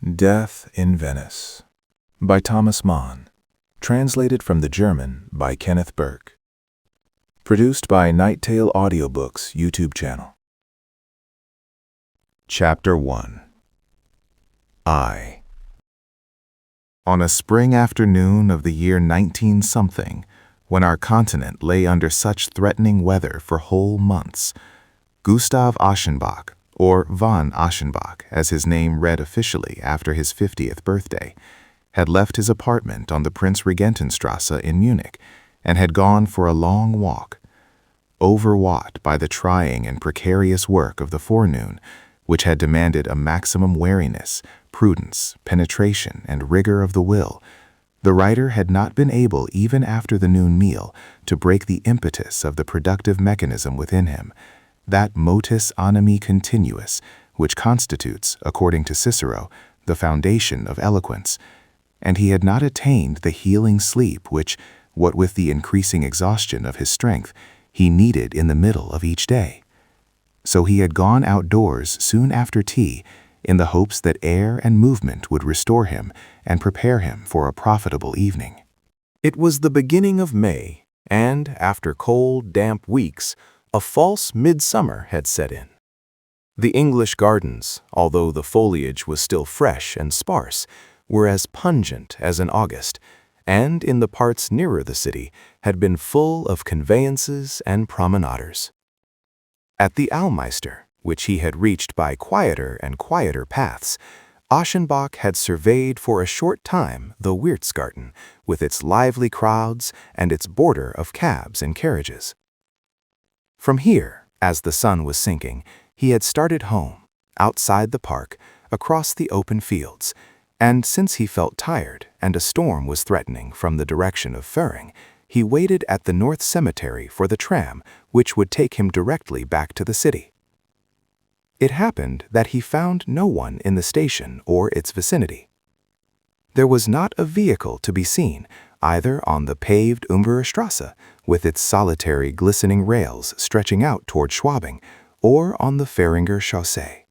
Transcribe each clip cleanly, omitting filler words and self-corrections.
Death in Venice by Thomas Mann, translated from the German by Kenneth Burke. Produced by Nighttail Audiobooks YouTube channel. Chapter 1. I. On a spring afternoon of the year 19-something, when our continent lay under such threatening weather for whole months, Gustav Aschenbach, or von Aschenbach, as his name read officially after his 50th birthday, had left his apartment on the Prinzregentenstrasse in Munich and had gone for a long walk. Overwrought by the trying and precarious work of the forenoon, which had demanded a maximum wariness, prudence, penetration, and rigor of the will, the writer had not been able, even after the noon meal, to break the impetus of the productive mechanism within him, that motus animi continuus, which constitutes, according to Cicero, the foundation of eloquence, and he had not attained the healing sleep which, what with the increasing exhaustion of his strength, he needed in the middle of each day. So he had gone outdoors soon after tea, in the hopes that air and movement would restore him and prepare him for a profitable evening. It was the beginning of May, and, after cold, damp weeks, a false midsummer had set in. The English gardens, although the foliage was still fresh and sparse, were as pungent as in August, and in the parts nearer the city had been full of conveyances and promenaders. At the Almeister, which he had reached by quieter and quieter paths, Aschenbach had surveyed for a short time the Wirtsgarten, with its lively crowds and its border of cabs and carriages. From here, as the sun was sinking, he had started home, outside the park, across the open fields, and since he felt tired and a storm was threatening from the direction of Föhring, he waited at the North Cemetery for the tram which would take him directly back to the city. It happened that he found no one in the station or its vicinity. There was not a vehicle to be seen, either on the paved Umberstrasse, with its solitary glistening rails stretching out toward Schwabing, or on the Fähringer Chaussee.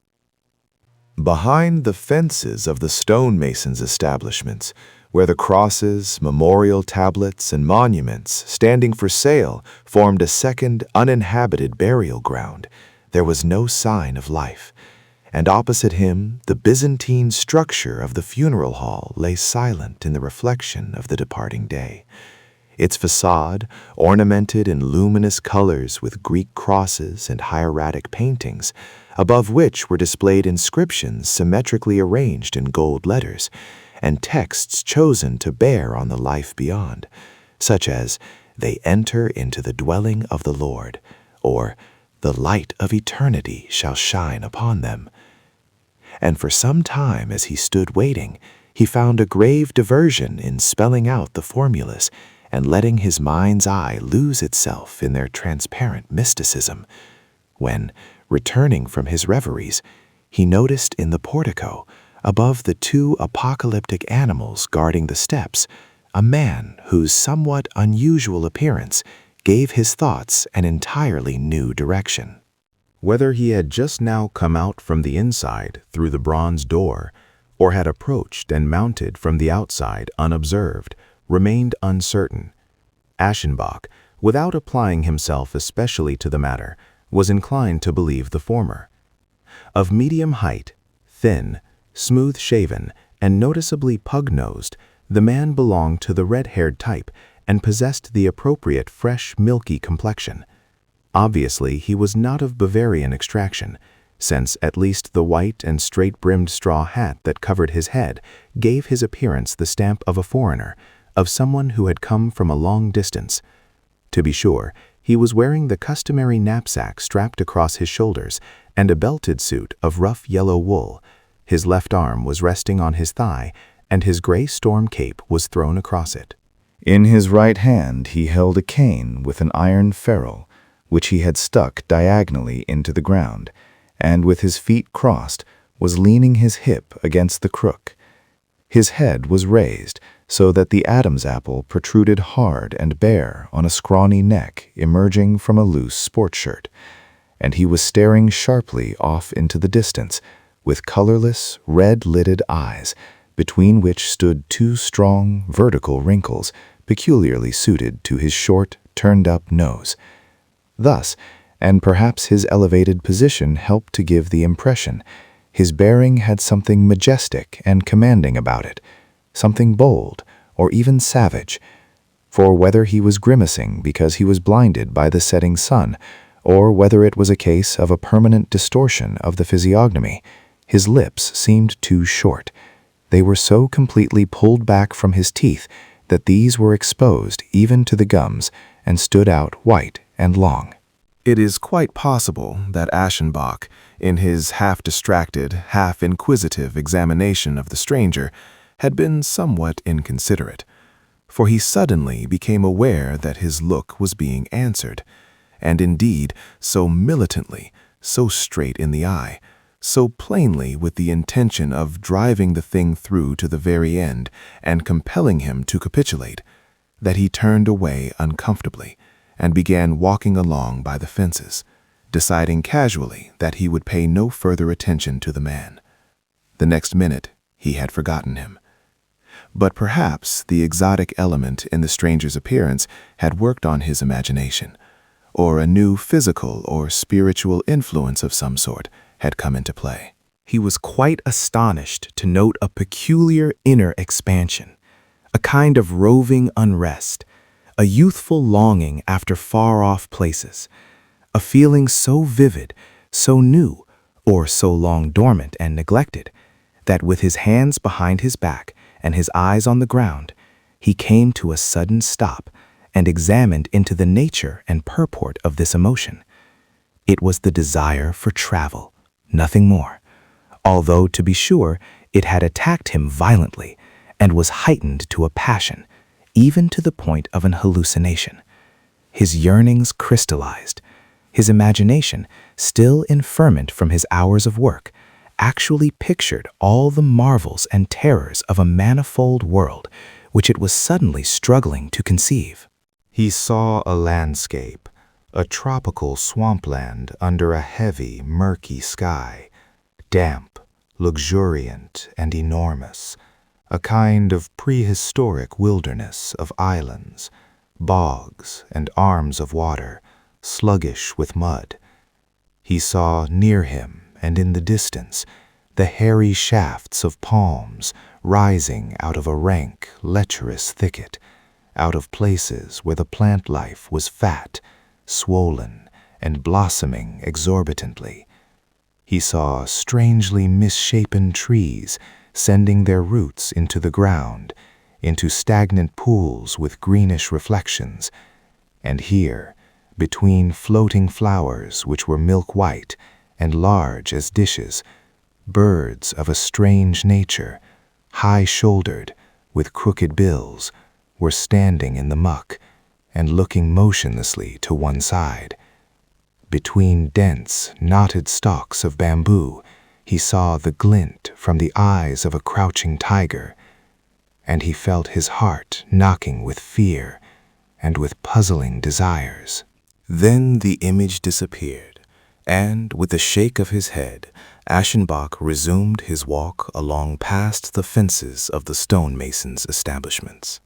Behind the fences of the stonemasons' establishments, where the crosses, memorial tablets, and monuments standing for sale formed a second uninhabited burial ground, there was no sign of life, and opposite him the Byzantine structure of the funeral hall lay silent in the reflection of the departing day. Its facade, ornamented in luminous colors with Greek crosses and hieratic paintings, above which were displayed inscriptions symmetrically arranged in gold letters, and texts chosen to bear on the life beyond, such as, "They enter into the dwelling of the Lord," or "The light of eternity shall shine upon them." And for some time as he stood waiting, he found a grave diversion in spelling out the formulas and letting his mind's eye lose itself in their transparent mysticism, when, returning from his reveries, he noticed in the portico, above the two apocalyptic animals guarding the steps, a man whose somewhat unusual appearance gave his thoughts an entirely new direction. Whether he had just now come out from the inside through the bronze door, or had approached and mounted from the outside unobserved, remained uncertain. Aschenbach, without applying himself especially to the matter, was inclined to believe the former. Of medium height, thin, smooth-shaven, and noticeably pug-nosed, the man belonged to the red-haired type and possessed the appropriate fresh, milky complexion. Obviously, he was not of Bavarian extraction, since at least the white and straight-brimmed straw hat that covered his head gave his appearance the stamp of a foreigner, of someone who had come from a long distance. To be sure, he was wearing the customary knapsack strapped across his shoulders and a belted suit of rough yellow wool. His left arm was resting on his thigh, and his gray storm cape was thrown across it. In his right hand he held a cane with an iron ferrule, which he had stuck diagonally into the ground, and with his feet crossed was leaning his hip against the crook. His head was raised so that the Adam's apple protruded hard and bare on a scrawny neck emerging from a loose sport shirt, and he was staring sharply off into the distance, with colorless, red-lidded eyes, between which stood two strong, vertical wrinkles peculiarly suited to his short, turned-up nose. Thus, and perhaps his elevated position helped to give the impression, his bearing had something majestic and commanding about it, something bold or even savage. For whether he was grimacing because he was blinded by the setting sun, or whether it was a case of a permanent distortion of the physiognomy, his lips seemed too short. They were so completely pulled back from his teeth that these were exposed even to the gums and stood out white and long. It is quite possible that Aschenbach, in his half-distracted, half-inquisitive examination of the stranger, had been somewhat inconsiderate, for he suddenly became aware that his look was being answered, and indeed so militantly, so straight in the eye, so plainly with the intention of driving the thing through to the very end and compelling him to capitulate, that he turned away uncomfortably and began walking along by the fences, deciding casually that he would pay no further attention to the man. The next minute, he had forgotten him. But perhaps the exotic element in the stranger's appearance had worked on his imagination, or a new physical or spiritual influence of some sort had come into play. He was quite astonished to note a peculiar inner expansion, a kind of roving unrest, a youthful longing after far-off places, a feeling so vivid, so new, or so long dormant and neglected, that with his hands behind his back and his eyes on the ground, he came to a sudden stop and examined into the nature and purport of this emotion. It was the desire for travel, nothing more, although, to be sure, it had attacked him violently and was heightened to a passion, even to the point of an hallucination. His yearnings crystallized. His imagination, still in ferment from his hours of work, actually pictured all the marvels and terrors of a manifold world which it was suddenly struggling to conceive. He saw a landscape, a tropical swampland under a heavy, murky sky, damp, luxuriant, and enormous, a kind of prehistoric wilderness of islands, bogs, and arms of water, sluggish with mud. He saw near him and in the distance the hairy shafts of palms rising out of a rank, lecherous thicket, out of places where the plant life was fat, swollen, and blossoming exorbitantly. He saw strangely misshapen trees sending their roots into the ground, into stagnant pools with greenish reflections, and here, between floating flowers which were milk-white and large as dishes, birds of a strange nature, high-shouldered, with crooked bills, were standing in the muck and looking motionlessly to one side. Between dense, knotted stalks of bamboo, he saw the glint from the eyes of a crouching tiger, and he felt his heart knocking with fear and with puzzling desires. Then the image disappeared, and with a shake of his head, Aschenbach resumed his walk along past the fences of the stonemasons' establishments.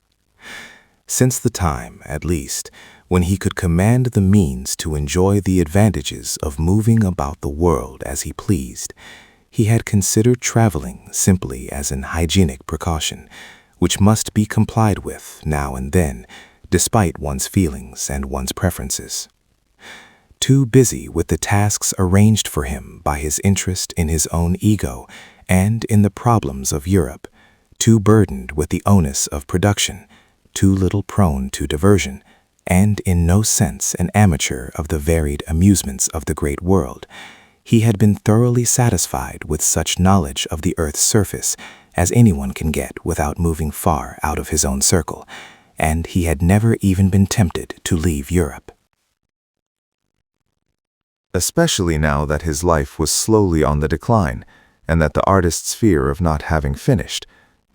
Since the time, at least, when he could command the means to enjoy the advantages of moving about the world as he pleased, he had considered traveling simply as an hygienic precaution, which must be complied with now and then, despite one's feelings and one's preferences. Too busy with the tasks arranged for him by his interest in his own ego and in the problems of Europe, too burdened with the onus of production, too little prone to diversion, and in no sense an amateur of the varied amusements of the great world, he had been thoroughly satisfied with such knowledge of the earth's surface as anyone can get without moving far out of his own circle, and he had never even been tempted to leave Europe. Especially now that his life was slowly on the decline, and that the artist's fear of not having finished,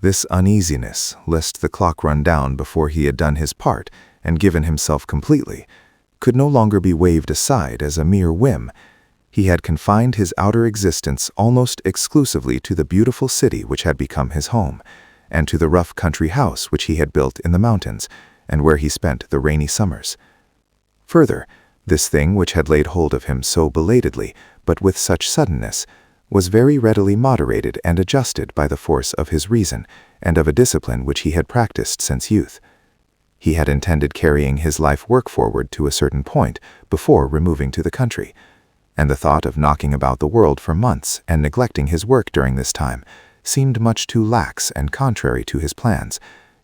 this uneasiness lest the clock run down before he had done his part and given himself completely, could no longer be waved aside as a mere whim. He had confined his outer existence almost exclusively to the beautiful city which had become his home, and to the rough country house which he had built in the mountains, and where he spent the rainy summers. Further, this thing which had laid hold of him so belatedly, but with such suddenness, was very readily moderated and adjusted by the force of his reason and of a discipline which he had practiced since youth. He had intended carrying his life work forward to a certain point before removing to the country, and the thought of knocking about the world for months and neglecting his work during this time seemed much too lax and contrary to his plans.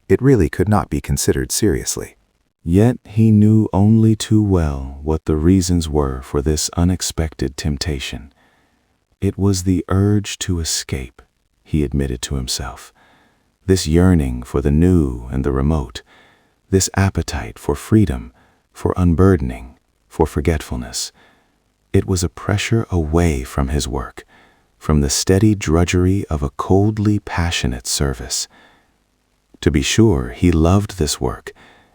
It really could not be considered seriously. Yet he knew only too well what the reasons were for this unexpected temptation. It was the urge to escape, he admitted to himself, this yearning for the new and the remote, this appetite for freedom, for unburdening, for forgetfulness. It was a pressure away from his work, from the steady drudgery of a coldly passionate service. To be sure, he loved this work,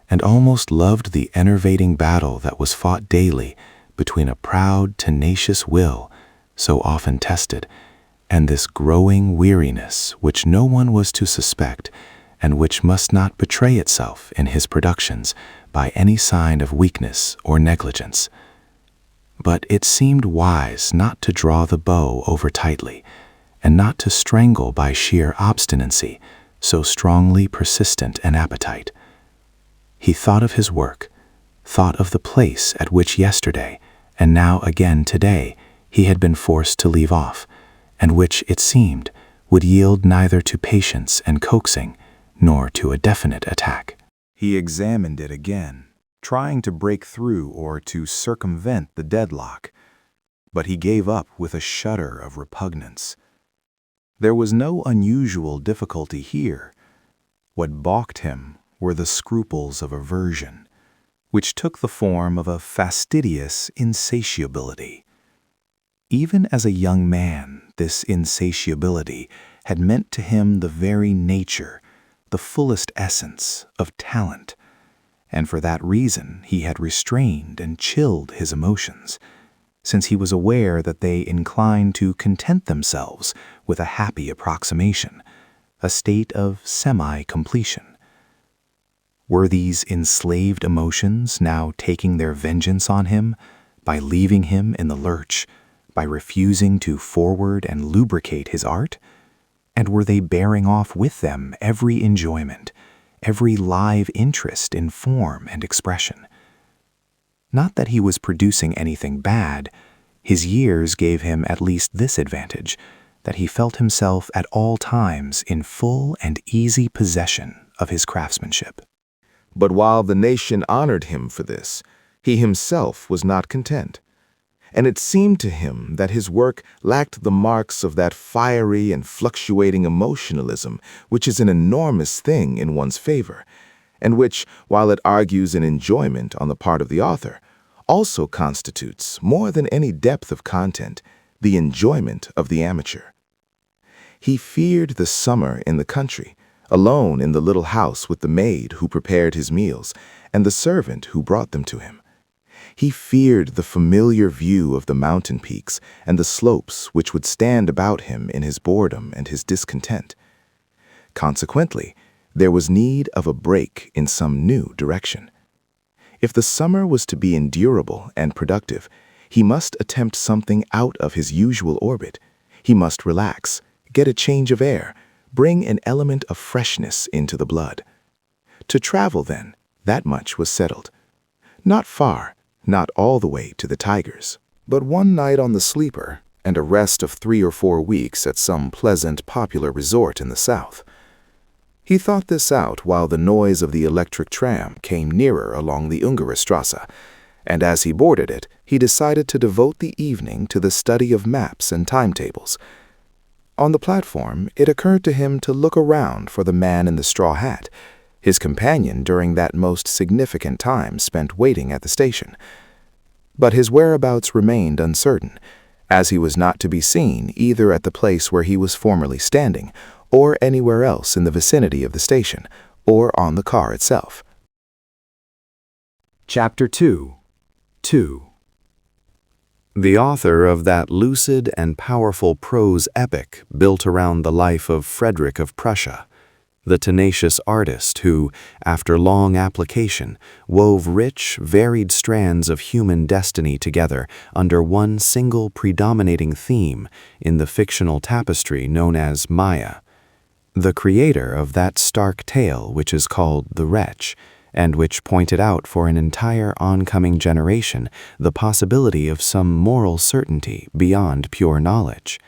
and almost loved the enervating battle that was fought daily between a proud, tenacious will, so often tested, and this growing weariness which no one was to suspect, and which must not betray itself in his productions by any sign of weakness or negligence. But it seemed wise not to draw the bow over tightly, and not to strangle by sheer obstinacy so strongly persistent an appetite. He thought of his work, thought of the place at which yesterday, and now again today, he had been forced to leave off, and which, it seemed, would yield neither to patience and coaxing, nor to a definite attack. He examined it again, trying to break through or to circumvent the deadlock, but he gave up with a shudder of repugnance. There was no unusual difficulty here. What balked him were the scruples of aversion, which took the form of a fastidious insatiability. Even as a young man, this insatiability had meant to him the very nature, the fullest essence of talent, and for that reason he had restrained and chilled his emotions, since he was aware that they inclined to content themselves with a happy approximation, a state of semi-completion. Were these enslaved emotions now taking their vengeance on him by leaving him in the lurch, by refusing to forward and lubricate his art? And were they bearing off with them every enjoyment, every live interest in form and expression? Not that he was producing anything bad. His years gave him at least this advantage, that he felt himself at all times in full and easy possession of his craftsmanship. But while the nation honored him for this, he himself was not content. And it seemed to him that his work lacked the marks of that fiery and fluctuating emotionalism which is an enormous thing in one's favor, and which, while it argues an enjoyment on the part of the author, also constitutes, more than any depth of content, the enjoyment of the amateur. He feared the summer in the country, alone in the little house with the maid who prepared his meals and the servant who brought them to him. He feared the familiar view of the mountain peaks and the slopes which would stand about him in his boredom and his discontent. Consequently, there was need of a break in some new direction. If the summer was to be endurable and productive, he must attempt something out of his usual orbit. He must relax, get a change of air, bring an element of freshness into the blood. To travel, then, that much was settled. Not far, not all the way to the Tigers, but one night on the sleeper and a rest of 3 or 4 weeks at some pleasant, popular resort in the south. He thought this out while the noise of the electric tram came nearer along the Ungerstrasse, and as he boarded it, he decided to devote the evening to the study of maps and timetables. On the platform, it occurred to him to look around for the man in the straw hat, his companion during that most significant time spent waiting at the station. But his whereabouts remained uncertain, as he was not to be seen either at the place where he was formerly standing, or anywhere else in the vicinity of the station, or on the car itself. Chapter 2. The author of that lucid and powerful prose epic built around the life of Frederick of Prussia, the tenacious artist who, after long application, wove rich, varied strands of human destiny together under one single predominating theme in the fictional tapestry known as Maya. The creator of that stark tale which is called The Wretch, and which pointed out for an entire oncoming generation the possibility of some moral certainty beyond pure knowledge.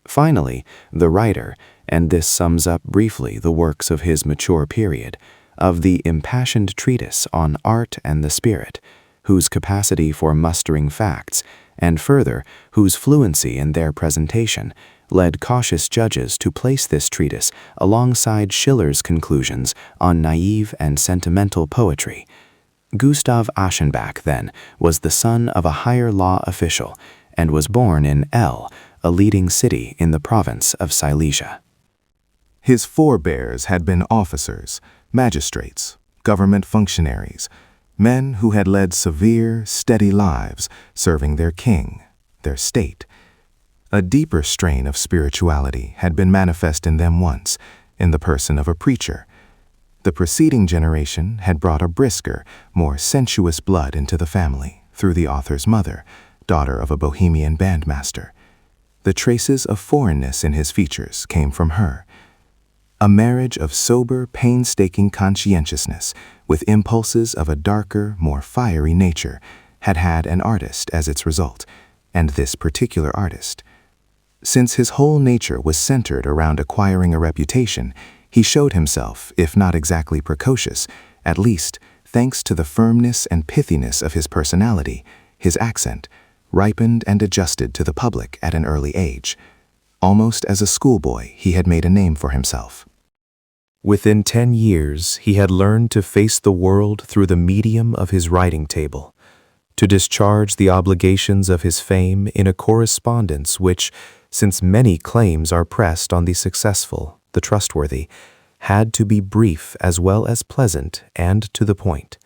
Finally, the writer, and this sums up briefly the works of his mature period, of the impassioned treatise on art and the spirit, whose capacity for mustering facts, and further, whose fluency in their presentation, led cautious judges to place this treatise alongside Schiller's conclusions on naive and sentimental poetry. Gustav Aschenbach, then, was the son of a higher law official and was born in L, a leading city in the province of Silesia. His forebears had been officers, magistrates, government functionaries, men who had led severe, steady lives, serving their king, their state. A deeper strain of spirituality had been manifest in them once, in the person of a preacher. The preceding generation had brought a brisker, more sensuous blood into the family through the author's mother, daughter of a Bohemian bandmaster. The traces of foreignness in his features came from her. A marriage of sober, painstaking conscientiousness with impulses of a darker, more fiery nature had had an artist as its result, and this particular artist. Since his whole nature was centered around acquiring a reputation, he showed himself, if not exactly precocious, at least, thanks to the firmness and pithiness of his personality, his accent, ripened and adjusted to the public at an early age. Almost as a schoolboy, he had made a name for himself. Within 10 years, he had learned to face the world through the medium of his writing table, to discharge the obligations of his fame in a correspondence which, since many claims are pressed on the successful, the trustworthy, had to be brief as well as pleasant and to the point.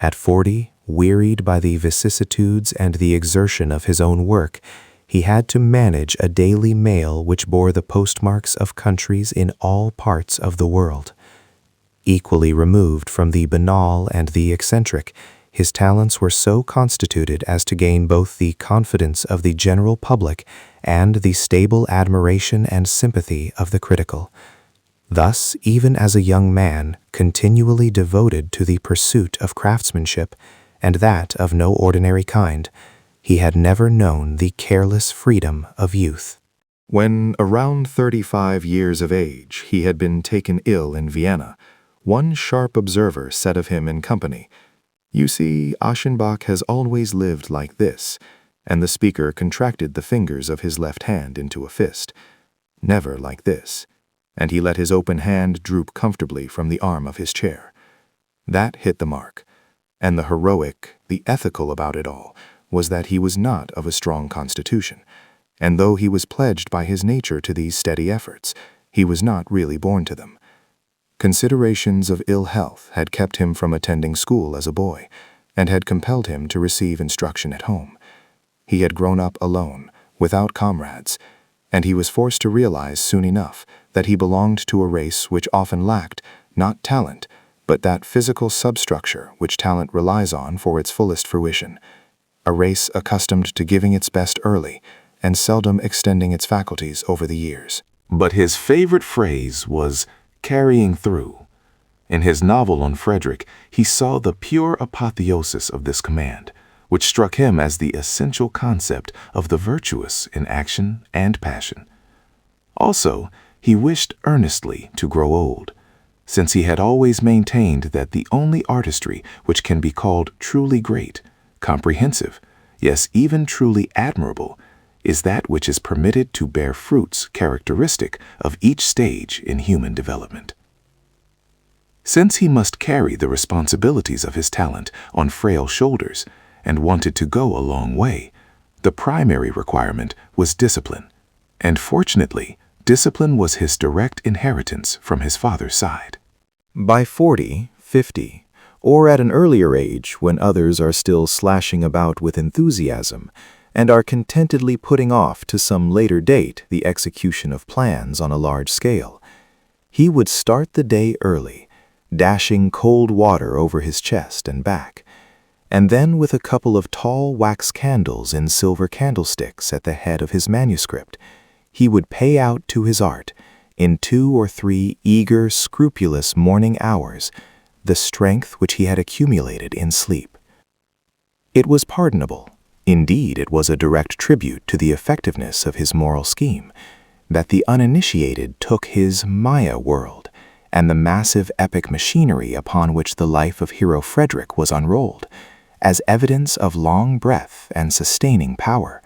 At 40, wearied by the vicissitudes and the exertion of his own work, he had to manage a daily mail which bore the postmarks of countries in all parts of the world. Equally removed from the banal and the eccentric, his talents were so constituted as to gain both the confidence of the general public and the stable admiration and sympathy of the critical. Thus, even as a young man, continually devoted to the pursuit of craftsmanship, and that of no ordinary kind, he had never known the careless freedom of youth. When around 35 years of age, he had been taken ill in Vienna. One sharp observer said of him in company, "You see, Aschenbach has always lived like this," and the speaker contracted the fingers of his left hand into a fist. "Never like this," and he let his open hand droop comfortably from the arm of his chair. That hit the mark, and the heroic, the ethical about it all, was that he was not of a strong constitution, and though he was pledged by his nature to these steady efforts, he was not really born to them. Considerations of ill health had kept him from attending school as a boy, and had compelled him to receive instruction at home. He had grown up alone, without comrades, and he was forced to realize soon enough that he belonged to a race which often lacked, not talent, but that physical substructure which talent relies on for its fullest fruition, a race accustomed to giving its best early, and seldom extending its faculties over the years. But his favorite phrase was carrying through. In his novel on Frederick, he saw the pure apotheosis of this command, which struck him as the essential concept of the virtuous in action and passion. Also, he wished earnestly to grow old, since he had always maintained that the only artistry which can be called truly great, comprehensive, yes, even truly admirable, is that which is permitted to bear fruits characteristic of each stage in human development. Since he must carry the responsibilities of his talent on frail shoulders and wanted to go a long way, the primary requirement was discipline, and fortunately, discipline was his direct inheritance from his father's side. By 40, 50, or at an earlier age when others are still slashing about with enthusiasm, and are contentedly putting off to some later date the execution of plans on a large scale. He would start the day early, dashing cold water over his chest and back, and then with a couple of tall wax candles in silver candlesticks at the head of his manuscript, he would pay out to his art, in 2 or 3 eager, scrupulous morning hours, the strength which he had accumulated in sleep. It was pardonable, indeed it was a direct tribute to the effectiveness of his moral scheme, that the uninitiated took his Maya world and the massive epic machinery upon which the life of hero Frederick was unrolled, as evidence of long breath and sustaining power,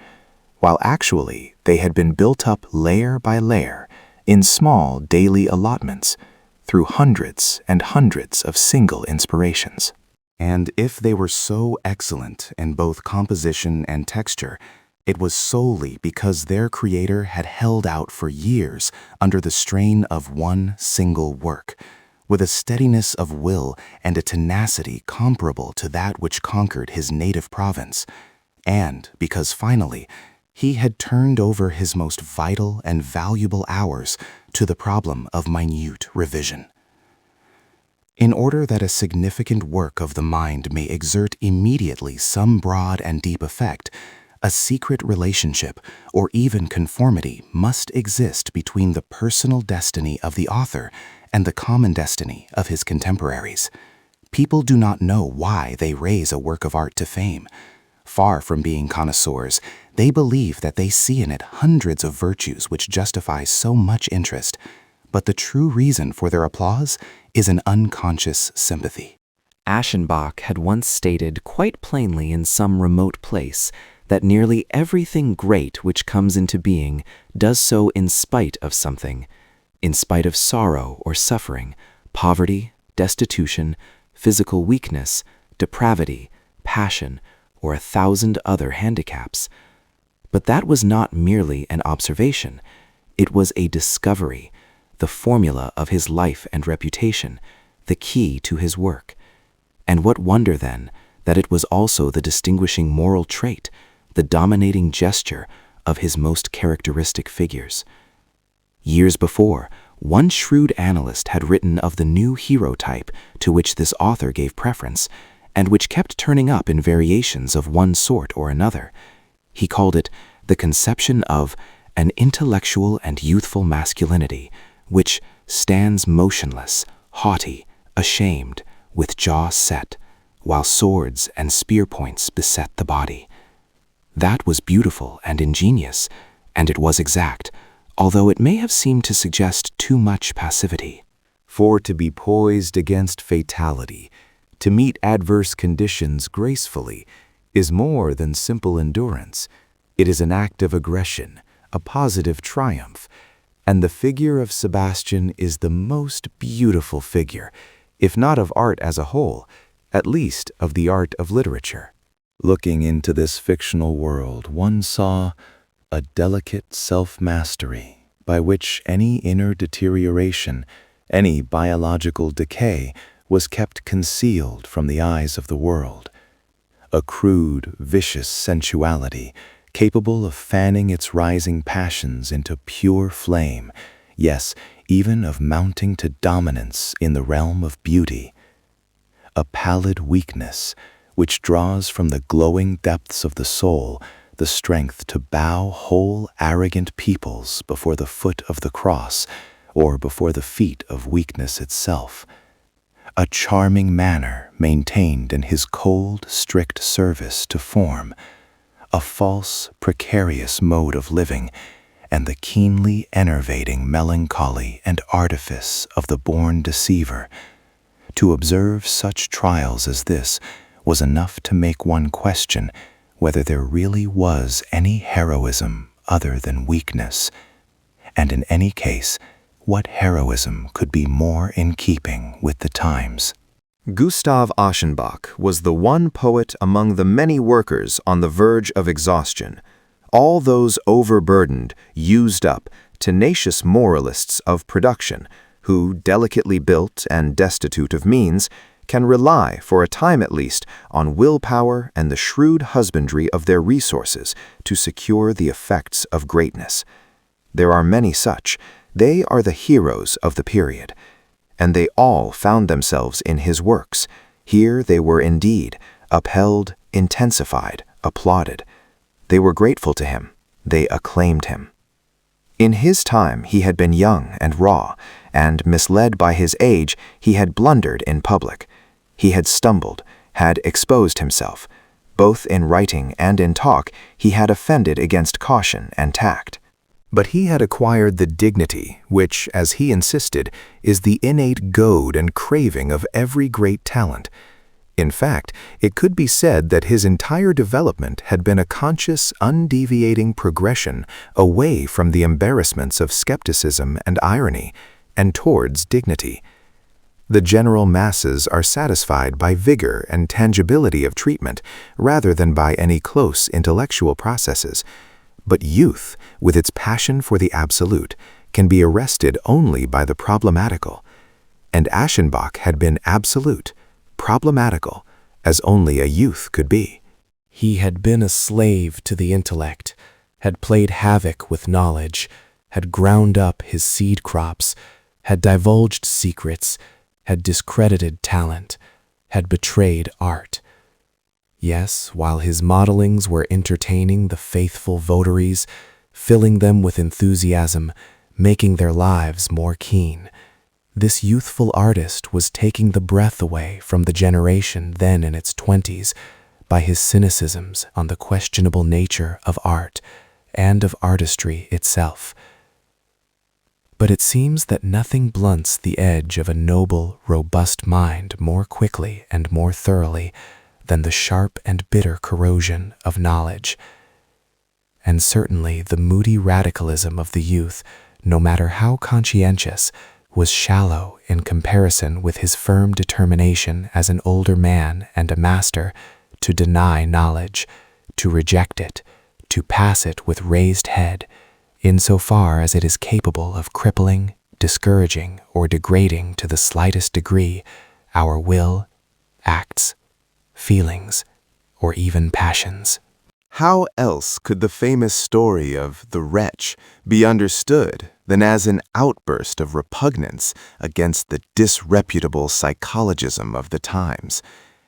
while actually they had been built up layer by layer in small daily allotments through hundreds and hundreds of single inspirations. And if they were so excellent in both composition and texture, it was solely because their creator had held out for years under the strain of one single work, with a steadiness of will and a tenacity comparable to that which conquered his native province, and because finally he had turned over his most vital and valuable hours to the problem of minute revision. In order that a significant work of the mind may exert immediately some broad and deep effect, a secret relationship or even conformity must exist between the personal destiny of the author and the common destiny of his contemporaries. People do not know why they raise a work of art to fame. Far from being connoisseurs, they believe that they see in it hundreds of virtues which justify so much interest, but the true reason for their applause is an unconscious sympathy. Aschenbach had once stated quite plainly in some remote place that nearly everything great which comes into being does so in spite of something, in spite of sorrow or suffering, poverty, destitution, physical weakness, depravity, passion, or 1,000 other handicaps. But that was not merely an observation. It was a discovery, the formula of his life and reputation, the key to his work. And what wonder, then, that it was also the distinguishing moral trait, the dominating gesture of his most characteristic figures. Years before, one shrewd analyst had written of the new hero type to which this author gave preference, and which kept turning up in variations of one sort or another. He called it the conception of an intellectual and youthful masculinity, which stands motionless, haughty, ashamed, with jaw set, while swords and spear points beset the body. That was beautiful and ingenious, and it was exact, although it may have seemed to suggest too much passivity. For to be poised against fatality, to meet adverse conditions gracefully, is more than simple endurance. It is an act of aggression, a positive triumph, and the figure of Sebastian is the most beautiful figure, if not of art as a whole, at least of the art of literature. Looking into this fictional world, one saw a delicate self-mastery by which any inner deterioration, any biological decay, was kept concealed from the eyes of the world. A crude, vicious sensuality, capable of fanning its rising passions into pure flame, yes, even of mounting to dominance in the realm of beauty. A pallid weakness, which draws from the glowing depths of the soul the strength to bow whole arrogant peoples before the foot of the cross, or before the feet of weakness itself. A charming manner maintained in his cold, strict service to form, a false, precarious mode of living, and the keenly enervating melancholy and artifice of the born deceiver. To observe such trials as this was enough to make one question whether there really was any heroism other than weakness, and in any case, what heroism could be more in keeping with the times. Gustav Aschenbach was the one poet among the many workers on the verge of exhaustion, all those overburdened, used up, tenacious moralists of production, who, delicately built and destitute of means, can rely, for a time at least, on willpower and the shrewd husbandry of their resources to secure the effects of greatness. There are many such. They are the heroes of the period. And they all found themselves in his works. Here they were indeed, upheld, intensified, applauded. They were grateful to him. They acclaimed him. In his time he had been young and raw, and, misled by his age, he had blundered in public. He had stumbled, had exposed himself. Both in writing and in talk he had offended against caution and tact. But he had acquired the dignity which, as he insisted, is the innate goad and craving of every great talent. In fact, it could be said that his entire development had been a conscious, undeviating progression away from the embarrassments of skepticism and irony, and towards dignity. The general masses are satisfied by vigor and tangibility of treatment rather than by any close intellectual processes. But youth, with its passion for the absolute, can be arrested only by the problematical. And Aschenbach had been absolute, problematical, as only a youth could be. He had been a slave to the intellect, had played havoc with knowledge, had ground up his seed crops, had divulged secrets, had discredited talent, had betrayed art. Yes, while his modelings were entertaining the faithful votaries, filling them with enthusiasm, making their lives more keen, this youthful artist was taking the breath away from the generation then in its 20s by his cynicisms on the questionable nature of art and of artistry itself. But it seems that nothing blunts the edge of a noble, robust mind more quickly and more thoroughly than the sharp and bitter corrosion of knowledge. And certainly the moody radicalism of the youth, no matter how conscientious, was shallow in comparison with his firm determination as an older man and a master to deny knowledge, to reject it, to pass it with raised head, insofar as it is capable of crippling, discouraging, or degrading to the slightest degree our will, acts, feelings, or even passions. How else could the famous story of the wretch be understood than as an outburst of repugnance against the disreputable psychologism of the times,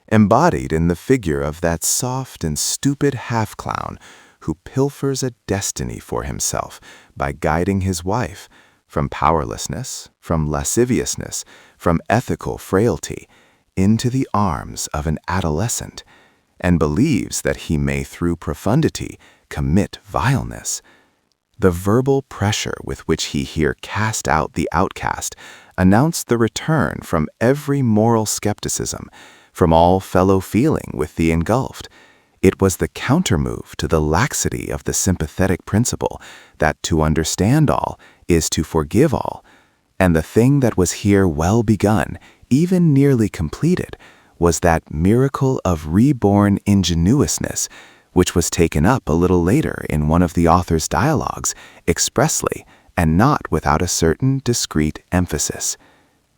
embodied in the figure of that soft and stupid half-clown who pilfers a destiny for himself by guiding his wife from powerlessness, from lasciviousness, from ethical frailty, into the arms of an adolescent, and believes that he may through profundity commit vileness. The verbal pressure with which he here cast out the outcast announced the return from every moral skepticism, from all fellow feeling with the engulfed. It was the countermove to the laxity of the sympathetic principle that to understand all is to forgive all, and the thing that was here well begun, even nearly completed, was that miracle of reborn ingenuousness, which was taken up a little later in one of the author's dialogues, expressly, and not without a certain discreet emphasis.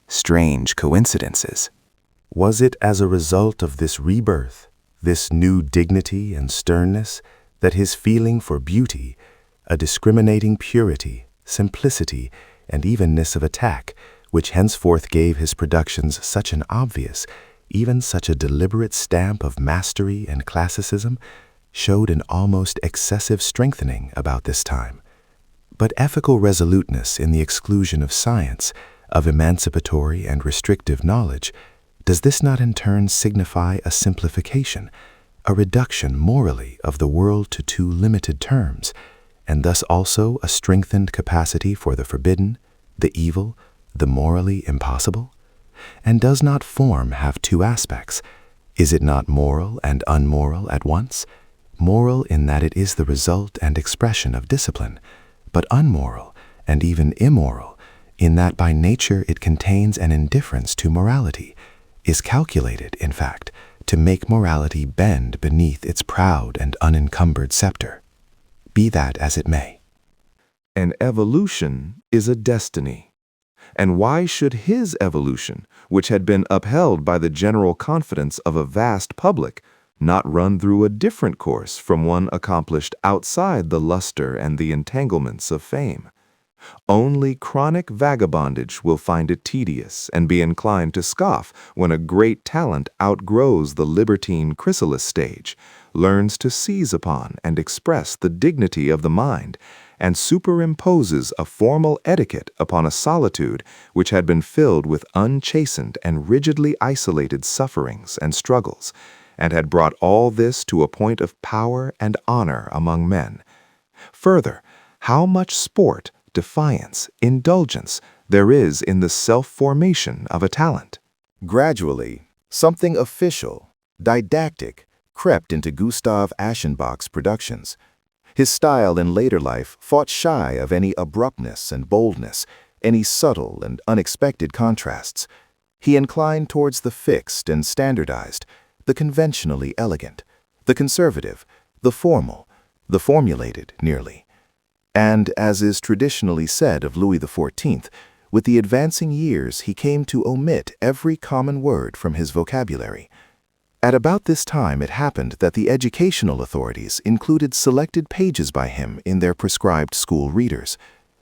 Strange coincidences. Was it as a result of this rebirth, this new dignity and sternness, that his feeling for beauty, a discriminating purity, simplicity, and evenness of attack, which henceforth gave his productions such an obvious, even such a deliberate stamp of mastery and classicism, showed an almost excessive strengthening about this time? But ethical resoluteness in the exclusion of science, of emancipatory and restrictive knowledge, does this not in turn signify a simplification, a reduction morally of the world to two limited terms, and thus also a strengthened capacity for the forbidden, the evil, the morally impossible? And does not form have two aspects? Is it not moral and unmoral at once? Moral in that it is the result and expression of discipline, but unmoral and even immoral in that by nature it contains an indifference to morality, is calculated, in fact, to make morality bend beneath its proud and unencumbered scepter. Be that as it may. An evolution is a destiny. And why should his evolution, which had been upheld by the general confidence of a vast public, not run through a different course from one accomplished outside the luster and the entanglements of fame? Only chronic vagabondage will find it tedious and be inclined to scoff when a great talent outgrows the libertine chrysalis stage, learns to seize upon and express the dignity of the mind, and superimposes a formal etiquette upon a solitude which had been filled with unchastened and rigidly isolated sufferings and struggles, and had brought all this to a point of power and honor among men. Further, how much sport, defiance, indulgence there is in the self-formation of a talent. Gradually, something official, didactic, crept into Gustav Aschenbach's productions. His style in later life fought shy of any abruptness and boldness, any subtle and unexpected contrasts. He inclined towards the fixed and standardized, the conventionally elegant, the conservative, the formal, the formulated, nearly. And, as is traditionally said of Louis XIV, with the advancing years he came to omit every common word from his vocabulary. At about this time it happened that the educational authorities included selected pages by him in their prescribed school readers.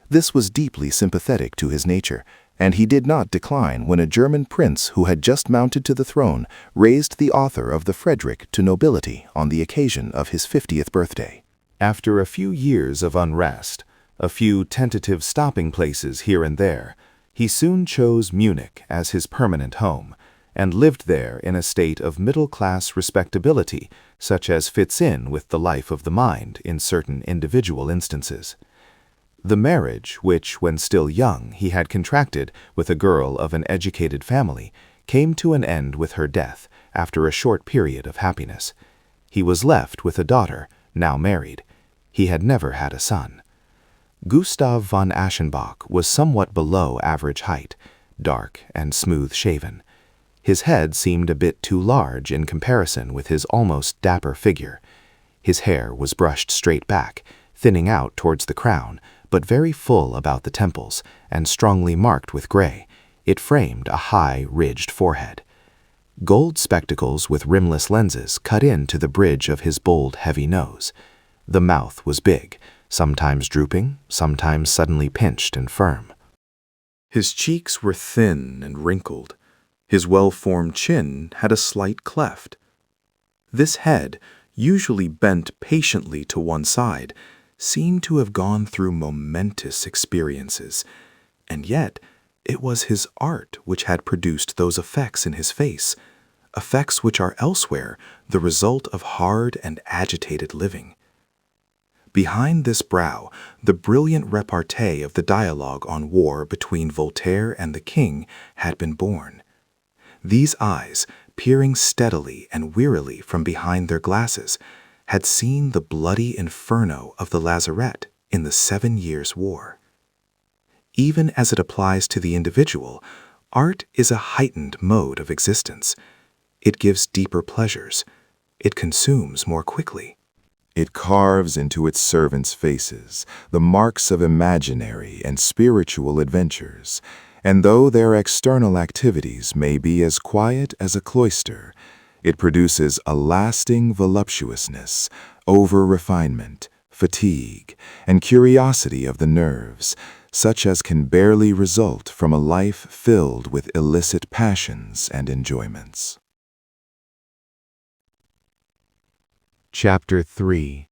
This was deeply sympathetic to his nature, and he did not decline when a German prince who had just mounted to the throne raised the author of the Frederick to nobility on the occasion of his 50th birthday. After a few years of unrest, a few tentative stopping places here and there, he soon chose Munich as his permanent home, and lived there in a state of middle-class respectability, such as fits in with the life of the mind in certain individual instances. The marriage, which, when still young, he had contracted with a girl of an educated family, came to an end with her death after a short period of happiness. He was left with a daughter, now married. He had never had a son. Gustav von Aschenbach was somewhat below average height, dark and smooth-shaven. His head seemed a bit too large in comparison with his almost dapper figure. His hair was brushed straight back, thinning out towards the crown, but very full about the temples, and strongly marked with gray. It framed a high, ridged forehead. Gold spectacles with rimless lenses cut into the bridge of his bold, heavy nose. The mouth was big, sometimes drooping, sometimes suddenly pinched and firm. His cheeks were thin and wrinkled. His well-formed chin had a slight cleft. This head, usually bent patiently to one side, seemed to have gone through momentous experiences, and yet it was his art which had produced those effects in his face, effects which are elsewhere the result of hard and agitated living. Behind this brow, the brilliant repartee of the dialogue on war between Voltaire and the king had been born. These eyes, peering steadily and wearily from behind their glasses, had seen the bloody inferno of the lazarette in the 7 Years' War. Even as it applies to the individual, art is a heightened mode of existence. It gives deeper pleasures. It consumes more quickly. It carves into its servants' faces the marks of imaginary and spiritual adventures, and though their external activities may be as quiet as a cloister, it produces a lasting voluptuousness, over-refinement, fatigue, and curiosity of the nerves, such as can barely result from a life filled with illicit passions and enjoyments. Chapter 3.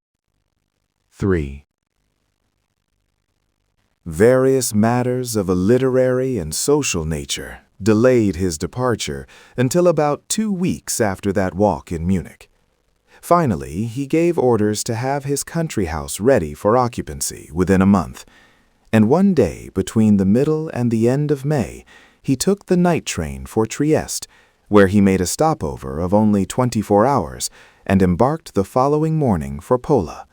Various matters of a literary and social nature delayed his departure until about 2 weeks after that walk in Munich. Finally, he gave orders to have his country house ready for occupancy within a month, and one day between the middle and the end of May, he took the night train for Trieste, where he made a stopover of only 24 hours and embarked the following morning for Pola.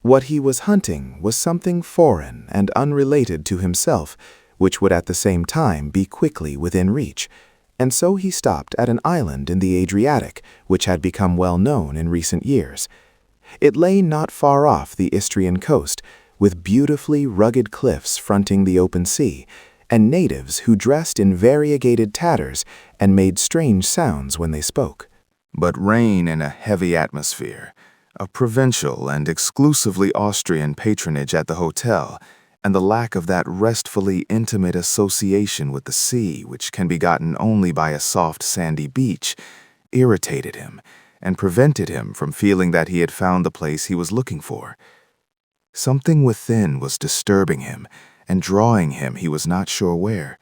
What he was hunting was something foreign and unrelated to himself, which would at the same time be quickly within reach, and so he stopped at an island in the Adriatic, which had become well known in recent years. It lay not far off the Istrian coast, with beautifully rugged cliffs fronting the open sea, and natives who dressed in variegated tatters and made strange sounds when they spoke. But reign in a heavy atmosphere, a provincial and exclusively Austrian patronage at the hotel, and the lack of that restfully intimate association with the sea which can be gotten only by a soft sandy beach, irritated him and prevented him from feeling that he had found the place he was looking for. Something within was disturbing him and drawing him he was not sure where.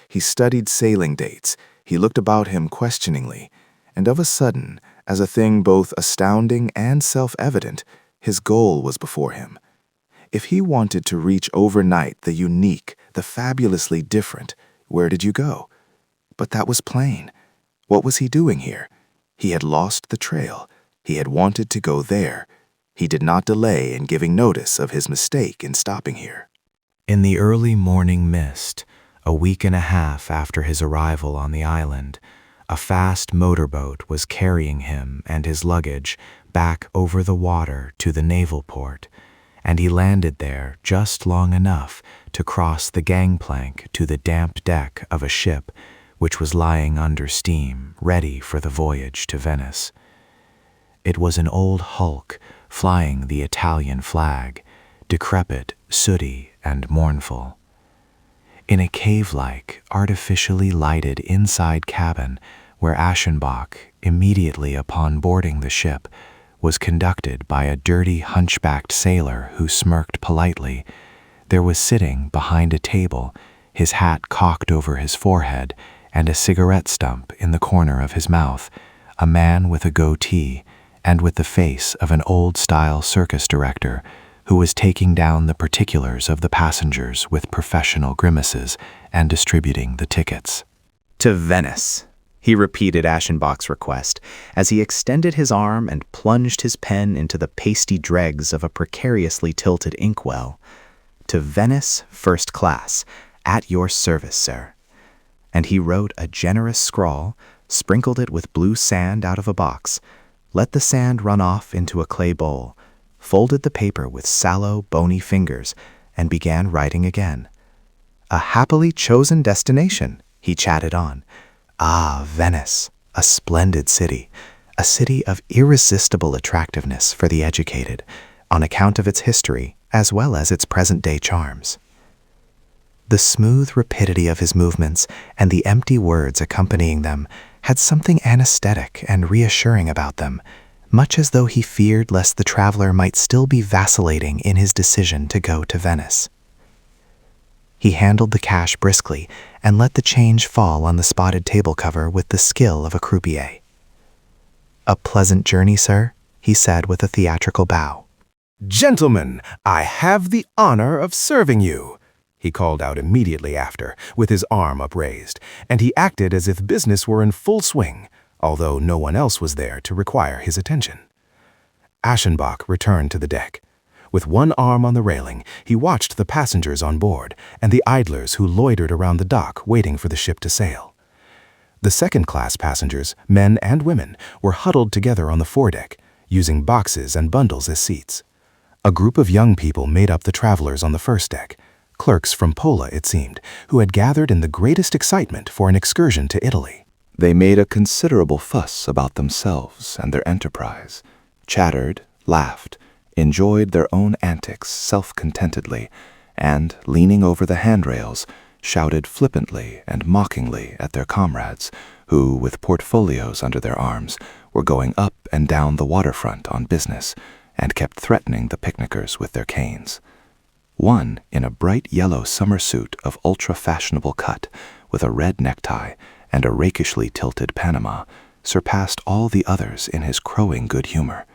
He studied sailing dates, he looked about him questioningly, and of a sudden, as a thing both astounding and self-evident, his goal was before him. If he wanted to reach overnight the unique, the fabulously different, where did you go? But that was plain. What was he doing here? He had lost the trail. He had wanted to go there. He did not delay in giving notice of his mistake in stopping here. In the early morning mist, a week and a half after his arrival on the island, a fast motorboat was carrying him and his luggage back over the water to the naval port, and he landed there just long enough to cross the gangplank to the damp deck of a ship which was lying under steam, ready for the voyage to Venice. It was an old hulk flying the Italian flag, decrepit, sooty, and mournful. In a cave-like, artificially lighted inside cabin where Aschenbach, immediately upon boarding the ship, was conducted by a dirty, hunchbacked sailor who smirked politely, there was sitting behind a table, his hat cocked over his forehead and a cigarette stump in the corner of his mouth, a man with a goatee and with the face of an old-style circus director who was taking down the particulars of the passengers with professional grimaces and distributing the tickets. To Venice, he repeated Aschenbach's request as he extended his arm and plunged his pen into the pasty dregs of a precariously tilted inkwell. To Venice, first class, at your service, sir. And he wrote a generous scrawl, sprinkled it with blue sand out of a box, let the sand run off into a clay bowl, folded the paper with sallow, bony fingers, and began writing again. A happily chosen destination, he chatted on. Ah, Venice, a splendid city, a city of irresistible attractiveness for the educated, on account of its history as well as its present-day charms. The smooth rapidity of his movements and the empty words accompanying them had something anesthetic and reassuring about them, much as though he feared lest the traveler might still be vacillating in his decision to go to Venice. He handled the cash briskly and let the change fall on the spotted table cover with the skill of a croupier. "A pleasant journey, sir," he said with a theatrical bow. "Gentlemen, I have the honor of serving you," he called out immediately after, with his arm upraised, and he acted as if business were in full swing, although no one else was there to require his attention. Aschenbach returned to the deck. With one arm on the railing, he watched the passengers on board and the idlers who loitered around the dock waiting for the ship to sail. The second-class passengers, men and women, were huddled together on the foredeck, using boxes and bundles as seats. A group of young people made up the travelers on the first deck, clerks from Pola, it seemed, who had gathered in the greatest excitement for an excursion to Italy. They made a considerable fuss about themselves and their enterprise, chattered, laughed, enjoyed their own antics self-contentedly, and, leaning over the handrails, shouted flippantly and mockingly at their comrades, who, with portfolios under their arms, were going up and down the waterfront on business, and kept threatening the picnickers with their canes. One, in a bright yellow summer suit of ultra-fashionable cut, with a red necktie and a rakishly tilted Panama, surpassed all the others in his crowing good humor.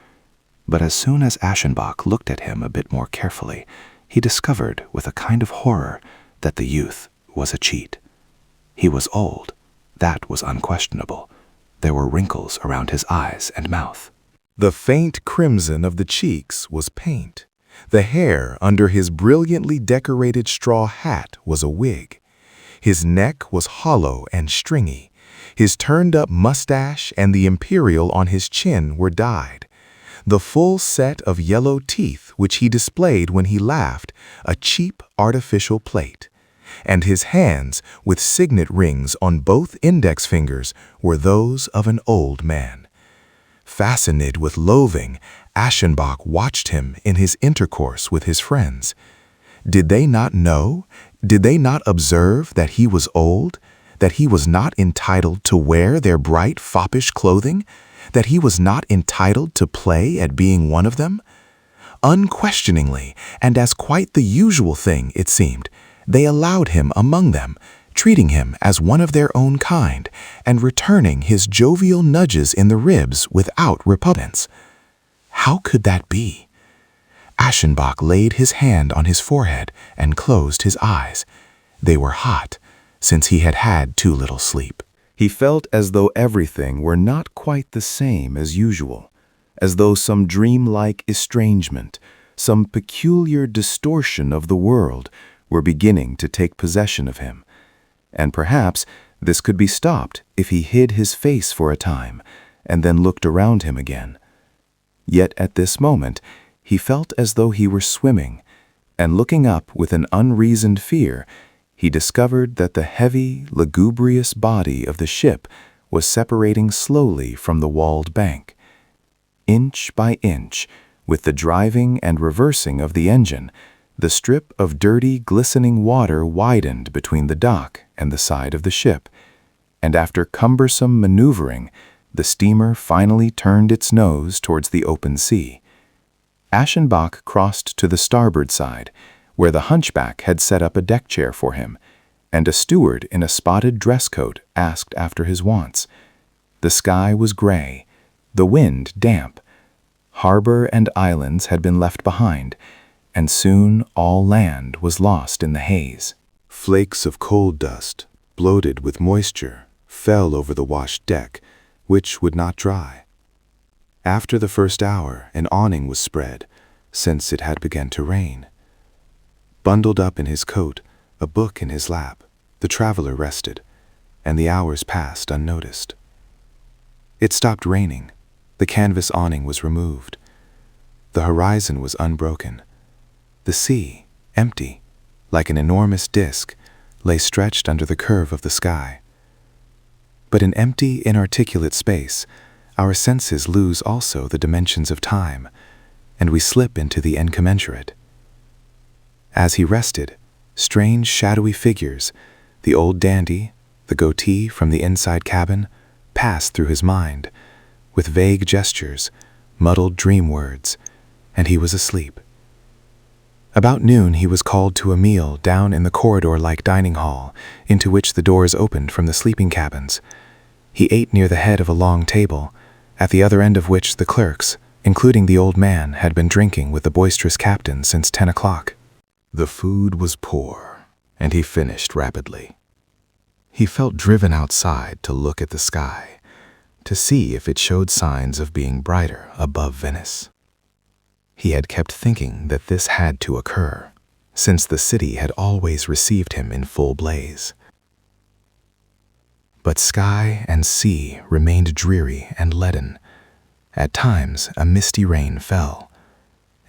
But as soon as Aschenbach looked at him a bit more carefully, he discovered, with a kind of horror, that the youth was a cheat. He was old. That was unquestionable. There were wrinkles around his eyes and mouth. The faint crimson of the cheeks was paint. The hair under his brilliantly decorated straw hat was a wig. His neck was hollow and stringy. His turned-up mustache and the imperial on his chin were dyed. The full set of yellow teeth which he displayed when he laughed, a cheap artificial plate. and his hands, with signet rings on both index fingers, were those of an old man. Fascinated with loathing, Aschenbach watched him in his intercourse with his friends. Did they not know? Did they not observe that he was old? That he was not entitled to wear their bright, foppish clothing? That he was not entitled to play at being one of them? Unquestioningly, and as quite the usual thing, it seemed, they allowed him among them, treating him as one of their own kind, and returning his jovial nudges in the ribs without repugnance. How could that be? Aschenbach laid his hand on his forehead and closed his eyes. They were hot, since he had had too little sleep. He felt as though everything were not quite the same as usual, as though some dreamlike estrangement, some peculiar distortion of the world were beginning to take possession of him. And perhaps this could be stopped if he hid his face for a time and then looked around him again. Yet at this moment he felt as though he were swimming, and looking up with an unreasoned fear, he discovered that the heavy, lugubrious body of the ship was separating slowly from the walled bank. Inch by inch, with the driving and reversing of the engine, the strip of dirty, glistening water widened between the dock and the side of the ship, and after cumbersome maneuvering, the steamer finally turned its nose towards the open sea. Aschenbach crossed to the starboard side, where the hunchback had set up a deck chair for him, and a steward in a spotted dress coat asked after his wants. The sky was gray, the wind damp. Harbor and islands had been left behind, and soon all land was lost in the haze. Flakes of coal dust, bloated with moisture, fell over the washed deck, which would not dry. After the first hour, an awning was spread, since it had begun to rain. Bundled up in his coat, a book in his lap, the traveler rested, and the hours passed unnoticed. It stopped raining. The canvas awning was removed. The horizon was unbroken. The sea, empty, like an enormous disk, lay stretched under the curve of the sky. But in empty, inarticulate space, our senses lose also the dimensions of time, and we slip into the incommensurate. As he rested, strange shadowy figures, the old dandy, the goatee from the inside cabin, passed through his mind, with vague gestures, muddled dream words, and he was asleep. About noon he was called to a meal down in the corridor-like dining hall, into which the doors opened from the sleeping cabins. He ate near the head of a long table, at the other end of which the clerks, including the old man, had been drinking with the boisterous captain since 10 o'clock. The food was poor, and he finished rapidly. He felt driven outside to look at the sky, to see if it showed signs of being brighter above Venice. He had kept thinking that this had to occur, since the city had always received him in full blaze. But sky and sea remained dreary and leaden. At times a misty rain fell,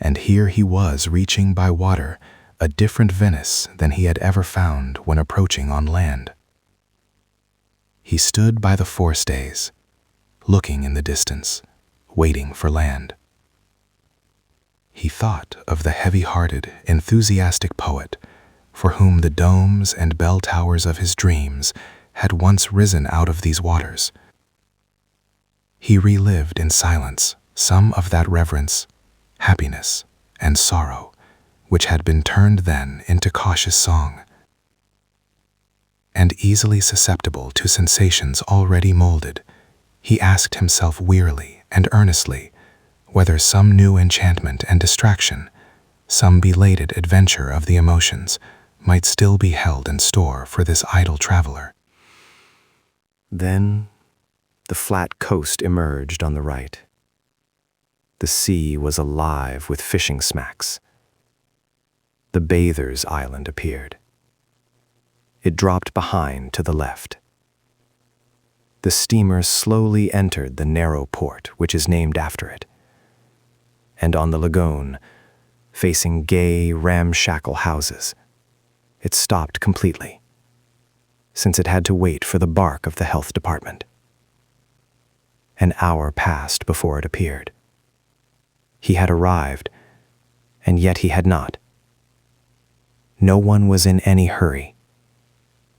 and here he was reaching by water a different Venice than he had ever found when approaching on land. He stood by the forestays, looking in the distance, waiting for land. He thought of the heavy-hearted, enthusiastic poet for whom the domes and bell towers of his dreams had once risen out of these waters. He relived in silence some of that reverence, happiness, and sorrow which had been turned then into cautious song. And easily susceptible to sensations already molded, he asked himself wearily and earnestly whether some new enchantment and distraction, some belated adventure of the emotions, might still be held in store for this idle traveler. Then the flat coast emerged on the right. The sea was alive with fishing smacks. The Bathers' Island appeared. It dropped behind to the left. The steamer slowly entered the narrow port which is named after it. And on the lagoon, facing gay, ramshackle houses, it stopped completely, since it had to wait for the bark of the health department. An hour passed before it appeared. He had arrived, and yet he had not. No one was in any hurry.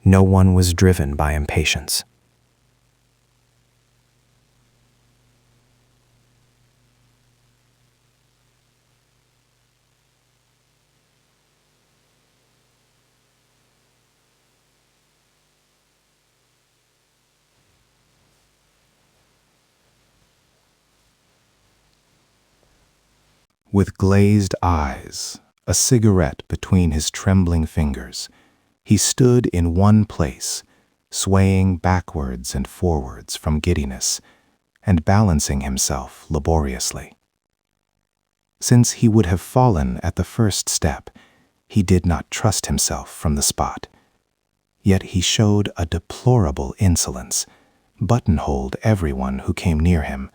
No one was driven by impatience. With glazed eyes, a cigarette between his trembling fingers, he stood in one place, swaying backwards and forwards from giddiness, and balancing himself laboriously. Since he would have fallen at the first step, he did not trust himself from the spot. Yet he showed a deplorable insolence, buttonholed everyone who came near him,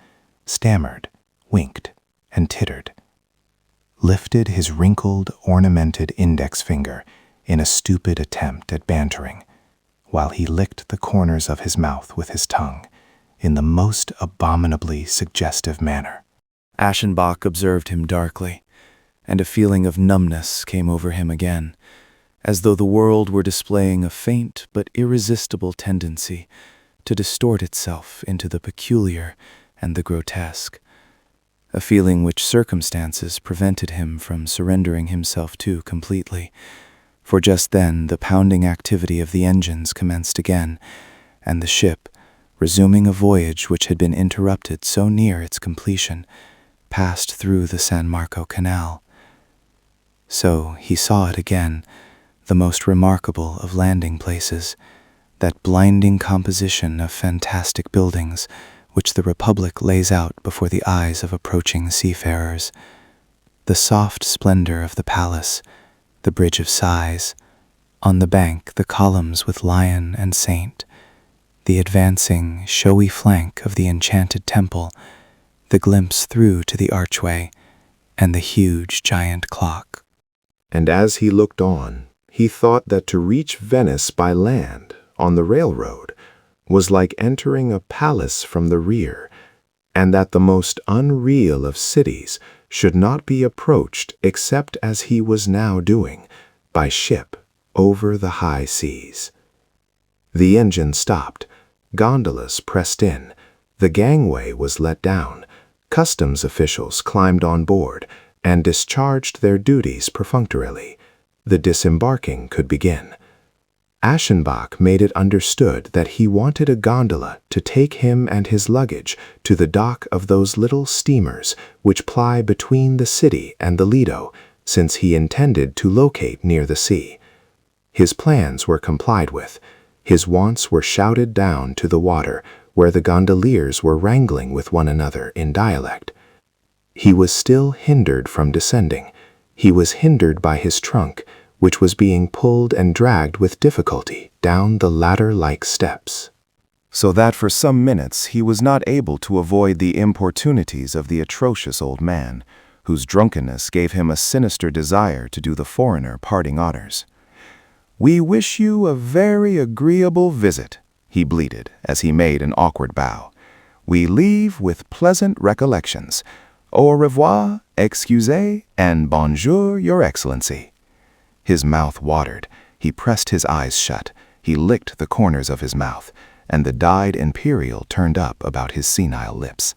stammered, winked, and tittered, lifted his wrinkled, ornamented index finger in a stupid attempt at bantering, while he licked the corners of his mouth with his tongue in the most abominably suggestive manner. Aschenbach observed him darkly, and a feeling of numbness came over him again, as though the world were displaying a faint but irresistible tendency to distort itself into the peculiar and the grotesque, a feeling which circumstances prevented him from surrendering himself to completely, for just then the pounding activity of the engines commenced again, and the ship, resuming a voyage which had been interrupted so near its completion, passed through the San Marco Canal. So he saw it again, the most remarkable of landing places, that blinding composition of fantastic buildings which the Republic lays out before the eyes of approaching seafarers, the soft splendor of the palace, the Bridge of Sighs, on the bank the columns with lion and saint, the advancing, showy flank of the enchanted temple, the glimpse through to the archway, and the huge giant clock. And as he looked on, he thought that to reach Venice by land, on the railroad, was like entering a palace from the rear, and that the most unreal of cities should not be approached except as he was now doing, by ship over the high seas. The engine stopped, gondolas pressed in, the gangway was let down, customs officials climbed on board and discharged their duties perfunctorily. The disembarking could begin. Aschenbach made it understood that he wanted a gondola to take him and his luggage to the dock of those little steamers which ply between the city and the Lido, since he intended to locate near the sea. His plans were complied with. His wants were shouted down to the water, where the gondoliers were wrangling with one another in dialect. He was still hindered from descending. He was hindered by his trunk, which was being pulled and dragged with difficulty down the ladder-like steps, So that for some minutes he was not able to avoid the importunities of the atrocious old man, whose drunkenness gave him a sinister desire to do the foreigner parting honors. "We wish you a very agreeable visit," he bleated as he made an awkward bow. "We leave with pleasant recollections. Au revoir, excusez, and bonjour, Your Excellency." His mouth watered, he pressed his eyes shut, he licked the corners of his mouth, and the dyed imperial turned up about his senile lips.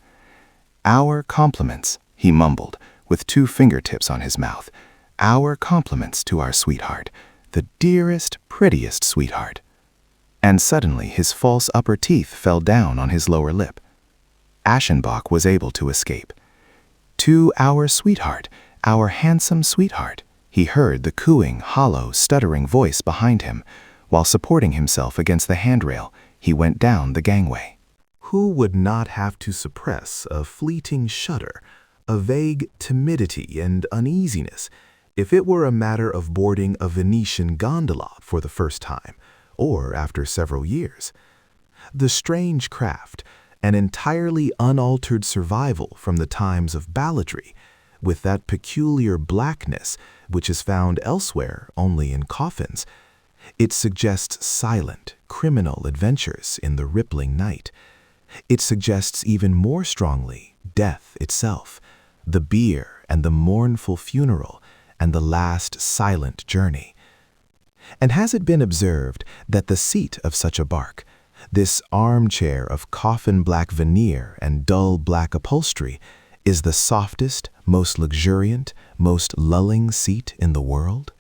"Our compliments," he mumbled, with 2 fingertips on his mouth. "Our compliments to our sweetheart, the dearest, prettiest sweetheart." And suddenly his false upper teeth fell down on his lower lip. Aschenbach was able to escape. "To our sweetheart, our handsome sweetheart," he heard the cooing, hollow, stuttering voice behind him. While supporting himself against the handrail, he went down the gangway. Who would not have to suppress a fleeting shudder, a vague timidity and uneasiness, if it were a matter of boarding a Venetian gondola for the first time, or after several years? The strange craft, an entirely unaltered survival from the times of balladry, with that peculiar blackness which is found elsewhere only in coffins. It suggests silent, criminal adventures in the rippling night. It suggests even more strongly death itself, the bier and the mournful funeral, and the last silent journey. And has it been observed that the seat of such a bark, this armchair of coffin-black veneer and dull black upholstery, is the softest, most luxuriant, most lulling seat in the world?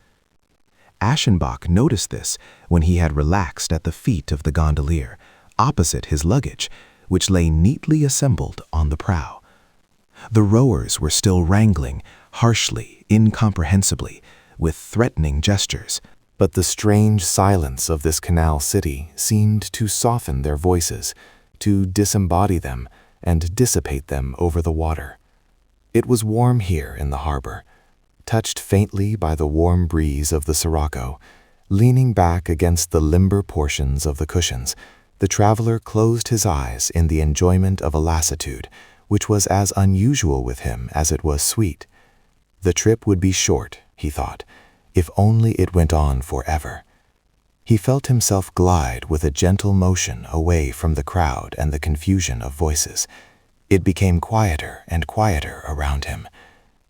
Aschenbach noticed this when he had relaxed at the feet of the gondolier, opposite his luggage, which lay neatly assembled on the prow. The rowers were still wrangling, harshly, incomprehensibly, with threatening gestures. But the strange silence of this canal city seemed to soften their voices, to disembody them and dissipate them over the water. It was warm here in the harbor, touched faintly by the warm breeze of the scirocco. Leaning back against the limber portions of the cushions, the traveler closed his eyes in the enjoyment of a lassitude which was as unusual with him as it was sweet. The trip would be short, he thought, if only it went on forever. He felt himself glide with a gentle motion away from the crowd and the confusion of voices. It became quieter and quieter around him.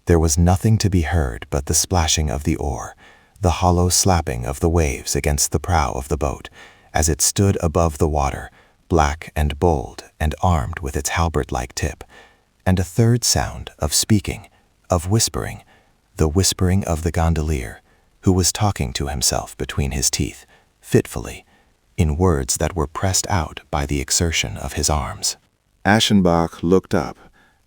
There was nothing to be heard but the splashing of the oar, the hollow slapping of the waves against the prow of the boat, as it stood above the water, black and bold and armed with its halberd-like tip, and a third sound of speaking, of whispering, the whispering of the gondolier, who was talking to himself between his teeth, fitfully, in words that were pressed out by the exertion of his arms. Aschenbach looked up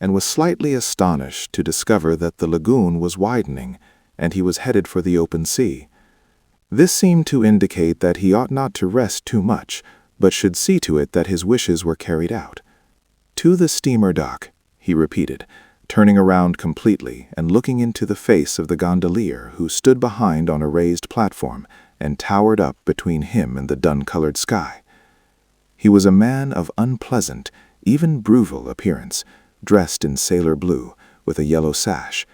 and was slightly astonished to discover that the lagoon was widening and he was headed for the open sea. This seemed to indicate that he ought not to rest too much, but should see to it that his wishes were carried out. "To the steamer dock," he repeated, turning around completely and looking into the face of the gondolier who stood behind on a raised platform and towered up between him and the dun-colored sky. He was a man of unpleasant, even brutal appearance, dressed in sailor blue, with a yellow sash.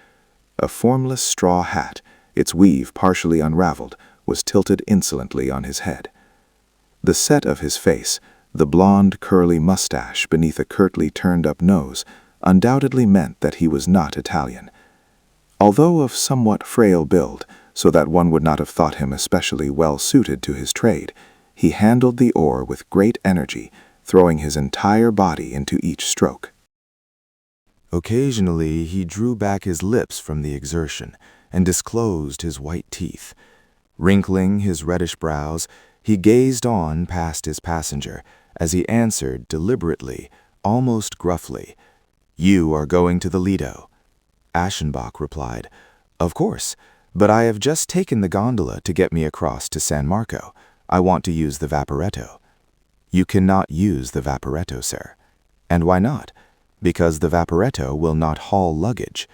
A formless straw hat, its weave partially unraveled, was tilted insolently on his head. The set of his face, the blond curly mustache beneath a curtly turned-up nose, undoubtedly meant that he was not Italian. Although of somewhat frail build, so that one would not have thought him especially well suited to his trade, he handled the oar with great energy, throwing his entire body into each stroke. Occasionally he drew back his lips from the exertion and disclosed his white teeth. Wrinkling his reddish brows, he gazed on past his passenger as he answered deliberately, almost gruffly, "You are going to the Lido." Aschenbach replied, "Of course, but I have just taken the gondola to get me across to San Marco. I want to use the vaporetto." "You cannot use the vaporetto, sir." "And why not?" "Because the vaporetto will not haul luggage."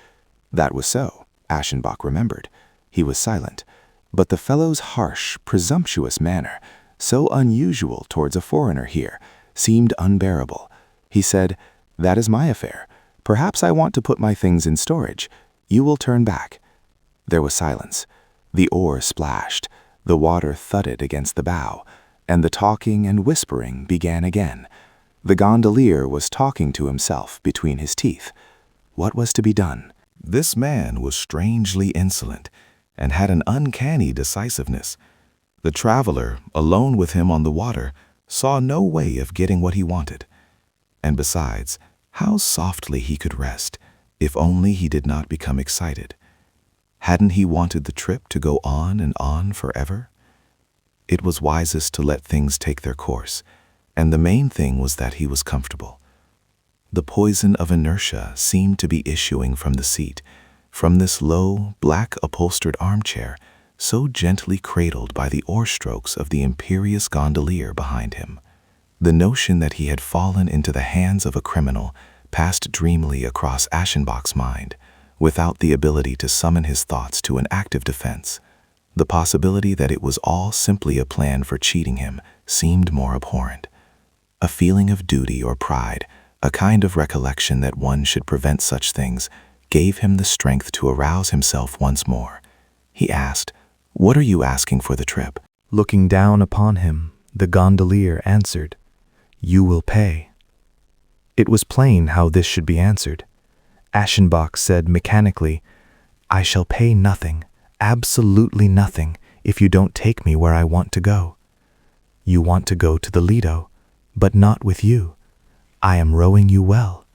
That was so, Aschenbach remembered. He was silent. But the fellow's harsh, presumptuous manner, so unusual towards a foreigner here, seemed unbearable. He said, "That is my affair. Perhaps I want to put my things in storage. You will turn back." There was silence. The oar splashed, the water thudded against the bow, and the talking and whispering began again. The gondolier was talking to himself between his teeth. What was to be done? This man was strangely insolent and had an uncanny decisiveness. The traveler, alone with him on the water, saw no way of getting what he wanted. And besides, how softly he could rest, if only he did not become excited. Hadn't he wanted the trip to go on and on forever? It was wisest to let things take their course, and the main thing was that he was comfortable. The poison of inertia seemed to be issuing from the seat, from this low, black-upholstered armchair, so gently cradled by the oar-strokes of the imperious gondolier behind him. The notion that he had fallen into the hands of a criminal passed dreamily across Aschenbach's mind, without the ability to summon his thoughts to an active defense. The possibility that it was all simply a plan for cheating him seemed more abhorrent. A feeling of duty or pride, a kind of recollection that one should prevent such things, gave him the strength to arouse himself once more. He asked, "What are you asking for the trip?" Looking down upon him, the gondolier answered, "You will pay." It was plain how this should be answered. Aschenbach said mechanically, "I shall pay nothing, absolutely nothing, if you don't take me where I want to go. You want to go to the Lido, but not with you. I am rowing you well."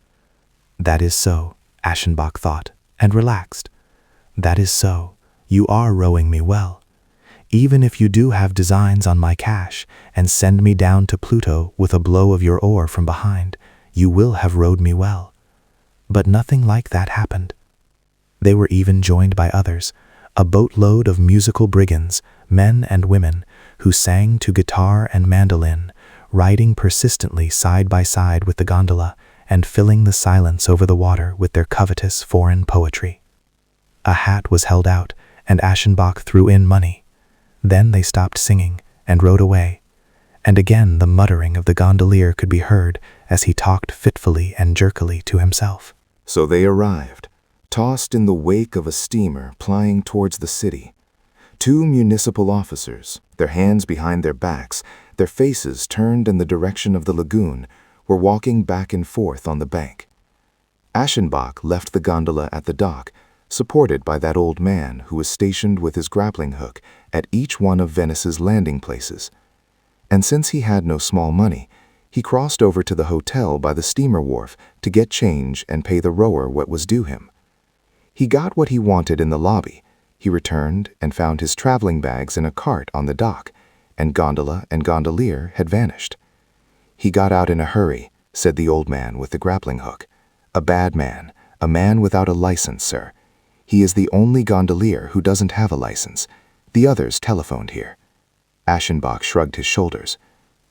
"That is so," Aschenbach thought, and relaxed. "That is so. You are rowing me well. Even if you do have designs on my cash and send me down to Pluto with a blow of your oar from behind, you will have rowed me well." But nothing like that happened. They were even joined by others, a boatload of musical brigands, men and women, who sang to guitar and mandolin, riding persistently side by side with the gondola and filling the silence over the water with their covetous foreign poetry. A hat was held out, and Aschenbach threw in money. Then they stopped singing and rode away, and again the muttering of the gondolier could be heard as he talked fitfully and jerkily to himself. So they arrived, tossed in the wake of a steamer plying towards the city. 2 municipal officers, their hands behind their backs, their faces turned in the direction of the lagoon, were walking back and forth on the bank. Aschenbach left the gondola at the dock, supported by that old man who was stationed with his grappling hook at each one of Venice's landing places. And since he had no small money, he crossed over to the hotel by the steamer wharf to get change and pay the rower what was due him. He got what he wanted in the lobby. He returned and found his traveling bags in a cart on the dock, and gondola and gondolier had vanished. "He got out in a hurry," said the old man with the grappling hook. "A bad man, a man without a license, sir. He is the only gondolier who doesn't have a license. The others telephoned here." Aschenbach shrugged his shoulders.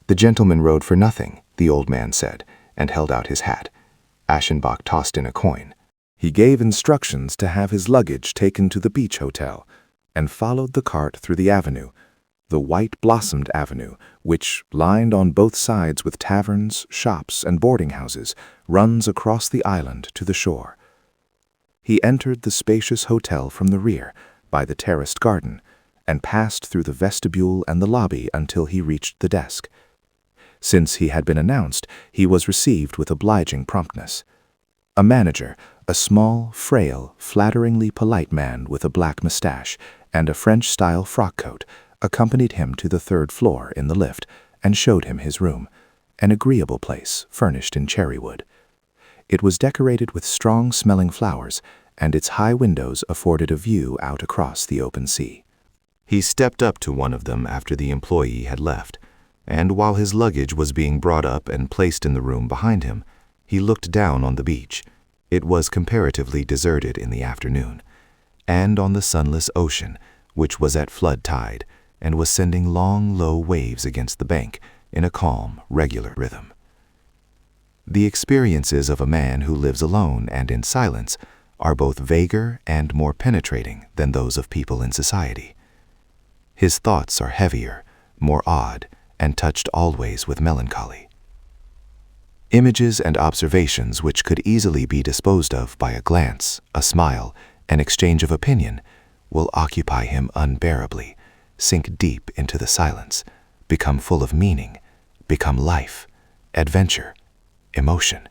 "The gentleman rode for nothing," the old man said, and held out his hat. Aschenbach tossed in a coin. He gave instructions to have his luggage taken to the beach hotel, and followed the cart through the avenue, the white-blossomed avenue, which, lined on both sides with taverns, shops, and boarding houses, runs across the island to the shore. He entered the spacious hotel from the rear, by the terraced garden, and passed through the vestibule and the lobby until he reached the desk. Since he had been announced, he was received with obliging promptness. A manager, a small, frail, flatteringly polite man with a black mustache and a French-style frock coat, accompanied him to the 3rd floor in the lift and showed him his room, an agreeable place furnished in cherry wood. It was decorated with strong-smelling flowers, and its high windows afforded a view out across the open sea. He stepped up to one of them after the employee had left, and while his luggage was being brought up and placed in the room behind him, he looked down on the beach. It was comparatively deserted in the afternoon, and on the sunless ocean, which was at flood tide, and was sending long, low waves against the bank in a calm, regular rhythm. The experiences of a man who lives alone and in silence are both vaguer and more penetrating than those of people in society. His thoughts are heavier, more odd, and touched always with melancholy. Images and observations which could easily be disposed of by a glance, a smile, an exchange of opinion, will occupy him unbearably, sink deep into the silence, become full of meaning, become life, adventure, emotion.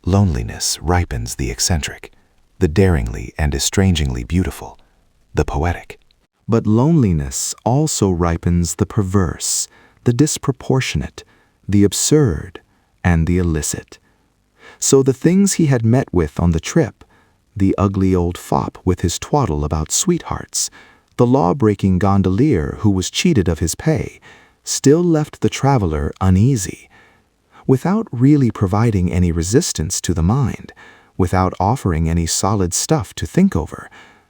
Loneliness ripens the eccentric, the daringly and estrangingly beautiful, the poetic. But loneliness also ripens the perverse, the disproportionate, the absurd, and the illicit. So the things he had met with on the trip, the ugly old fop with his twaddle about sweethearts, the law-breaking gondolier who was cheated of his pay, still left the traveler uneasy. Without really providing any resistance to the mind, without offering any solid stuff to think over,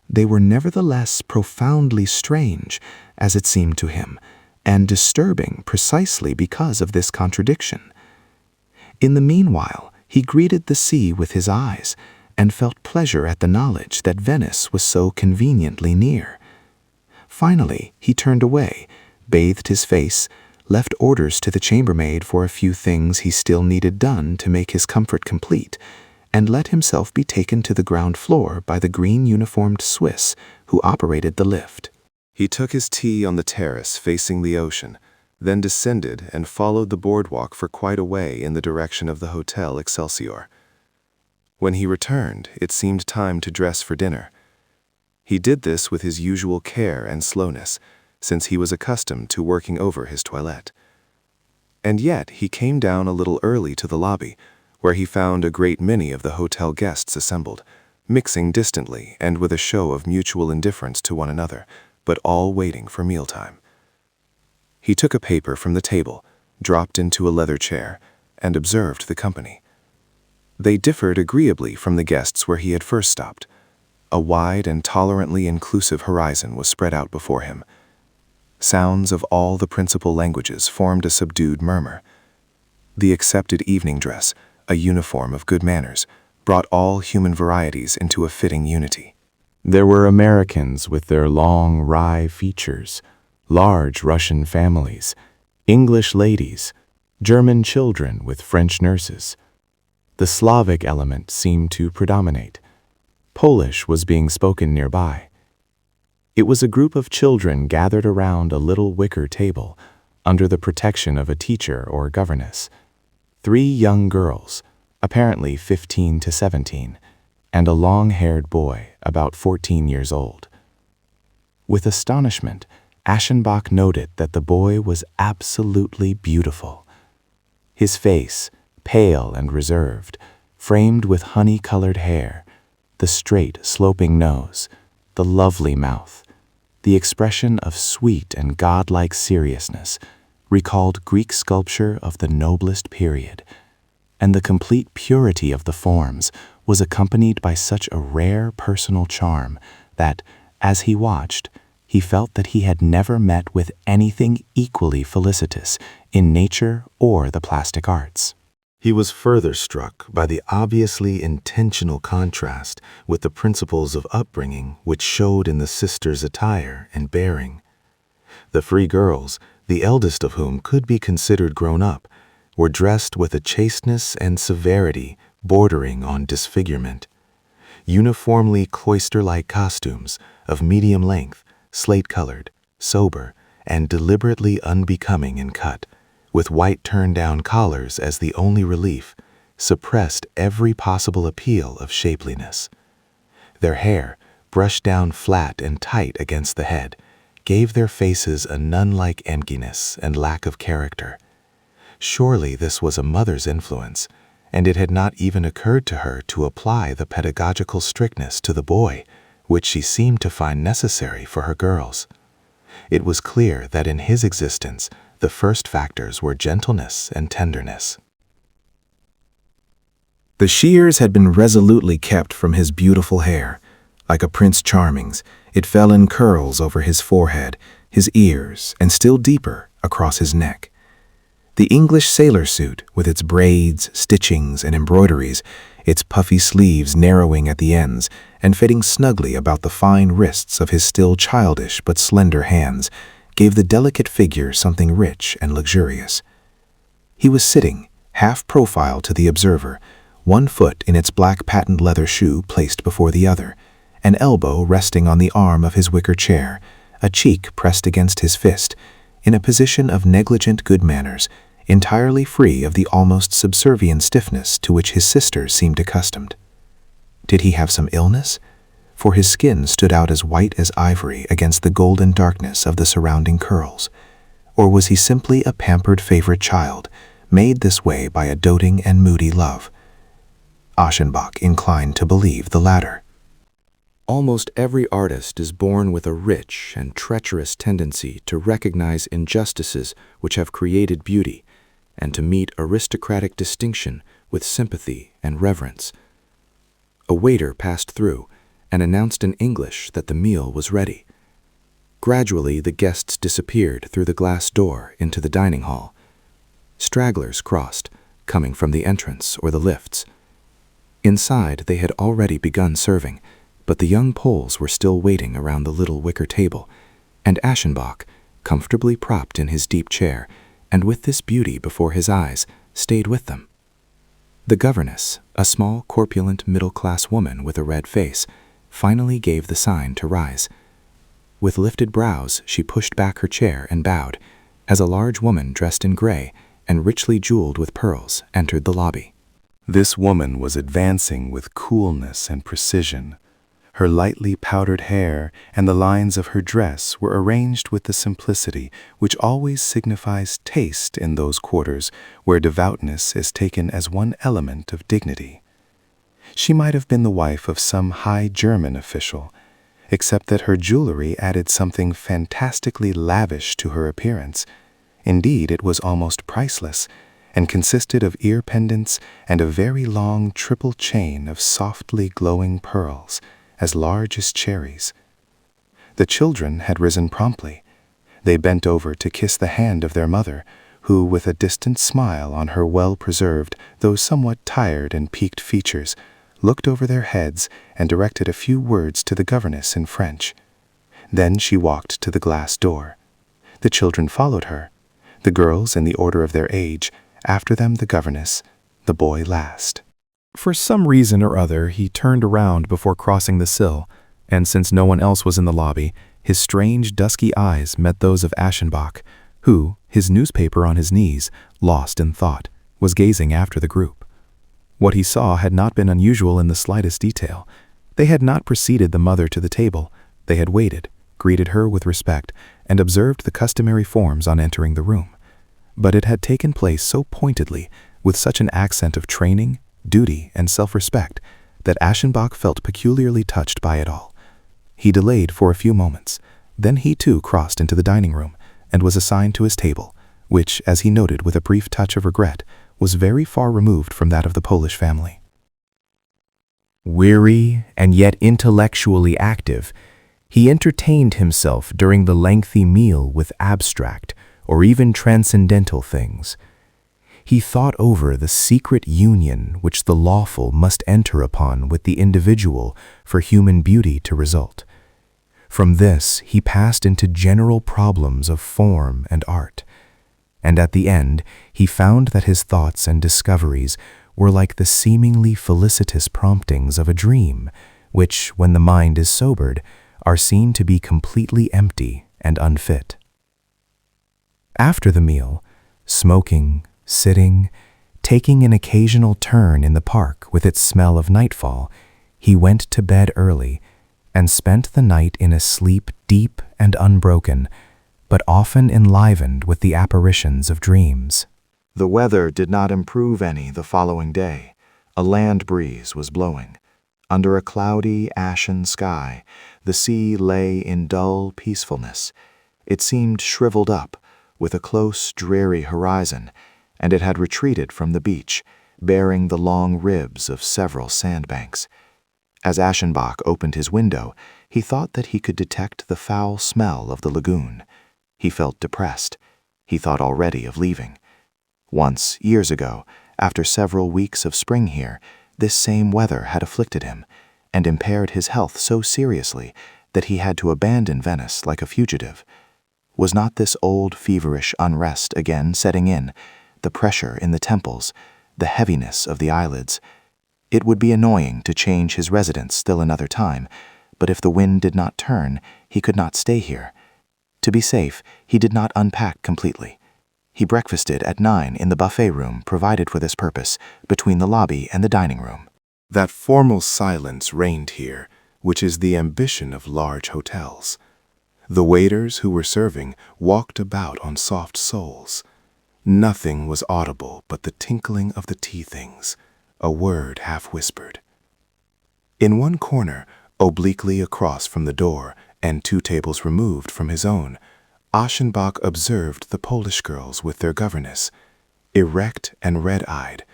they were nevertheless profoundly strange, as it seemed to him, and disturbing precisely because of this contradiction. In the meanwhile, he greeted the sea with his eyes, and felt pleasure at the knowledge that Venice was so conveniently near. Finally, he turned away, bathed his face, left orders to the chambermaid for a few things he still needed done to make his comfort complete, and let himself be taken to the ground floor by the green-uniformed Swiss who operated the lift. He took his tea on the terrace facing the ocean, then descended and followed the boardwalk for quite a way in the direction of the Hotel Excelsior. When he returned, it seemed time to dress for dinner. He did this with his usual care and slowness, since he was accustomed to working over his toilette. And yet he came down a little early to the lobby, where he found a great many of the hotel guests assembled, mixing distantly and with a show of mutual indifference to one another, but all waiting for mealtime. He took a paper from the table, dropped into a leather chair, and observed the company. They differed agreeably from the guests where he had first stopped. A wide and tolerantly inclusive horizon was spread out before him. Sounds of all the principal languages formed a subdued murmur. The accepted evening dress, a uniform of good manners, brought all human varieties into a fitting unity. There were Americans with their long, wry features, large Russian families, English ladies, German children with French nurses. The Slavic element seemed to predominate. Polish was being spoken nearby. It was a group of children gathered around a little wicker table under the protection of a teacher or governess. 3 young girls, apparently 15 to 17, and a long-haired boy about 14 years old. With astonishment, Aschenbach noted that the boy was absolutely beautiful. His face, pale and reserved, framed with honey-colored hair, the straight, sloping nose, the lovely mouth, the expression of sweet and godlike seriousness, recalled Greek sculpture of the noblest period, and the complete purity of the forms was accompanied by such a rare personal charm that, as he watched, he felt that he had never met with anything equally felicitous in nature or the plastic arts. He was further struck by the obviously intentional contrast with the principles of upbringing which showed in the sisters' attire and bearing. The 3 girls, the eldest of whom could be considered grown up, were dressed with a chasteness and severity bordering on disfigurement. Uniformly cloister-like costumes of medium length, slate-colored, sober, and deliberately unbecoming in cut, with white turned-down collars as the only relief, suppressed every possible appeal of shapeliness. Their hair, brushed down flat and tight against the head, gave their faces a nun-like emptiness and lack of character. Surely this was a mother's influence, and it had not even occurred to her to apply the pedagogical strictness to the boy, which she seemed to find necessary for her girls. It was clear that in his existence the first factors were gentleness and tenderness. The shears had been resolutely kept from his beautiful hair. Like a Prince Charming's, it fell in curls over his forehead, his ears, and still deeper across his neck. The English sailor suit, with its braids, stitchings, and embroideries, its puffy sleeves narrowing at the ends and fitting snugly about the fine wrists of his still childish but slender hands, gave the delicate figure something rich and luxurious. He was sitting, half profile to the observer, one foot in its black patent leather shoe placed before the other, an elbow resting on the arm of his wicker chair, a cheek pressed against his fist, in a position of negligent good manners, entirely free of the almost subservient stiffness to which his sisters seemed accustomed. Did he have some illness? For his skin stood out as white as ivory against the golden darkness of the surrounding curls. Or was he simply a pampered favorite child, made this way by a doting and moody love? Aschenbach inclined to believe the latter. Almost every artist is born with a rich and treacherous tendency to recognize injustices which have created beauty, and to meet aristocratic distinction with sympathy and reverence. A waiter passed through and announced in English that the meal was ready. Gradually, the guests disappeared through the glass door into the dining hall. Stragglers crossed, coming from the entrance or the lifts. Inside, they had already begun serving, but the young Poles were still waiting around the little wicker table, and Aschenbach, comfortably propped in his deep chair, and with this beauty before his eyes, stayed with them. The governess, A small, corpulent, middle-class woman with a red face finally gave the sign to rise. With lifted brows, she pushed back her chair and bowed, as a large woman dressed in gray and richly jeweled with pearls entered the lobby. This woman was advancing with coolness and precision. Her lightly powdered hair and the lines of her dress were arranged with the simplicity which always signifies taste in those quarters where devoutness is taken as one element of dignity. She might have been the wife of some high German official, except that her jewelry added something fantastically lavish to her appearance. Indeed, it was almost priceless, and consisted of ear pendants and a very long triple chain of softly glowing pearls, as large as cherries. The children had risen promptly. They bent over to kiss the hand of their mother, who, with a distant smile on her well-preserved, though somewhat tired and peaked features, looked over their heads and directed a few words to the governess in French. Then she walked to the glass door. The children followed her, the girls in the order of their age, after them the governess, the boy last. For some reason or other, he turned around before crossing the sill, and since no one else was in the lobby, his strange, dusky eyes met those of Aschenbach, who, his newspaper on his knees, lost in thought, was gazing after the group. What he saw had not been unusual in the slightest detail. They had not preceded the mother to the table. They had waited, greeted her with respect, and observed the customary forms on entering the room. But it had taken place so pointedly, with such an accent of training, duty, and self-respect, that Aschenbach felt peculiarly touched by it all. He delayed for a few moments. Then he too crossed into the dining room, and was assigned to his table, which, as he noted with a brief touch of regret, was very far removed from that of the Polish family. Weary and yet intellectually active, he entertained himself during the lengthy meal with abstract or even transcendental things. He thought over the secret union which the lawful must enter upon with the individual for human beauty to result. From this he passed into general problems of form and art, and at the end he found that his thoughts and discoveries were like the seemingly felicitous promptings of a dream, which, when the mind is sobered, are seen to be completely empty and unfit. After the meal, smoking, sitting, taking an occasional turn in the park with its smell of nightfall, he went to bed early and spent the night in a sleep deep and unbroken, but often enlivened with the apparitions of dreams. The weather did not improve any the following day. A land breeze was blowing. Under a cloudy, ashen sky, the sea lay in dull peacefulness. It seemed shriveled up, with a close, dreary horizon, and it had retreated from the beach, bearing the long ribs of several sandbanks. As Aschenbach opened his window, he thought that he could detect the foul smell of the lagoon. He felt depressed. He thought already of leaving. Once, years ago, after several weeks of spring here, this same weather had afflicted him, and impaired his health so seriously that he had to abandon Venice like a fugitive. Was not this old feverish unrest again setting in, the pressure in the temples, the heaviness of the eyelids? It would be annoying to change his residence still another time, but if the wind did not turn, he could not stay here. To be safe, he did not unpack completely. He breakfasted at 9 in the buffet room provided for this purpose, between the lobby and the dining room. That formal silence reigned here, which is the ambition of large hotels. The waiters who were serving walked about on soft soles. Nothing was audible but the tinkling of the tea things, a word half-whispered. In one corner, obliquely across from the door and 2 tables removed from his own, Aschenbach observed the Polish girls with their governess, erect and red-eyed,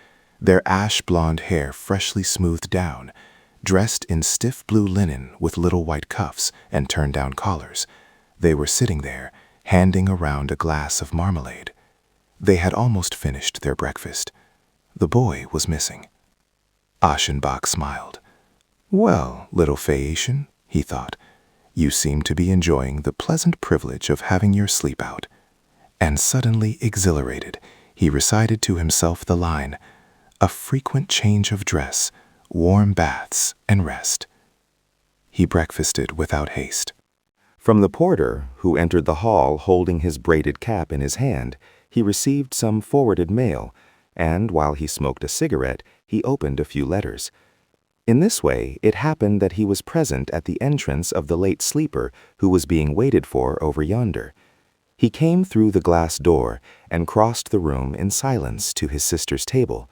their ash-blonde hair freshly smoothed down, dressed in stiff blue linen with little white cuffs and turned-down collars. They were sitting there, handing around a glass of marmalade. They had almost finished their breakfast. The boy was missing. Aschenbach smiled. "Well, little Phaeton," he thought, "you seem to be enjoying the pleasant privilege of having your sleep out." And suddenly exhilarated, he recited to himself the line, a frequent change of dress, warm baths, and rest. He breakfasted without haste. From the porter, who entered the hall holding his braided cap in his hand, he received some forwarded mail, and while he smoked a cigarette, he opened a few letters. In this way, it happened that he was present at the entrance of the late sleeper who was being waited for over yonder. He came through the glass door and crossed the room in silence to his sister's table.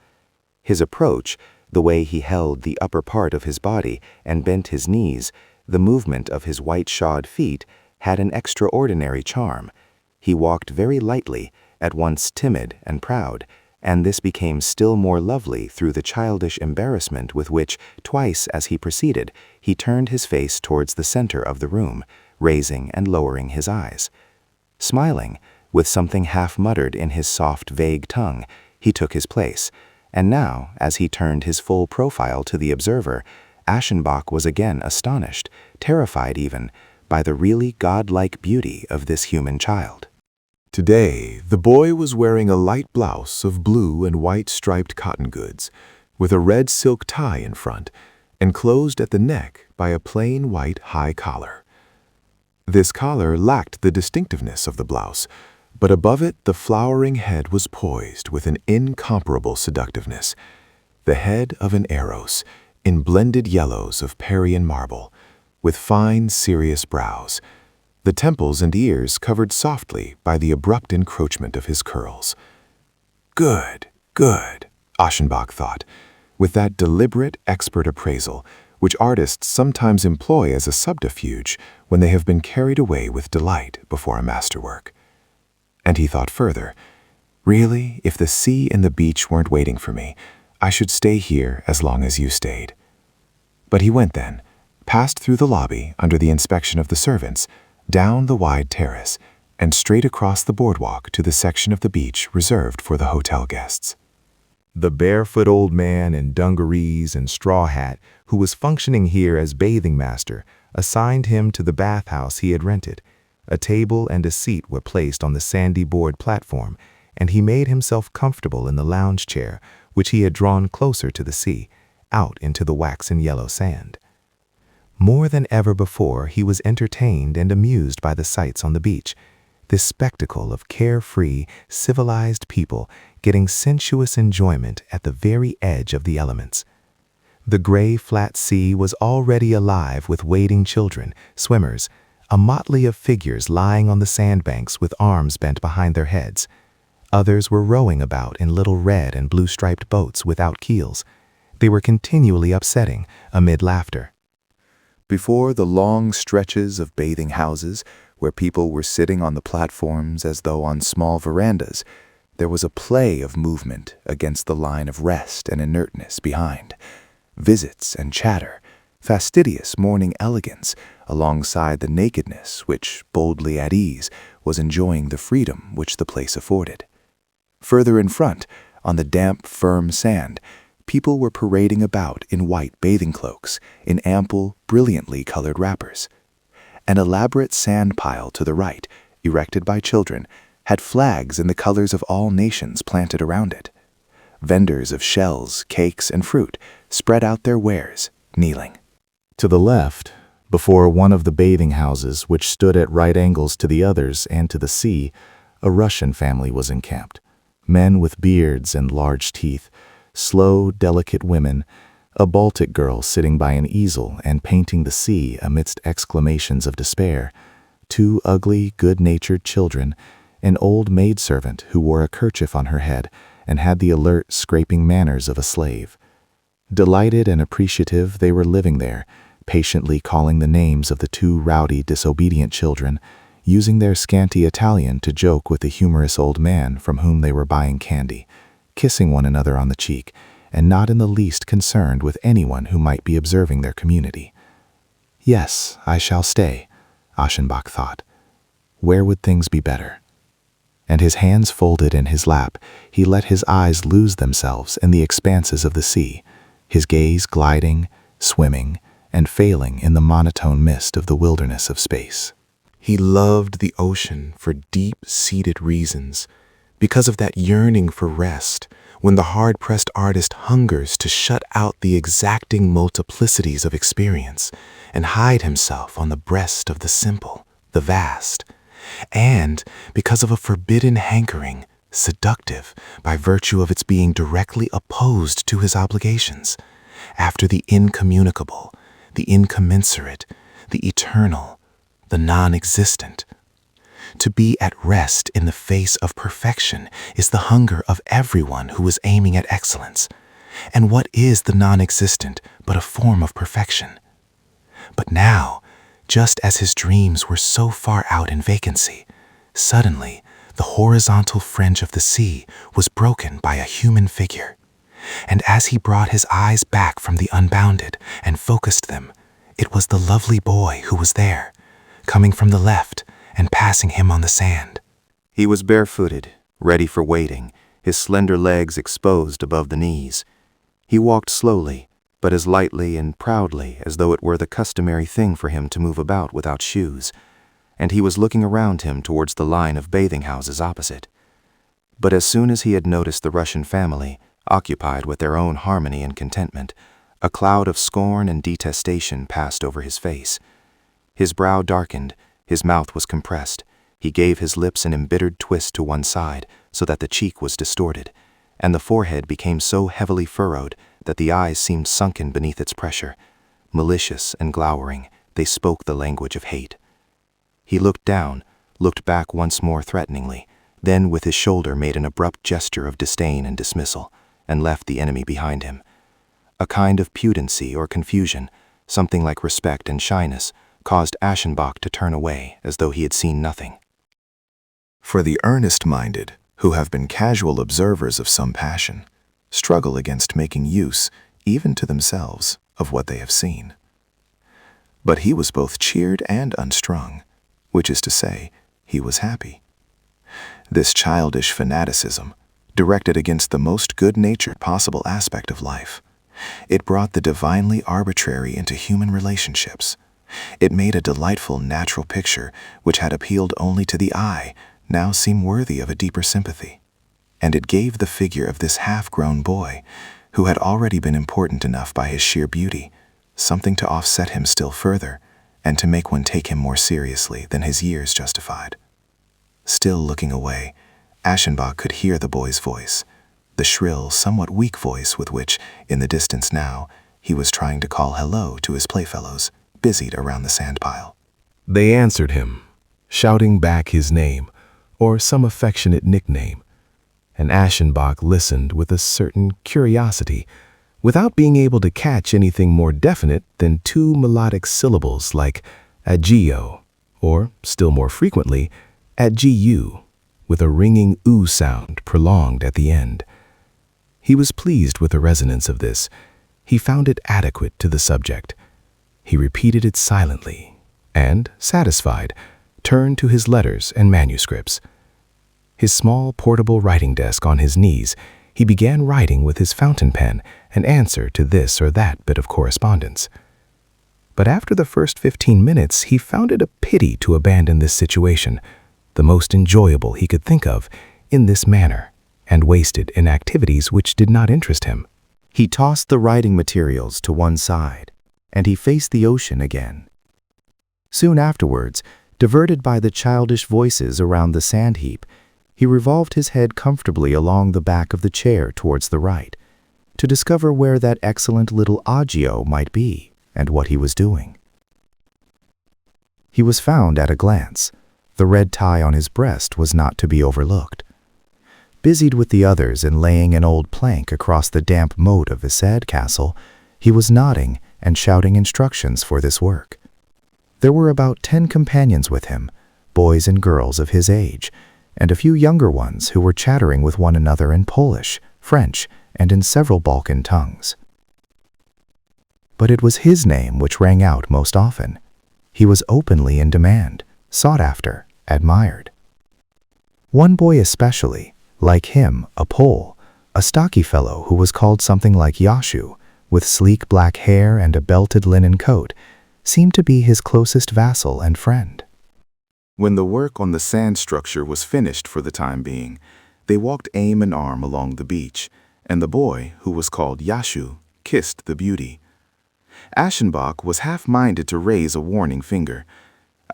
His approach, the way he held the upper part of his body and bent his knees, the movement of his white-shod feet, had an extraordinary charm. He walked very lightly, at once timid and proud, and this became still more lovely through the childish embarrassment with which, twice as he proceeded, he turned his face towards the center of the room, raising and lowering his eyes. Smiling, with something half-muttered in his soft, vague tongue, he took his place, and now, as he turned his full profile to the observer, Aschenbach was again astonished, terrified even, by the really godlike beauty of this human child. Today, the boy was wearing a light blouse of blue and white striped cotton goods, with a red silk tie in front, and closed at the neck by a plain white high collar. This collar lacked the distinctiveness of the blouse, but above it the flowering head was poised with an incomparable seductiveness, the head of an Eros, in blended yellows of Parian marble, with fine, serious brows, the temples and ears covered softly by the abrupt encroachment of his curls. Good, good, Aschenbach thought, with that deliberate, expert appraisal which artists sometimes employ as a subterfuge when they have been carried away with delight before a masterwork. And he thought further, really, if the sea and the beach weren't waiting for me, I should stay here as long as you stayed. But he went then, passed through the lobby under the inspection of the servants, down the wide terrace, and straight across the boardwalk to the section of the beach reserved for the hotel guests. The barefoot old man in dungarees and straw hat, who was functioning here as bathing master, assigned him to the bathhouse he had rented. A table and a seat were placed on the sandy board platform, and he made himself comfortable in the lounge chair, which he had drawn closer to the sea, out into the waxen yellow sand. More than ever before, he was entertained and amused by the sights on the beach, this spectacle of carefree, civilized people getting sensuous enjoyment at the very edge of the elements. The gray, flat sea was already alive with wading children, swimmers, a motley of figures lying on the sandbanks with arms bent behind their heads. Others were rowing about in little red and blue-striped boats without keels. They were continually upsetting amid laughter. Before the long stretches of bathing houses, where people were sitting on the platforms as though on small verandas, there was a play of movement against the line of rest and inertness behind, visits and chatter, fastidious morning elegance alongside the nakedness which, boldly at ease, was enjoying the freedom which the place afforded. Further in front, on the damp, firm sand, people were parading about in white bathing cloaks, in ample, brilliantly colored wrappers. An elaborate sand pile to the right, erected by children, had flags in the colors of all nations planted around it. Vendors of shells, cakes, and fruit spread out their wares, kneeling. To the left, before one of the bathing houses which stood at right angles to the others and to the sea, a Russian family was encamped. Men with beards and large teeth, slow, delicate women, a Baltic girl sitting by an easel and painting the sea amidst exclamations of despair, two ugly, good-natured children, an old maidservant who wore a kerchief on her head and had the alert, scraping manners of a slave. Delighted and appreciative, they were living there, patiently calling the names of the two rowdy, disobedient children, using their scanty Italian to joke with the humorous old man from whom they were buying candy, kissing one another on the cheek, and not in the least concerned with anyone who might be observing their community. Yes, I shall stay, Aschenbach thought. Where would things be better? And his hands folded in his lap, he let his eyes lose themselves in the expanses of the sea, his gaze gliding, swimming, and failing in the monotone mist of the wilderness of space. He loved the ocean for deep-seated reasons, because of that yearning for rest, when the hard-pressed artist hungers to shut out the exacting multiplicities of experience and hide himself on the breast of the simple, the vast, and, because of a forbidden hankering, seductive by virtue of its being directly opposed to his obligations, after the incommunicable, the incommensurate, the eternal, the non-existent. To be at rest in the face of perfection is the hunger of everyone who is aiming at excellence. And what is the non-existent but a form of perfection? But now, just as his dreams were so far out in vacancy, suddenly the horizontal fringe of the sea was broken by a human figure. And as he brought his eyes back from the unbounded and focused them, it was the lovely boy who was there, coming from the left and passing him on the sand. He was barefooted, ready for wading, his slender legs exposed above the knees. He walked slowly, but as lightly and proudly as though it were the customary thing for him to move about without shoes, and he was looking around him towards the line of bathing houses opposite. But as soon as he had noticed the Russian family, occupied with their own harmony and contentment, a cloud of scorn and detestation passed over his face. His brow darkened, his mouth was compressed, he gave his lips an embittered twist to one side so that the cheek was distorted, and the forehead became so heavily furrowed that the eyes seemed sunken beneath its pressure. Malicious and glowering, they spoke the language of hate. He looked down, looked back once more threateningly, then with his shoulder made an abrupt gesture of disdain and dismissal, and left the enemy behind him. A kind of pudency or confusion, something like respect and shyness, caused Aschenbach to turn away as though he had seen nothing. For the earnest-minded, who have been casual observers of some passion, struggle against making use, even to themselves, of what they have seen. But he was both cheered and unstrung, which is to say, he was happy. This childish fanaticism, directed against the most good-natured possible aspect of life, it brought the divinely arbitrary into human relationships. It made a delightful natural picture which had appealed only to the eye now seem worthy of a deeper sympathy. And it gave the figure of this half-grown boy, who had already been important enough by his sheer beauty, something to offset him still further, and to make one take him more seriously than his years justified. Still looking away, Aschenbach could hear the boy's voice, the shrill, somewhat weak voice with which, in the distance now, he was trying to call hello to his playfellows, busied around the sandpile. They answered him, shouting back his name, or some affectionate nickname, and Aschenbach listened with a certain curiosity, without being able to catch anything more definite than two melodic syllables like agio, or, still more frequently, agu, with a ringing oo sound prolonged at the end. He was pleased with the resonance of this. He found it adequate to the subject. He repeated it silently, and, satisfied, turned to his letters and manuscripts. His small portable writing desk on his knees, he began writing with his fountain pen an answer to this or that bit of correspondence. But after the first 15 minutes, he found it a pity to abandon this situation, the most enjoyable he could think of, in this manner, and wasted in activities which did not interest him. He tossed the writing materials to one side, and he faced the ocean again. Soon afterwards, diverted by the childish voices around the sand heap, he revolved his head comfortably along the back of the chair towards the right, to discover where that excellent little agio might be and what he was doing. He was found at a glance. The red tie on his breast was not to be overlooked. Busied with the others in laying an old plank across the damp moat of his sandcastle, he was nodding and shouting instructions for this work. There were about 10 companions with him, boys and girls of his age, and a few younger ones who were chattering with one another in Polish, French, and in several Balkan tongues. But it was his name which rang out most often. He was openly in demand, sought after, admired. One boy especially, like him, a Pole, a stocky fellow who was called something like Yashu, with sleek black hair and a belted linen coat, seemed to be his closest vassal and friend. When the work on the sand structure was finished for the time being, they walked arm in arm along the beach, and the boy, who was called Yashu, kissed the beauty. Aschenbach was half-minded to raise a warning finger.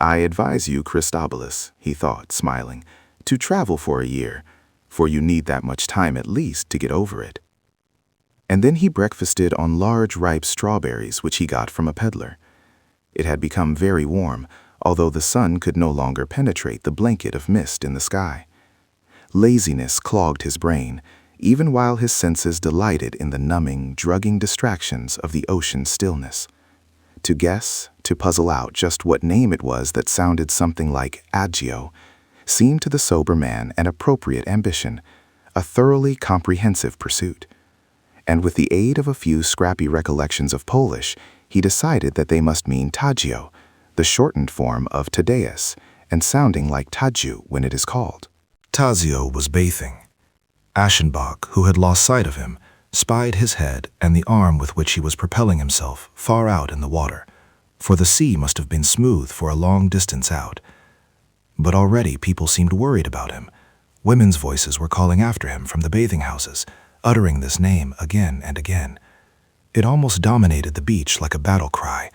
"I advise you, Christobulus," he thought, smiling, "to travel for a year, for you need that much time at least to get over it." And then he breakfasted on large ripe strawberries which he got from a peddler. It had become very warm, although the sun could no longer penetrate the blanket of mist in the sky. Laziness clogged his brain, even while his senses delighted in the numbing, drugging distractions of the ocean's stillness. To guess, to puzzle out just what name it was that sounded something like Tadzio, seemed to the sober man an appropriate ambition, a thoroughly comprehensive pursuit. And with the aid of a few scrappy recollections of Polish, he decided that they must mean Tadzio, the shortened form of Tadeus, and sounding like Tadzio when it is called. Tadzio was bathing. Aschenbach, who had lost sight of him, spied his head and the arm with which he was propelling himself far out in the water, for the sea must have been smooth for a long distance out. But already people seemed worried about him. Women's voices were calling after him from the bathing houses, uttering this name again and again. It almost dominated the beach like a battle cry,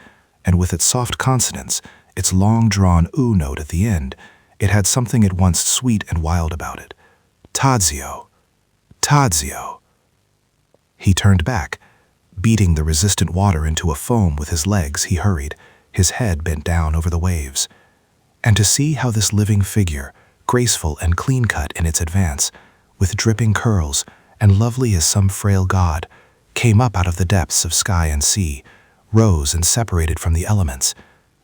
and with its soft consonants, its long-drawn oo note at the end, it had something at once sweet and wild about it. Tadzio! Tadzio! He turned back. Beating the resistant water into a foam with his legs, he hurried, his head bent down over the waves. And to see how this living figure, graceful and clean-cut in its advance, with dripping curls and lovely as some frail god, came up out of the depths of sky and sea, rose and separated from the elements.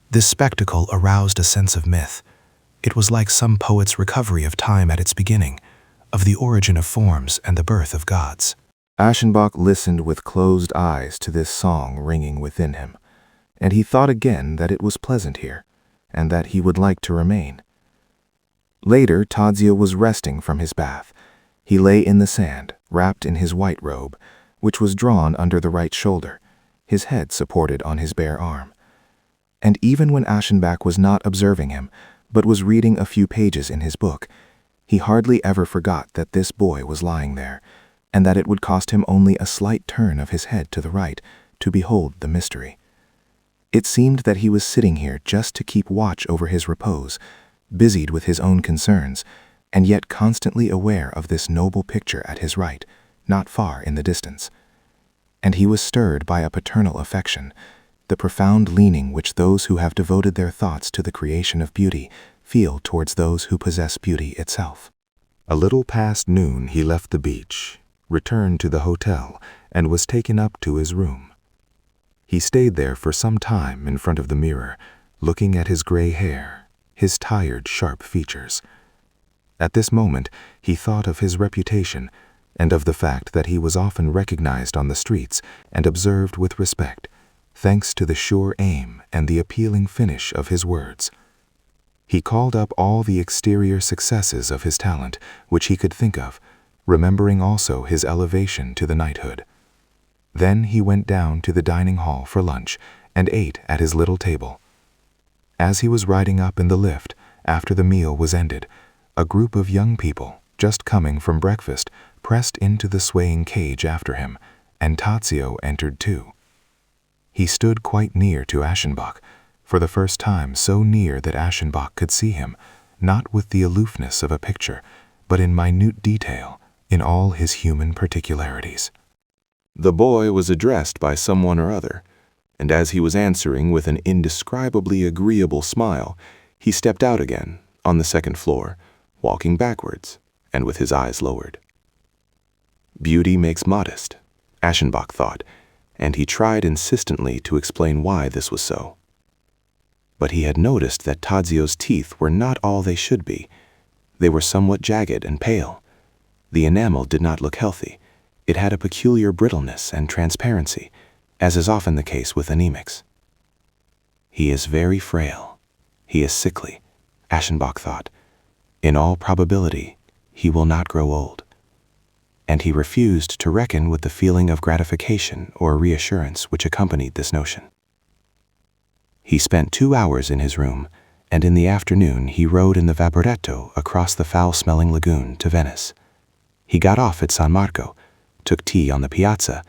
This spectacle aroused a sense of myth. It was like some poet's recovery of time at its beginning, of the origin of forms and the birth of gods. Aschenbach listened with closed eyes to this song ringing within him, and he thought again that it was pleasant here, and that he would like to remain. Later, Tadzio was resting from his bath. He lay in the sand, wrapped in his white robe, which was drawn under the right shoulder, his head supported on his bare arm. And even when Aschenbach was not observing him, but was reading a few pages in his book, he hardly ever forgot that this boy was lying there, and that it would cost him only a slight turn of his head to the right to behold the mystery. It seemed that he was sitting here just to keep watch over his repose, busied with his own concerns, and yet constantly aware of this noble picture at his right, not far in the distance. And he was stirred by a paternal affection, the profound leaning which those who have devoted their thoughts to the creation of beauty feel towards those who possess beauty itself. A little past noon he left the beach, returned to the hotel, and was taken up to his room. He stayed there for some time in front of the mirror, looking at his gray hair, his tired, sharp features. At this moment he thought of his reputation, and of the fact that he was often recognized on the streets and observed with respect, thanks to the sure aim and the appealing finish of his words. He called up all the exterior successes of his talent which he could think of, remembering also his elevation to the knighthood. Then he went down to the dining hall for lunch and ate at his little table. As he was riding up in the lift, after the meal was ended, a group of young people, just coming from breakfast, pressed into the swaying cage after him, and Tadzio entered too. He stood quite near to Aschenbach, for the first time so near that Aschenbach could see him, not with the aloofness of a picture, but in minute detail, in all his human particularities. The boy was addressed by someone or other, and as he was answering with an indescribably agreeable smile, he stepped out again, on the second floor, walking backwards, and with his eyes lowered. Beauty makes modest, Aschenbach thought, and he tried insistently to explain why this was so. But he had noticed that Tadzio's teeth were not all they should be. They were somewhat jagged and pale. The enamel did not look healthy. It had a peculiar brittleness and transparency, as is often the case with anemics. He is very frail. He is sickly, Aschenbach thought. In all probability, he will not grow old. And he refused to reckon with the feeling of gratification or reassurance which accompanied this notion. He spent 2 hours in his room, and in the afternoon he rode in the vaporetto across the foul-smelling lagoon to Venice. He got off at San Marco, took tea on the piazza,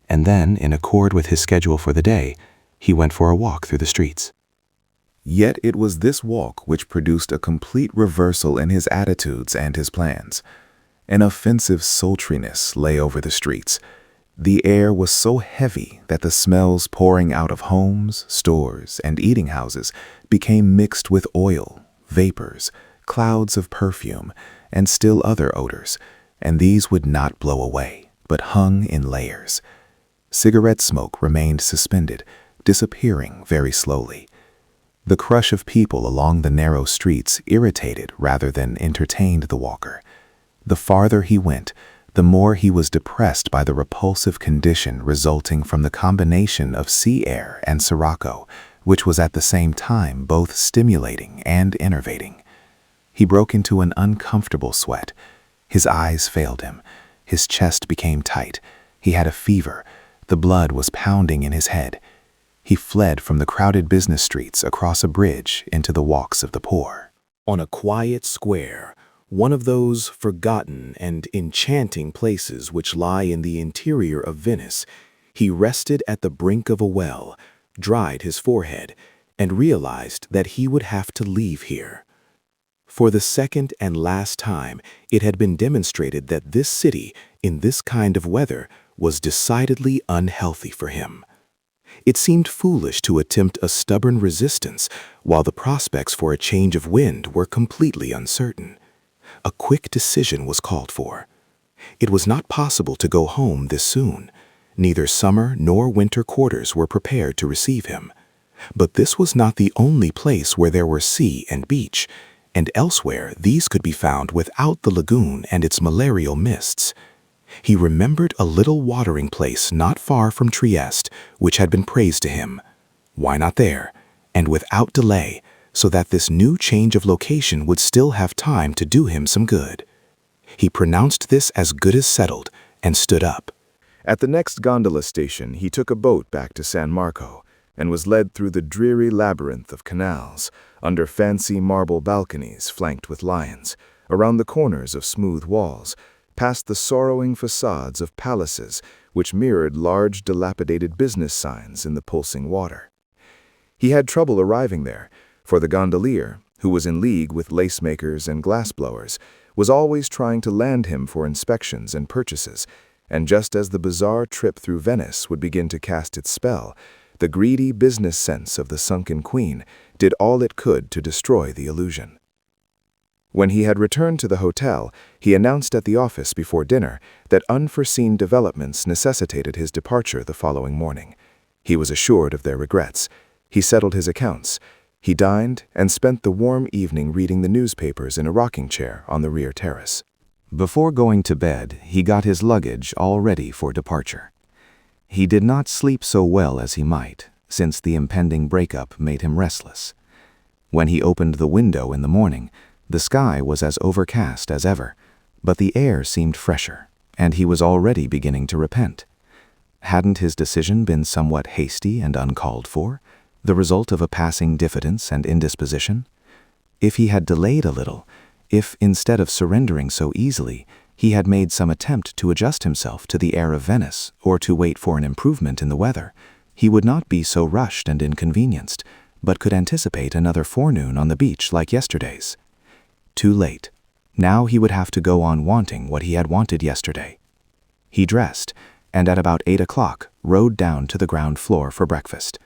and then, in accord with his schedule for the day, he went for a walk through the streets. Yet it was this walk which produced a complete reversal in his attitudes and his plans. An offensive sultriness lay over the streets. The air was so heavy that the smells pouring out of homes, stores, and eating houses became mixed with oil, vapors, clouds of perfume, and still other odors, and these would not blow away, but hung in layers. Cigarette smoke remained suspended, disappearing very slowly. The crush of people along the narrow streets irritated rather than entertained the walker. The farther he went, the more he was depressed by the repulsive condition resulting from the combination of sea air and scirocco, which was at the same time both stimulating and enervating. He broke into an uncomfortable sweat. His eyes failed him. His chest became tight. He had a fever. The blood was pounding in his head. He fled from the crowded business streets across a bridge into the walks of the poor. On a quiet square, one of those forgotten and enchanting places which lie in the interior of Venice, he rested at the brink of a well, dried his forehead, and realized that he would have to leave here. For the second and last time, it had been demonstrated that this city, in this kind of weather, was decidedly unhealthy for him. It seemed foolish to attempt a stubborn resistance while the prospects for a change of wind were completely uncertain. A quick decision was called for. It was not possible to go home this soon. Neither summer nor winter quarters were prepared to receive him. But this was not the only place where there were sea and beach, and elsewhere these could be found without the lagoon and its malarial mists. He remembered a little watering place not far from Trieste, which had been praised to him. Why not there, and without delay, so that this new change of location would still have time to do him some good? He pronounced this as good as settled and stood up. At the next gondola station, he took a boat back to San Marco and was led through the dreary labyrinth of canals, under fancy marble balconies flanked with lions, around the corners of smooth walls, past the sorrowing facades of palaces which mirrored large dilapidated business signs in the pulsing water. He had trouble arriving there, for the gondolier, who was in league with lacemakers and glassblowers, was always trying to land him for inspections and purchases, and just as the bizarre trip through Venice would begin to cast its spell, the greedy business sense of the sunken queen did all it could to destroy the illusion. When he had returned to the hotel, he announced at the office before dinner that unforeseen developments necessitated his departure the following morning. He was assured of their regrets. He settled his accounts. He dined and spent the warm evening reading the newspapers in a rocking chair on the rear terrace. Before going to bed, he got his luggage all ready for departure. He did not sleep so well as he might, since the impending breakup made him restless. When he opened the window in the morning, the sky was as overcast as ever, but the air seemed fresher, and he was already beginning to repent. Hadn't his decision been somewhat hasty and uncalled for, the result of a passing diffidence and indisposition? If he had delayed a little, if, instead of surrendering so easily, he had made some attempt to adjust himself to the air of Venice or to wait for an improvement in the weather, he would not be so rushed and inconvenienced, but could anticipate another forenoon on the beach like yesterday's. Too late. Now he would have to go on wanting what he had wanted yesterday. He dressed, and at about 8 o'clock rode down to the ground floor for breakfast.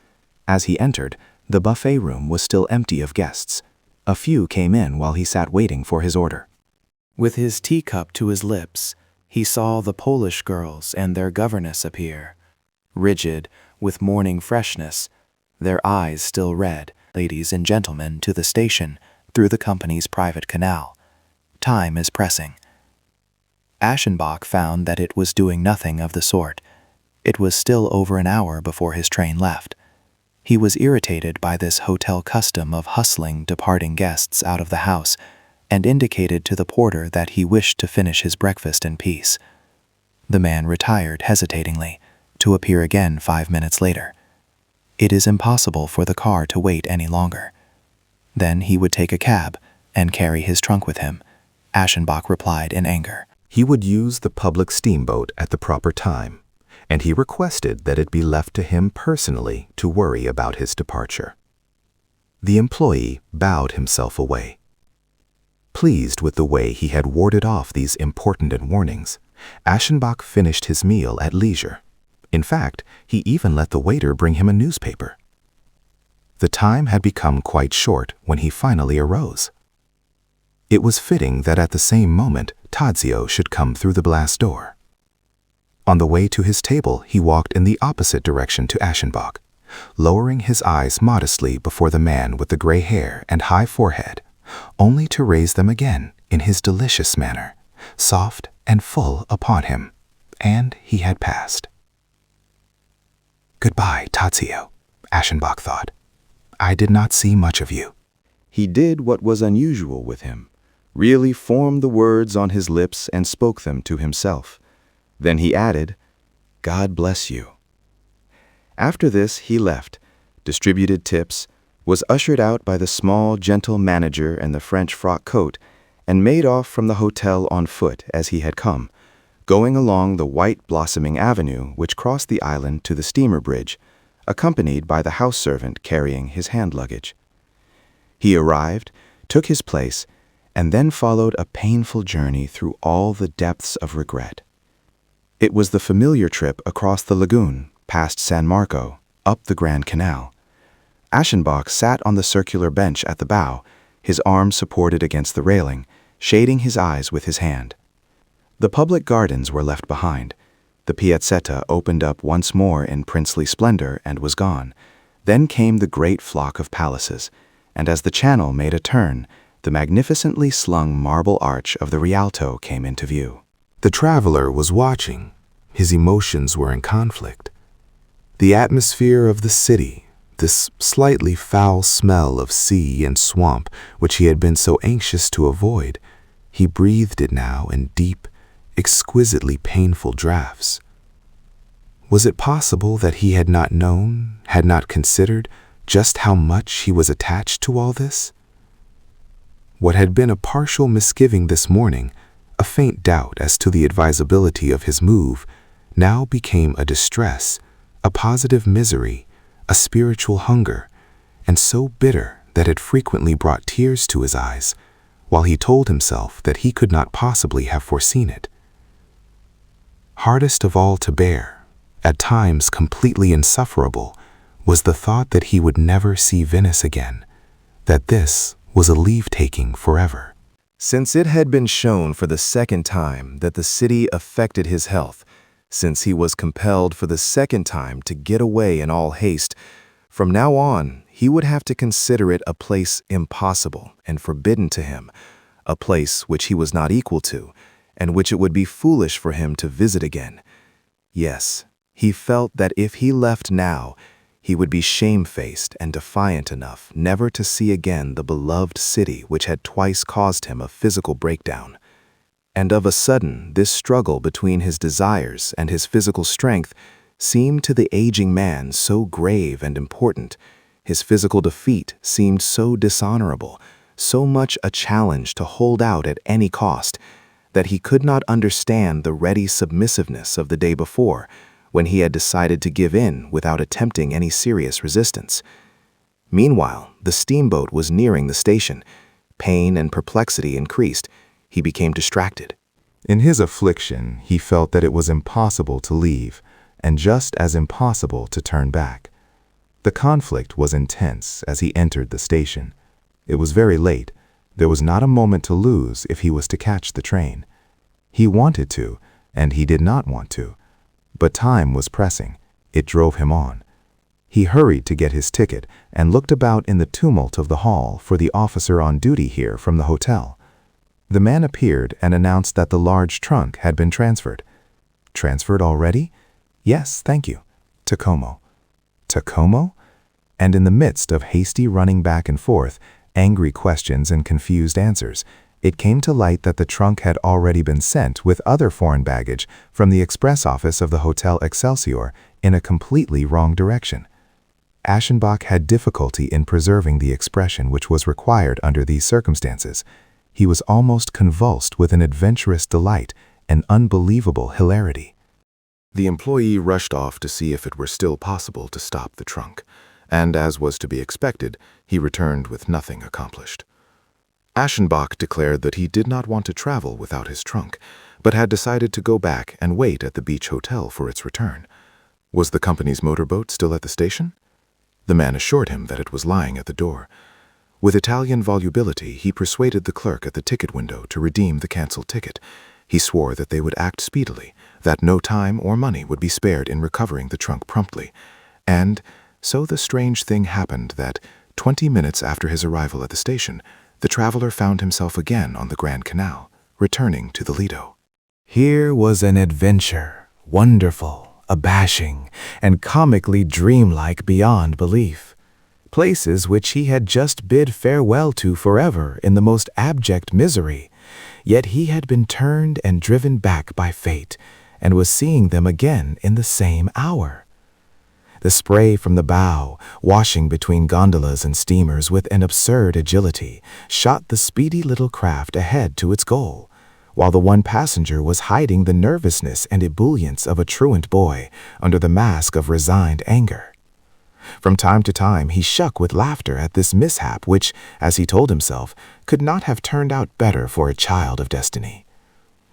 As he entered, the buffet room was still empty of guests. A few came in while he sat waiting for his order. With his teacup to his lips, he saw the Polish girls and their governess appear. Rigid, with morning freshness, their eyes still red, ladies and gentlemen, to the station, through the company's private canal. Time is pressing. Aschenbach found that it was doing nothing of the sort. It was still over an hour before his train left. He was irritated by this hotel custom of hustling departing guests out of the house, and indicated to the porter that he wished to finish his breakfast in peace. The man retired hesitatingly, to appear again 5 minutes later. It is impossible for the car to wait any longer. Then he would take a cab and carry his trunk with him, Aschenbach replied in anger. He would use the public steamboat at the proper time, and he requested that it be left to him personally to worry about his departure. The employee bowed himself away. Pleased with the way he had warded off these important warnings, Aschenbach finished his meal at leisure. In fact, he even let the waiter bring him a newspaper. The time had become quite short when he finally arose. It was fitting that at the same moment Tadzio should come through the glass door. On the way to his table, he walked in the opposite direction to Aschenbach, lowering his eyes modestly before the man with the gray hair and high forehead, only to raise them again in his delicious manner, soft and full upon him, and he had passed. "Goodbye, Tadzio," Aschenbach thought. "I did not see much of you." He did what was unusual with him, really formed the words on his lips and spoke them to himself. Then he added, "God bless you." After this, he left, distributed tips, was ushered out by the small, gentle manager in the French frock coat, and made off from the hotel on foot as he had come, going along the white blossoming avenue which crossed the island to the steamer bridge, accompanied by the house servant carrying his hand luggage. He arrived, took his place, and then followed a painful journey through all the depths of regret. It was the familiar trip across the lagoon, past San Marco, up the Grand Canal. Aschenbach sat on the circular bench at the bow, his arms supported against the railing, shading his eyes with his hand. The public gardens were left behind. The piazzetta opened up once more in princely splendor and was gone. Then came the great flock of palaces, and as the channel made a turn, the magnificently slung marble arch of the Rialto came into view. The traveler was watching. His emotions were in conflict. The atmosphere of the city, this slightly foul smell of sea and swamp which he had been so anxious to avoid, he breathed it now in deep, exquisitely painful draughts. Was it possible that he had not known, had not considered, just how much he was attached to all this? What had been a partial misgiving this morning, a faint doubt as to the advisability of his move, now became a distress, a positive misery, a spiritual hunger, and so bitter that it frequently brought tears to his eyes, while he told himself that he could not possibly have foreseen it. Hardest of all to bear, at times completely insufferable, was the thought that he would never see Venice again, that this was a leave-taking forever. Since it had been shown for the second time that the city affected his health, since he was compelled for the second time to get away in all haste, from now on he would have to consider it a place impossible and forbidden to him, a place which he was not equal to, and which it would be foolish for him to visit again. Yes, he felt that if he left now, he would be shamefaced and defiant enough never to see again the beloved city which had twice caused him a physical breakdown. And of a sudden, this struggle between his desires and his physical strength seemed to the aging man so grave and important. His physical defeat seemed so dishonorable, so much a challenge to hold out at any cost, that he could not understand the ready submissiveness of the day before, when he had decided to give in without attempting any serious resistance. Meanwhile, the steamboat was nearing the station. Pain and perplexity increased. He became distracted. In his affliction, he felt that it was impossible to leave, and just as impossible to turn back. The conflict was intense as he entered the station. It was very late. There was not a moment to lose if he was to catch the train. He wanted to, and he did not want to. But time was pressing. It drove him on. He hurried to get his ticket and looked about in the tumult of the hall for the officer on duty here from the hotel. The man appeared and announced that the large trunk had been transferred. Transferred already? Yes, thank you. To Como. To Como? And in the midst of hasty running back and forth, angry questions and confused answers, it came to light that the trunk had already been sent with other foreign baggage from the express office of the Hotel Excelsior in a completely wrong direction. Aschenbach had difficulty in preserving the expression which was required under these circumstances. He was almost convulsed with an adventurous delight an unbelievable hilarity. The employee rushed off to see if it were still possible to stop the trunk, and as was to be expected, he returned with nothing accomplished. Aschenbach declared that he did not want to travel without his trunk, but had decided to go back and wait at the beach hotel for its return. Was the company's motorboat still at the station? The man assured him that it was lying at the door. With Italian volubility, he persuaded the clerk at the ticket window to redeem the canceled ticket. He swore that they would act speedily, that no time or money would be spared in recovering the trunk promptly. And so the strange thing happened that, 20 minutes after his arrival at the station, the traveler found himself again on the Grand Canal, returning to the Lido. Here was an adventure, wonderful, abashing, and comically dreamlike beyond belief. Places which he had just bid farewell to forever in the most abject misery, yet he had been turned and driven back by fate, and was seeing them again in the same hour. The spray from the bow, washing between gondolas and steamers with an absurd agility, shot the speedy little craft ahead to its goal, while the one passenger was hiding the nervousness and ebullience of a truant boy under the mask of resigned anger. From time to time he shook with laughter at this mishap which, as he told himself, could not have turned out better for a child of destiny.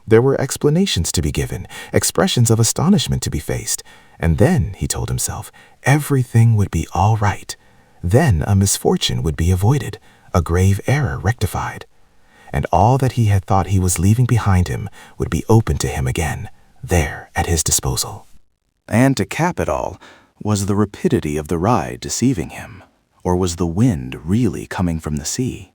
There were explanations to be given, expressions of astonishment to be faced, and then, he told himself, everything would be all right. Then a misfortune would be avoided, a grave error rectified, and all that he had thought he was leaving behind him would be open to him again, there at his disposal. And to cap it all, was the rapidity of the ride deceiving him, or was the wind really coming from the sea?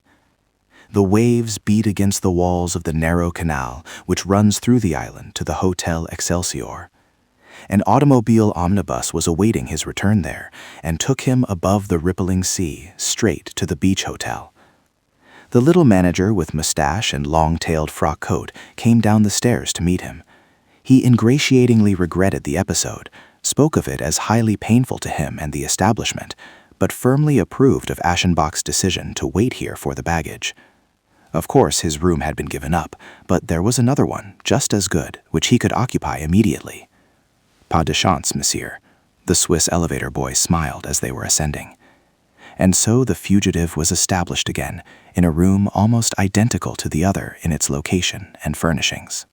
The waves beat against the walls of the narrow canal which runs through the island to the Hotel Excelsior. An automobile omnibus was awaiting his return there and took him above the rippling sea straight to the beach hotel. The little manager with mustache and long-tailed frock coat came down the stairs to meet him. He ingratiatingly regretted the episode, spoke of it as highly painful to him and the establishment, but firmly approved of Aschenbach's decision to wait here for the baggage. Of course, his room had been given up, but there was another one, just as good, which he could occupy immediately. Pas de chance, monsieur. The Swiss elevator boy smiled as they were ascending. And so the fugitive was established again, in a room almost identical to the other in its location and furnishings.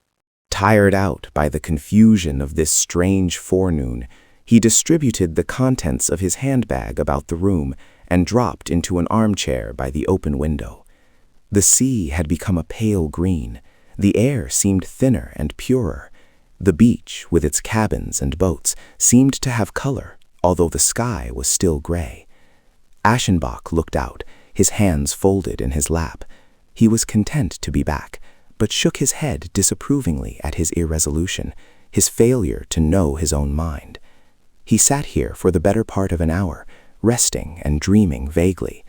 Tired out by the confusion of this strange forenoon, he distributed the contents of his handbag about the room and dropped into an armchair by the open window. The sea had become a pale green. The air seemed thinner and purer. The beach, with its cabins and boats, seemed to have color, although the sky was still gray. Aschenbach looked out, his hands folded in his lap. He was content to be back, but shook his head disapprovingly at his irresolution, his failure to know his own mind. He sat here for the better part of an hour, resting and dreaming vaguely.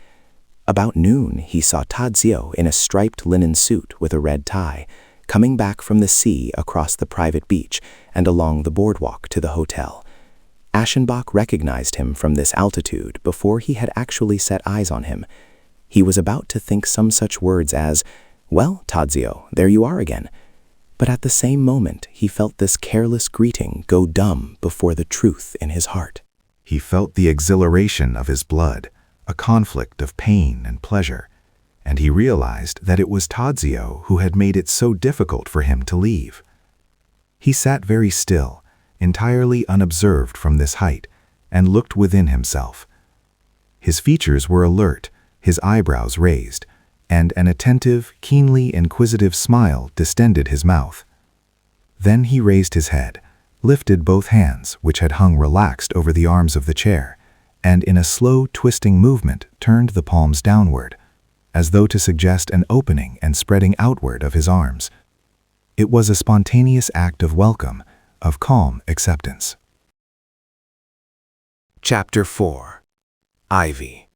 About noon he saw Tadzio in a striped linen suit with a red tie, coming back from the sea across the private beach and along the boardwalk to the hotel. Aschenbach recognized him from this altitude before he had actually set eyes on him. He was about to think some such words as, "Well, Tadzio, there you are again." But at the same moment he felt this careless greeting go dumb before the truth in his heart. He felt the exhilaration of his blood, a conflict of pain and pleasure, and he realized that it was Tadzio who had made it so difficult for him to leave. He sat very still, entirely unobserved from this height, and looked within himself. His features were alert, his eyebrows raised, and an attentive, keenly inquisitive smile distended his mouth. Then he raised his head, lifted both hands, which had hung relaxed over the arms of the chair, and in a slow, twisting movement turned the palms downward, as though to suggest an opening and spreading outward of his arms. It was a spontaneous act of welcome, of calm acceptance. Chapter 4. Ivy.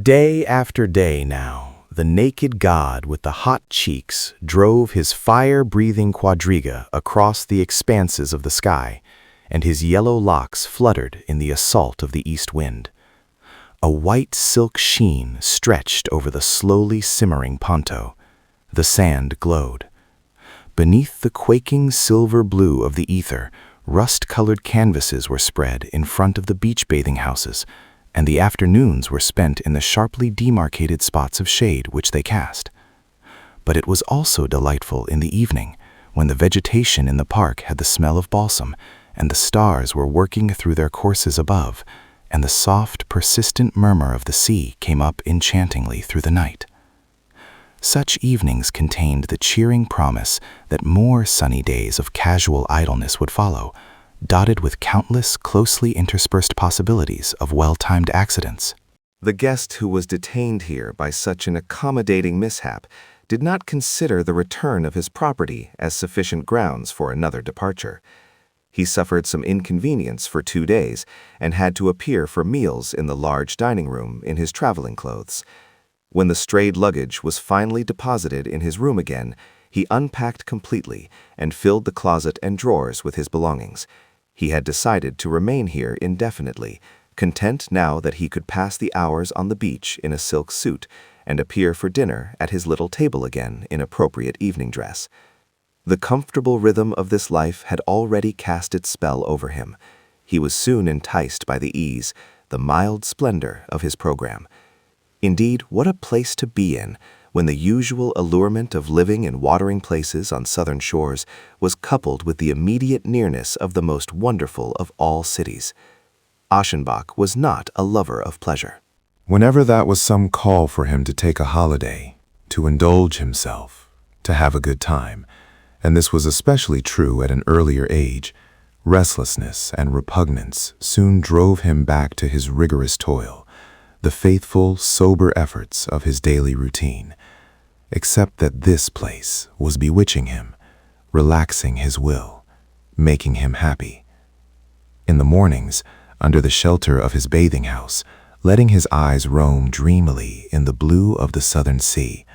Day after day now, the naked god with the hot cheeks drove his fire-breathing quadriga across the expanses of the sky, and his yellow locks fluttered in the assault of the east wind. A white silk sheen stretched over the slowly simmering ponto. The sand glowed. Beneath the quaking silver blue of the ether, rust-colored canvases were spread in front of the beach bathing houses, and the afternoons were spent in the sharply demarcated spots of shade which they cast. But it was also delightful in the evening, when the vegetation in the park had the smell of balsam, and the stars were working through their courses above, and the soft, persistent murmur of the sea came up enchantingly through the night. Such evenings contained the cheering promise that more sunny days of casual idleness would follow, dotted with countless closely interspersed possibilities of well-timed accidents. The guest who was detained here by such an accommodating mishap did not consider the return of his property as sufficient grounds for another departure. He suffered some inconvenience for 2 days and had to appear for meals in the large dining room in his traveling clothes. When the strayed luggage was finally deposited in his room again, he unpacked completely and filled the closet and drawers with his belongings. He had decided to remain here indefinitely, content now that he could pass the hours on the beach in a silk suit and appear for dinner at his little table again in appropriate evening dress. The comfortable rhythm of this life had already cast its spell over him. He was soon enticed by the ease, the mild splendor of his program. Indeed, what a place to be in, when the usual allurement of living in watering places on southern shores was coupled with the immediate nearness of the most wonderful of all cities. Aschenbach was not a lover of pleasure. Whenever that was some call for him to take a holiday, to indulge himself, to have a good time, and this was especially true at an earlier age, restlessness and repugnance soon drove him back to his rigorous toil, the faithful, sober efforts of his daily routine, except that this place was bewitching him, relaxing his will, making him happy. In the mornings, under the shelter of his bathing house, letting his eyes roam dreamily in the blue of the southern sea,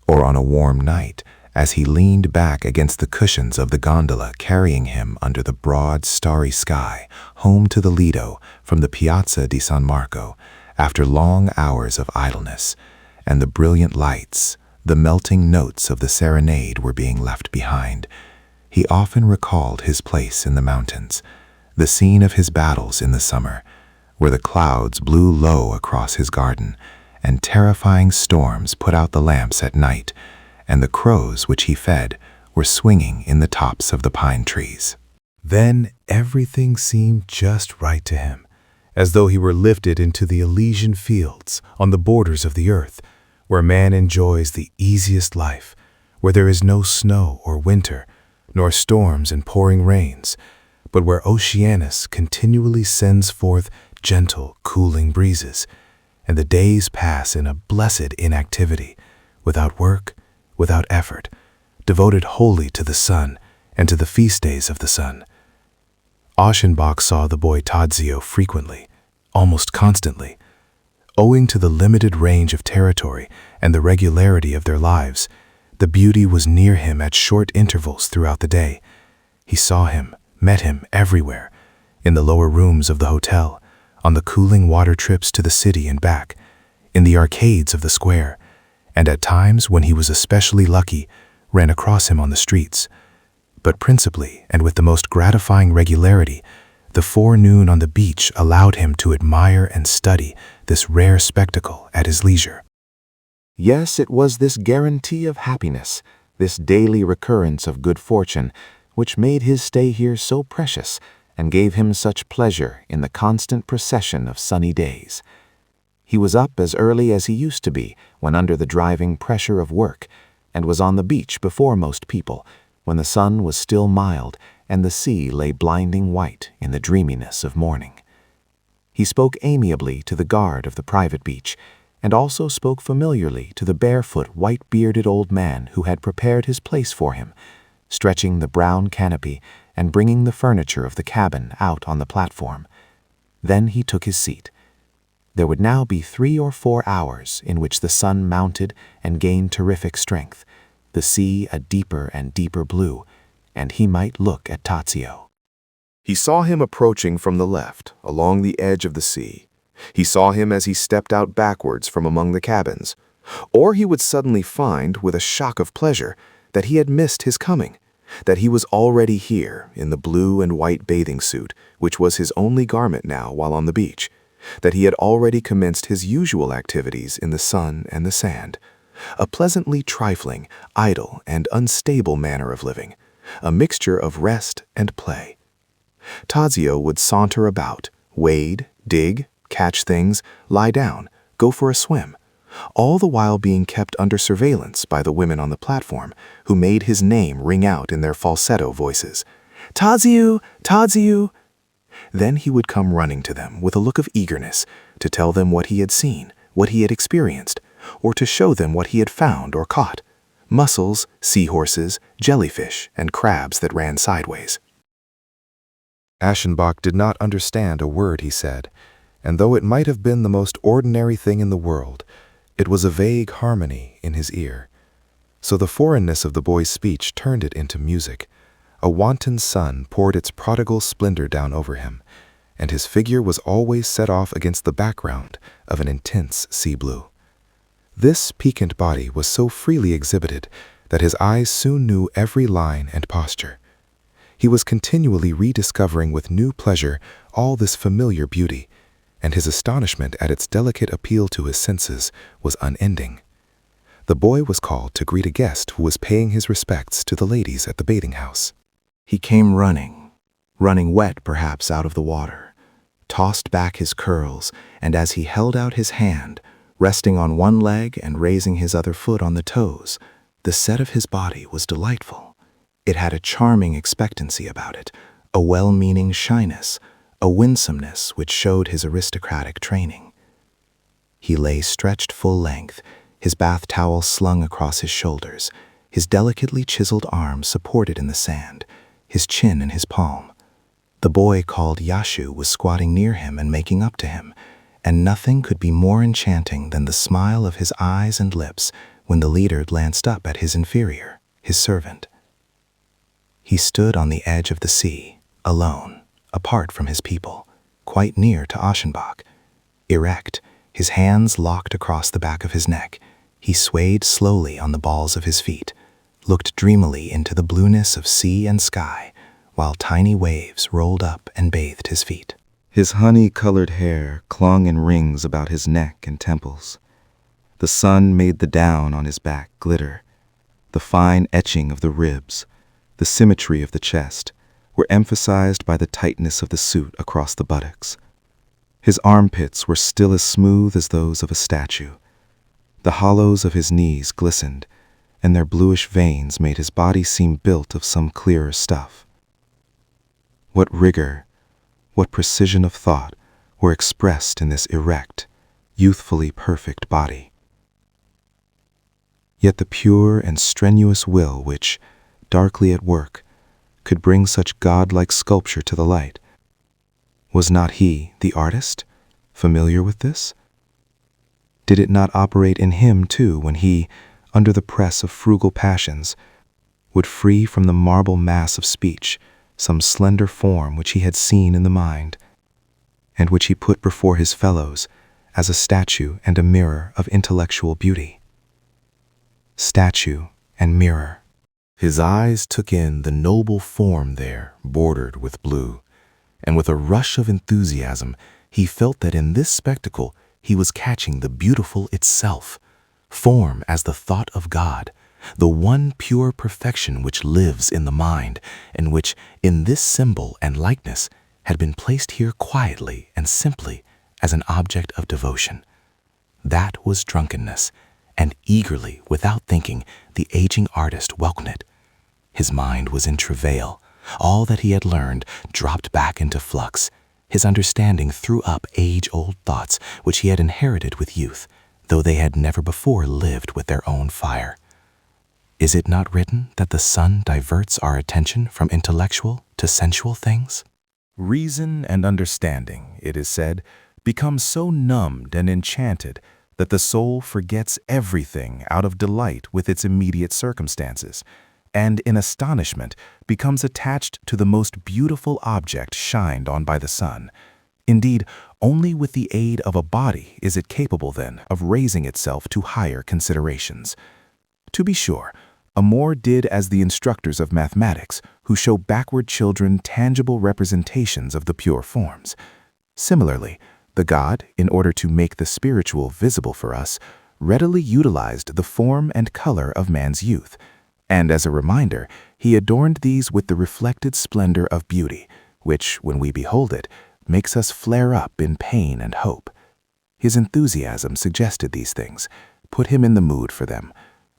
or on a warm night, as he leaned back against the cushions of the gondola carrying him under the broad, starry sky, home to the Lido from the Piazza di San Marco, after long hours of idleness, and the brilliant lights, the melting notes of the serenade were being left behind, he often recalled his place in the mountains, the scene of his battles in the summer, where the clouds blew low across his garden, and terrifying storms put out the lamps at night, and the crows which he fed were swinging in the tops of the pine trees. Then everything seemed just right to him, as though he were lifted into the Elysian fields on the borders of the earth, where man enjoys the easiest life, where there is no snow or winter, nor storms and pouring rains, but where Oceanus continually sends forth gentle, cooling breezes, and the days pass in a blessed inactivity, without work, without effort, devoted wholly to the sun and to the feast days of the sun. Aschenbach saw the boy Tadzio frequently, almost constantly. Owing to the limited range of territory and the regularity of their lives, the beauty was near him at short intervals throughout the day. He saw him, met him everywhere, in the lower rooms of the hotel, on the cooling water trips to the city and back, in the arcades of the square, and at times, when he was especially lucky, ran across him on the streets. But principally, and with the most gratifying regularity, the forenoon on the beach allowed him to admire and study this rare spectacle at his leisure. Yes, it was this guarantee of happiness, this daily recurrence of good fortune, which made his stay here so precious and gave him such pleasure in the constant procession of sunny days. He was up as early as he used to be when under the driving pressure of work, and was on the beach before most people, when the sun was still mild and the sea lay blinding white in the dreaminess of morning. He spoke amiably to the guard of the private beach, and also spoke familiarly to the barefoot, white-bearded old man who had prepared his place for him, stretching the brown canopy and bringing the furniture of the cabin out on the platform. Then he took his seat. There would now be 3 or 4 hours in which the sun mounted and gained terrific strength, the sea a deeper and deeper blue, and he might look at Tadzio. He saw him approaching from the left, along the edge of the sea. He saw him as he stepped out backwards from among the cabins. Or he would suddenly find, with a shock of pleasure, that he had missed his coming, that he was already here in the blue and white bathing suit, which was his only garment now while on the beach, that he had already commenced his usual activities in the sun and the sand, a pleasantly trifling, idle, and unstable manner of living, a mixture of rest and play. Tadzio would saunter about, wade, dig, catch things, lie down, go for a swim, all the while being kept under surveillance by the women on the platform, who made his name ring out in their falsetto voices. "Tadzio! Tadzio!" Then he would come running to them with a look of eagerness to tell them what he had seen, what he had experienced, or to show them what he had found or caught: mussels, seahorses, jellyfish, and crabs that ran sideways. Aschenbach did not understand a word he said, and though it might have been the most ordinary thing in the world, it was a vague harmony in his ear. So the foreignness of the boy's speech turned it into music. A wanton sun poured its prodigal splendor down over him, and his figure was always set off against the background of an intense sea blue. This piquant body was so freely exhibited that his eyes soon knew every line and posture. He was continually rediscovering with new pleasure all this familiar beauty, and his astonishment at its delicate appeal to his senses was unending. The boy was called to greet a guest who was paying his respects to the ladies at the bathing house. He came running wet perhaps out of the water, tossed back his curls, and as he held out his hand, resting on one leg and raising his other foot on the toes, the set of his body was delightful. It had a charming expectancy about it, a well-meaning shyness, a winsomeness which showed his aristocratic training. He lay stretched full length, his bath towel slung across his shoulders, his delicately chiseled arms supported in the sand, his chin in his palm. The boy called Yashu was squatting near him and making up to him, and nothing could be more enchanting than the smile of his eyes and lips when the leader glanced up at his inferior, his servant. He stood on the edge of the sea, alone, apart from his people, quite near to Aschenbach. Erect, his hands locked across the back of his neck, he swayed slowly on the balls of his feet, looked dreamily into the blueness of sea and sky, while tiny waves rolled up and bathed his feet. His honey-colored hair clung in rings about his neck and temples. The sun made the down on his back glitter. The fine etching of the ribs, the symmetry of the chest, were emphasized by the tightness of the suit across the buttocks. His armpits were still as smooth as those of a statue. The hollows of his knees glistened, and their bluish veins made his body seem built of some clearer stuff. What rigor, what precision of thought were expressed in this erect, youthfully perfect body. Yet the pure and strenuous will which, darkly at work, could bring such godlike sculpture to the light. Was not he, the artist, familiar with this? Did it not operate in him, too, when he, under the press of frugal passions, would free from the marble mass of speech some slender form which he had seen in the mind, and which he put before his fellows as a statue and a mirror of intellectual beauty? Statue and mirror. His eyes took in the noble form there, bordered with blue, and with a rush of enthusiasm, he felt that in this spectacle he was catching the beautiful itself, form as the thought of God, the one pure perfection which lives in the mind, and which, in this symbol and likeness, had been placed here quietly and simply as an object of devotion. That was drunkenness, and eagerly, without thinking, the aging artist welcomed it. His mind was in travail. All that he had learned dropped back into flux. His understanding threw up age-old thoughts which he had inherited with youth, though they had never before lived with their own fire. Is it not written that the sun diverts our attention from intellectual to sensual things? Reason and understanding, it is said, become so numbed and enchanted that the soul forgets everything out of delight with its immediate circumstances, and in astonishment becomes attached to the most beautiful object shined on by the sun. Indeed, only with the aid of a body is it capable then of raising itself to higher considerations. To be sure, Amor did as the instructors of mathematics, who show backward children tangible representations of the pure forms. Similarly, the god, in order to make the spiritual visible for us, readily utilized the form and color of man's youth, and as a reminder, he adorned these with the reflected splendor of beauty, which, when we behold it, makes us flare up in pain and hope. His enthusiasm suggested these things, put him in the mood for them,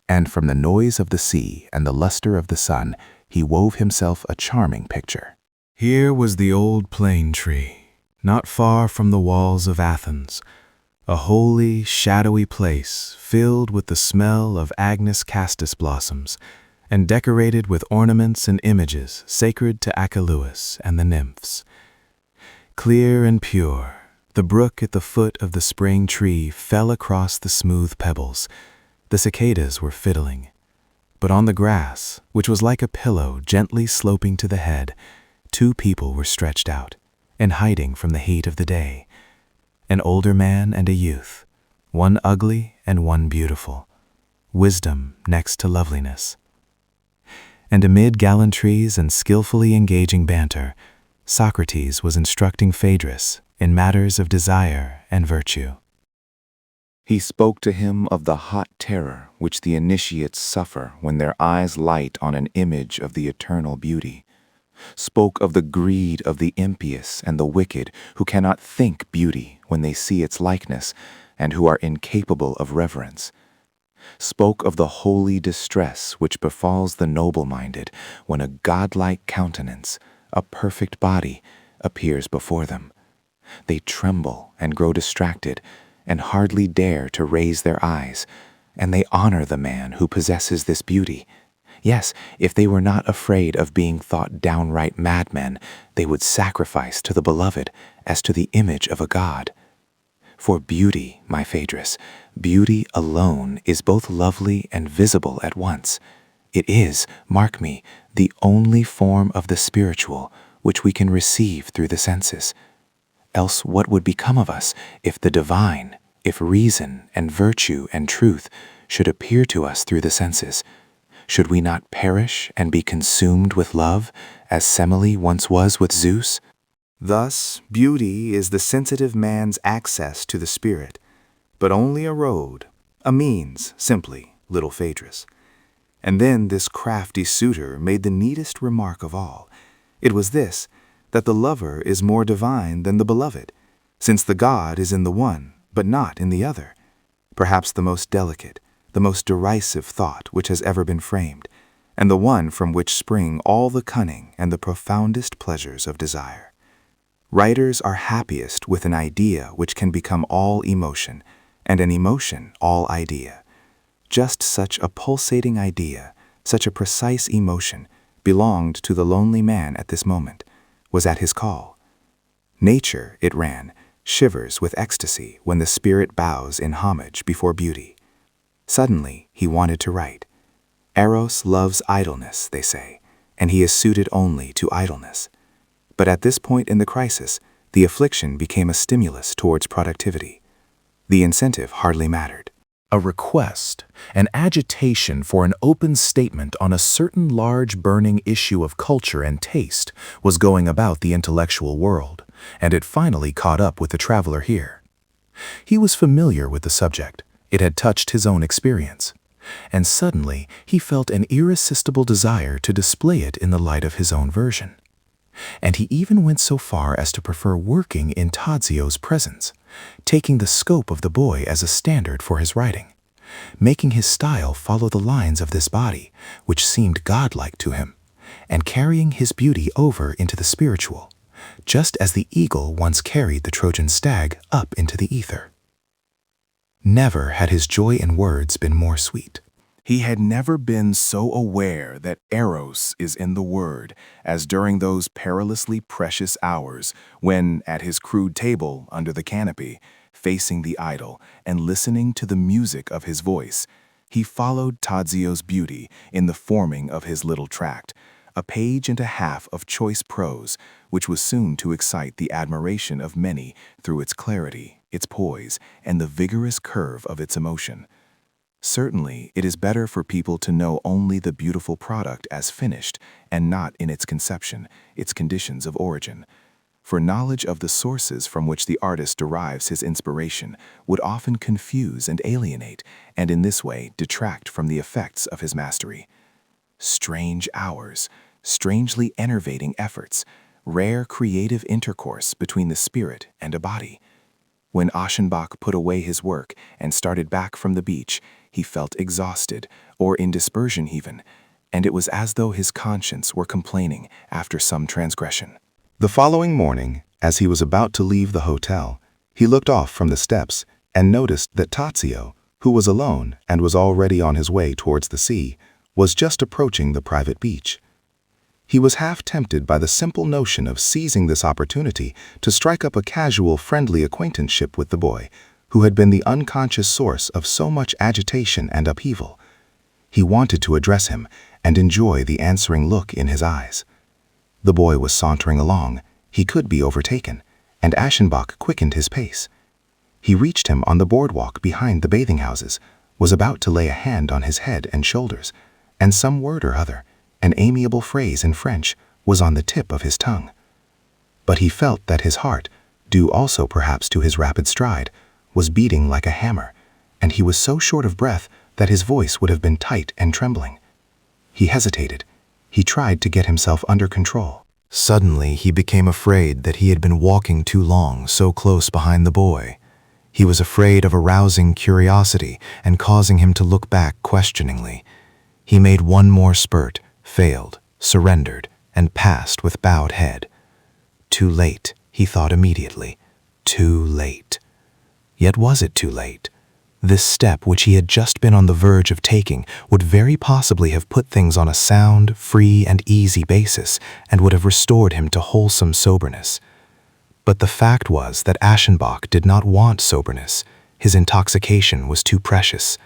and from the noise of the sea and the luster of the sun, he wove himself a charming picture. Here was the old plane tree, not far from the walls of Athens, a holy, shadowy place filled with the smell of Agnus castus blossoms and decorated with ornaments and images sacred to Achelous and the nymphs. Clear and pure, the brook at the foot of the spring tree fell across the smooth pebbles. The cicadas were fiddling. But on the grass, which was like a pillow gently sloping to the head, 2 people were stretched out and hiding from the heat of the day. An older man and a youth, one ugly and one beautiful, wisdom next to loveliness. And amid gallantries and skillfully engaging banter, Socrates was instructing Phaedrus in matters of desire and virtue. He spoke to him of the hot terror which the initiates suffer when their eyes light on an image of the eternal beauty, spoke of the greed of the impious and the wicked who cannot think beauty when they see its likeness and who are incapable of reverence, spoke of the holy distress which befalls the noble-minded when a godlike countenance, a perfect body, appears before them. They tremble and grow distracted and hardly dare to raise their eyes, and they honor the man who possesses this beauty. Yes, if they were not afraid of being thought downright madmen, they would sacrifice to the beloved as to the image of a god. For beauty, my Phaedrus, beauty alone is both lovely and visible at once. It is, mark me, the only form of the spiritual which we can receive through the senses. Else what would become of us if the divine, if reason and virtue and truth should appear to us through the senses? Should we not perish and be consumed with love, as Semele once was with Zeus? Thus, beauty is the sensitive man's access to the spirit, but only a road, a means, simply, little Phaedrus. And then this crafty suitor made the neatest remark of all. It was this, that the lover is more divine than the beloved, since the god is in the one, but not in the other. Perhaps the most delicate, the most derisive thought which has ever been framed, and the one from which spring all the cunning and the profoundest pleasures of desire. Writers are happiest with an idea which can become all emotion, and an emotion all idea. Just such a pulsating idea, such a precise emotion, belonged to the lonely man at this moment, was at his call. Nature, it ran, shivers with ecstasy when the spirit bows in homage before beauty. Suddenly, he wanted to write. Eros loves idleness, they say, and he is suited only to idleness. But at this point in the crisis, the affliction became a stimulus towards productivity. The incentive hardly mattered. A request, an agitation for an open statement on a certain large burning issue of culture and taste was going about the intellectual world, and it finally caught up with the traveler here. He was familiar with the subject. It had touched his own experience. And suddenly he felt an irresistible desire to display it in the light of his own version. And he even went so far as to prefer working in Tadzio's presence, taking the scope of the boy as a standard for his writing, making his style follow the lines of this body, which seemed godlike to him, and carrying his beauty over into the spiritual, just as the eagle once carried the Trojan stag up into the ether. Never had his joy in words been more sweet. He had never been so aware that Eros is in the word as during those perilously precious hours when, at his crude table under the canopy, facing the idol and listening to the music of his voice, he followed Tadzio's beauty in the forming of his little tract, a page and a half of choice prose, which was soon to excite the admiration of many through its clarity, its poise, and the vigorous curve of its emotion. Certainly, it is better for people to know only the beautiful product as finished and not in its conception, its conditions of origin. For knowledge of the sources from which the artist derives his inspiration would often confuse and alienate, and in this way detract from the effects of his mastery. Strange hours, strangely enervating efforts, rare creative intercourse between the spirit and a body. When Aschenbach put away his work and started back from the beach, he felt exhausted, or in dispersion even, and it was as though his conscience were complaining after some transgression. The following morning, as he was about to leave the hotel, he looked off from the steps and noticed that Tadzio, who was alone and was already on his way towards the sea, was just approaching the private beach. He was half tempted by the simple notion of seizing this opportunity to strike up a casual, friendly acquaintanceship with the boy, who had been the unconscious source of so much agitation and upheaval. He wanted to address him and enjoy the answering look in his eyes. The boy was sauntering along. He could be overtaken, and Aschenbach quickened his pace. He reached him on the boardwalk behind the bathing houses, was about to lay a hand on his head and shoulders, and some word or other, an amiable phrase in French, was on the tip of his tongue. But he felt that his heart, due also perhaps to his rapid stride, was beating like a hammer, and he was so short of breath that his voice would have been tight and trembling. He hesitated. He tried to get himself under control. Suddenly, he became afraid that he had been walking too long so close behind the boy. He was afraid of arousing curiosity and causing him to look back questioningly. He made one more spurt, failed, surrendered, and passed with bowed head. Too late, he thought immediately. Too late. Yet was it too late? This step which he had just been on the verge of taking would very possibly have put things on a sound, free, and easy basis, and would have restored him to wholesome soberness. But the fact was that Aschenbach did not want soberness. His intoxication was too precious.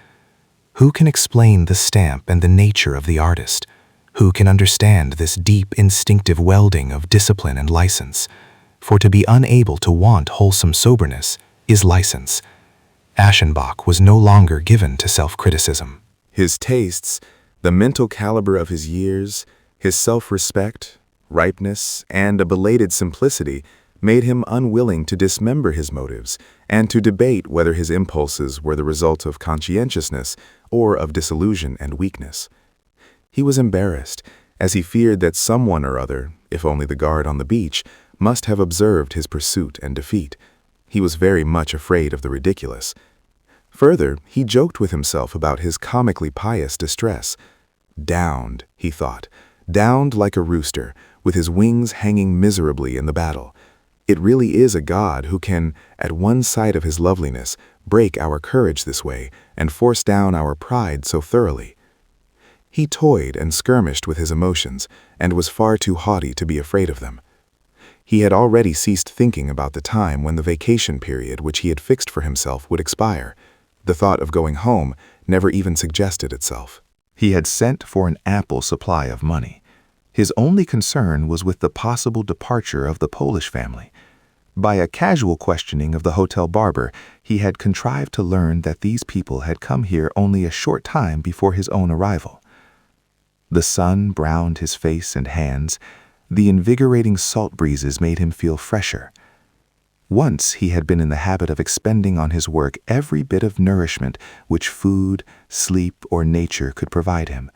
Who can explain the stamp and the nature of the artist? Who can understand this deep instinctive welding of discipline and license? For to be unable to want wholesome soberness is license. Aschenbach was no longer given to self-criticism. His tastes, the mental caliber of his years, his self-respect, ripeness, and a belated simplicity made him unwilling to dismember his motives and to debate whether his impulses were the result of conscientiousness or of disillusion and weakness. He was embarrassed, as he feared that someone or other, if only the guard on the beach, must have observed his pursuit and defeat. He was very much afraid of the ridiculous. Further, he joked with himself about his comically pious distress. Downed, he thought, downed like a rooster, with his wings hanging miserably in the battle. It really is a God who can, at one sight of his loveliness, break our courage this way and force down our pride so thoroughly. He toyed and skirmished with his emotions and was far too haughty to be afraid of them. He had already ceased thinking about the time when the vacation period which he had fixed for himself would expire. The thought of going home never even suggested itself. He had sent for an ample supply of money. His only concern was with the possible departure of the Polish family. By a casual questioning of the hotel barber, he had contrived to learn that these people had come here only a short time before his own arrival. The sun browned his face and hands. The invigorating salt breezes made him feel fresher. Once he had been in the habit of expending on his work every bit of nourishment which food, sleep, or nature could provide him,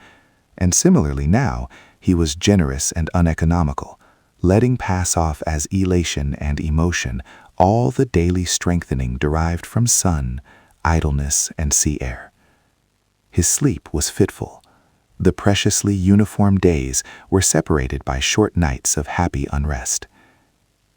and similarly now he was generous and uneconomical, letting pass off as elation and emotion all the daily strengthening derived from sun, idleness, and sea air. His sleep was fitful. The preciously uniform days were separated by short nights of happy unrest.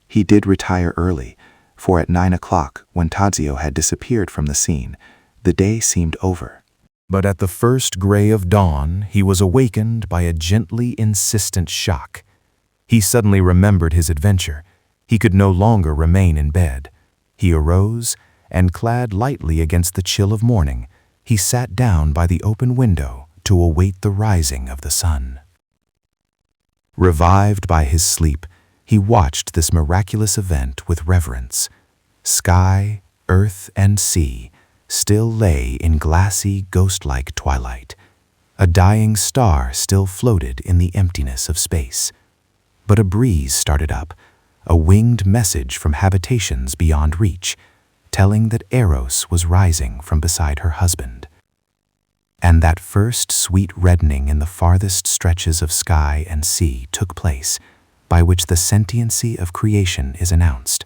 He did retire early, for at 9 o'clock, when Tadzio had disappeared from the scene, the day seemed over. But at the first gray of dawn, he was awakened by a gently insistent shock. He suddenly remembered his adventure. He could no longer remain in bed. He arose, and clad lightly against the chill of morning, he sat down by the open window to await the rising of the sun. Revived by his sleep, he watched this miraculous event with reverence. Sky, earth, and sea, still lay in glassy, ghost-like twilight. A dying star still floated in the emptiness of space. But a breeze started up, a winged message from habitations beyond reach, telling that Eros was rising from beside her husband. And that first sweet reddening in the farthest stretches of sky and sea took place, by which the sentiency of creation is announced.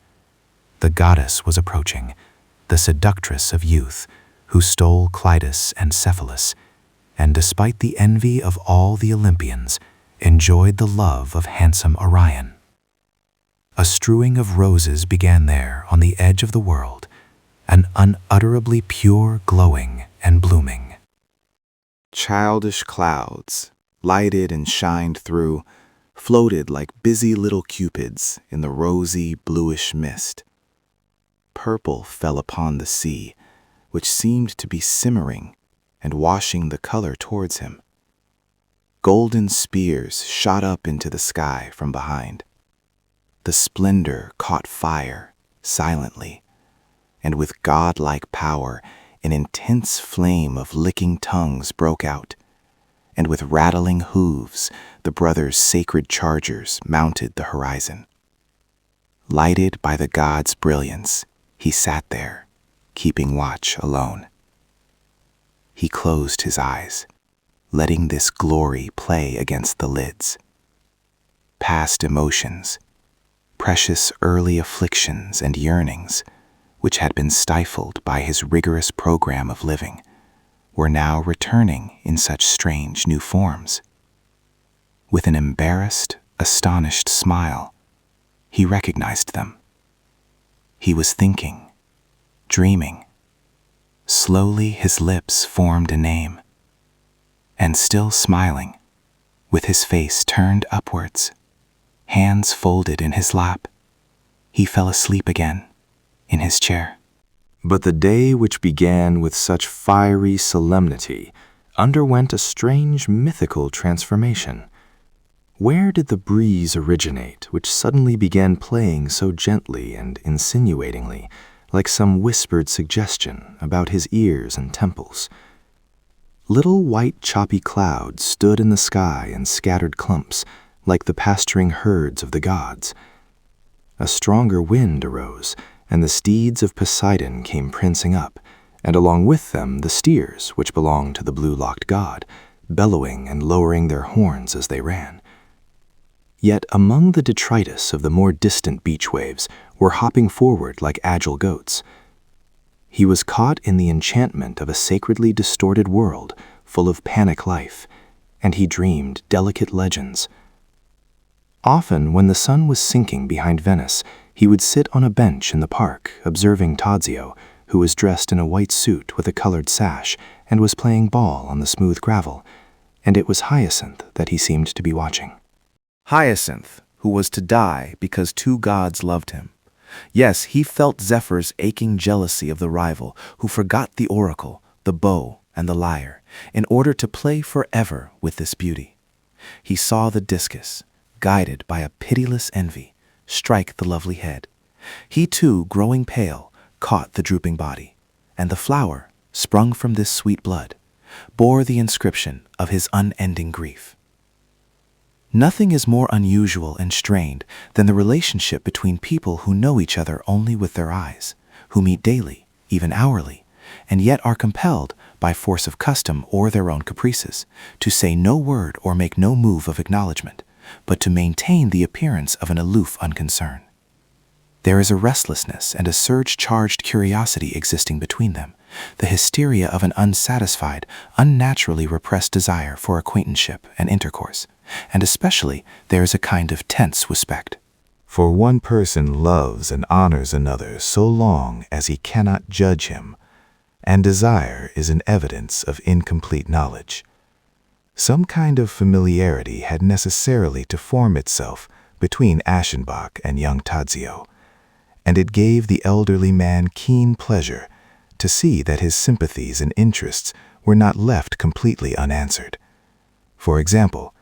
The goddess was approaching, the seductress of youth, who stole Clytus and Cephalus, and despite the envy of all the Olympians, enjoyed the love of handsome Orion. A strewing of roses began there on the edge of the world, an unutterably pure glowing and blooming. Childish clouds, lighted and shined through, floated like busy little cupids in the rosy, bluish mist. Purple fell upon the sea, which seemed to be simmering and washing the color towards him. Golden spears shot up into the sky from behind. The splendor caught fire silently, and with godlike power an intense flame of licking tongues broke out, and with rattling hooves the brothers' sacred chargers mounted the horizon. Lighted by the god's brilliance, he sat there, keeping watch alone. He closed his eyes, letting this glory play against the lids. Past emotions, precious early afflictions and yearnings, which had been stifled by his rigorous program of living, were now returning in such strange new forms. With an embarrassed, astonished smile, he recognized them. He was thinking, dreaming. Slowly his lips formed a name, and still smiling, with his face turned upwards, hands folded in his lap, he fell asleep again in his chair. But the day which began with such fiery solemnity underwent a strange mythical transformation. Where did the breeze originate which suddenly began playing so gently and insinuatingly, like some whispered suggestion about his ears and temples? Little white choppy clouds stood in the sky in scattered clumps, like the pasturing herds of the gods. A stronger wind arose, and the steeds of Poseidon came prancing up, and along with them the steers which belonged to the blue-locked god, bellowing and lowering their horns as they ran. Yet among the detritus of the more distant beach waves were hopping forward like agile goats. He was caught in the enchantment of a sacredly distorted world full of panic life, and he dreamed delicate legends. Often, when the sun was sinking behind Venice, he would sit on a bench in the park, observing Tadzio, who was dressed in a white suit with a colored sash and was playing ball on the smooth gravel, and it was Hyacinth that he seemed to be watching. Hyacinth, who was to die because two gods loved him. Yes, he felt Zephyr's aching jealousy of the rival, who forgot the oracle, the bow, and the lyre, in order to play forever with this beauty. He saw the discus, guided by a pitiless envy, strike the lovely head. He too, growing pale, caught the drooping body, and the flower, sprung from this sweet blood, bore the inscription of his unending grief. Nothing is more unusual and strained than the relationship between people who know each other only with their eyes, who meet daily, even hourly, and yet are compelled, by force of custom or their own caprices, to say no word or make no move of acknowledgement, but to maintain the appearance of an aloof unconcern. There is a restlessness and a surge-charged curiosity existing between them, the hysteria of an unsatisfied, unnaturally repressed desire for acquaintanceship and intercourse, and especially there is a kind of tense respect. For one person loves and honors another so long as he cannot judge him, and desire is an evidence of incomplete knowledge. Some kind of familiarity had necessarily to form itself between Aschenbach and young Tadzio, and it gave the elderly man keen pleasure to see that his sympathies and interests were not left completely unanswered. For example,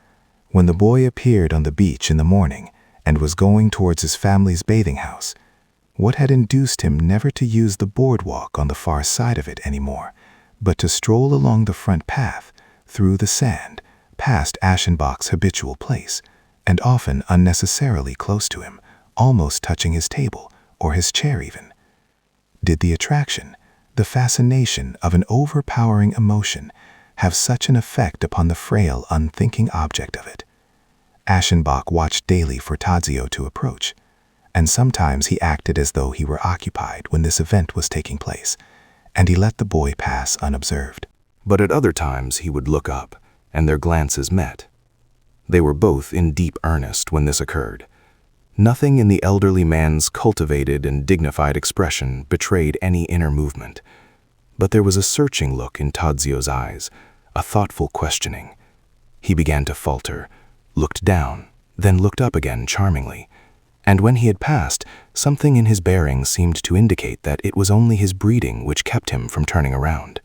when the boy appeared on the beach in the morning and was going towards his family's bathing house, What had induced him never to use the boardwalk on the far side of it anymore, but to stroll along the front path, through the sand, past Aschenbach's habitual place, and often unnecessarily close to him, almost touching his table or his chair even? Did the attraction, the fascination of an overpowering emotion, have such an effect upon the frail, unthinking object of it? Aschenbach watched daily for Tadzio to approach, and sometimes he acted as though he were occupied when this event was taking place, and he let the boy pass unobserved. But at other times he would look up, and their glances met. They were both in deep earnest when this occurred. Nothing in the elderly man's cultivated and dignified expression betrayed any inner movement, but there was a searching look in Tadzio's eyes, a thoughtful questioning. He began to falter, looked down, then looked up again charmingly, and when he had passed, something in his bearing seemed to indicate that it was only his breeding which kept him from turning around.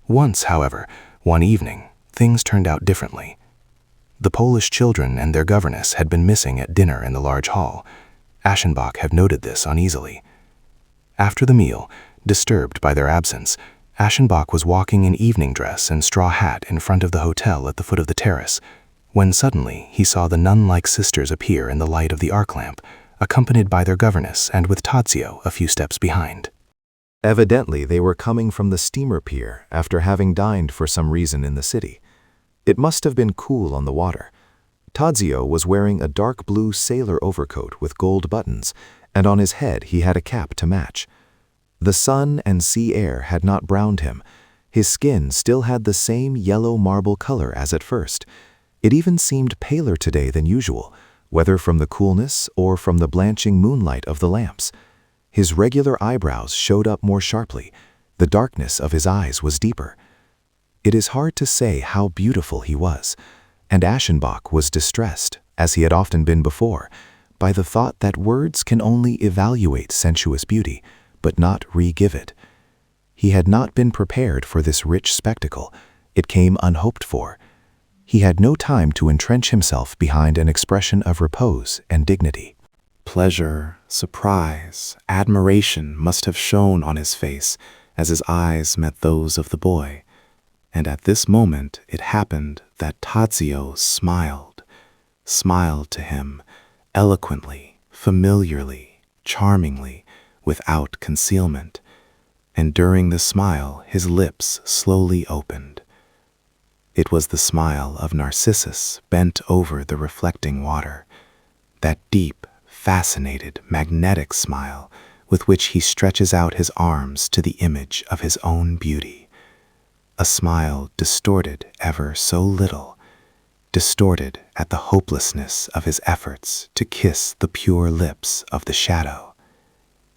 Once, however, one evening, things turned out differently. The Polish children and their governess had been missing at dinner in the large hall. Aschenbach had noted this uneasily. After the meal, disturbed by their absence, Aschenbach was walking in evening dress and straw hat in front of the hotel at the foot of the terrace, when suddenly he saw the nun-like sisters appear in the light of the arc lamp, accompanied by their governess and with Tadzio a few steps behind. Evidently, they were coming from the steamer pier after having dined for some reason in the city. It must have been cool on the water. Tadzio was wearing a dark blue sailor overcoat with gold buttons, and on his head he had a cap to match. The sun and sea air had not browned him. His skin still had the same yellow marble color as at first. It even seemed paler today than usual, whether from the coolness or from the blanching moonlight of the lamps. His regular eyebrows showed up more sharply. The darkness of his eyes was deeper. It is hard to say how beautiful he was, and Aschenbach was distressed, as he had often been before, by the thought that words can only evaluate sensuous beauty, but not re-give it. He had not been prepared for this rich spectacle. It came unhoped for. He had no time to entrench himself behind an expression of repose and dignity. Pleasure, surprise, admiration must have shone on his face as his eyes met those of the boy. And at this moment it happened that Tadzio smiled to him, eloquently, familiarly, charmingly, without concealment. And during the smile his lips slowly opened. It was the smile of Narcissus bent over the reflecting water, that deep, fascinated, magnetic smile with which he stretches out his arms to the image of his own beauty. A smile distorted ever so little, distorted at the hopelessness of his efforts to kiss the pure lips of the shadow.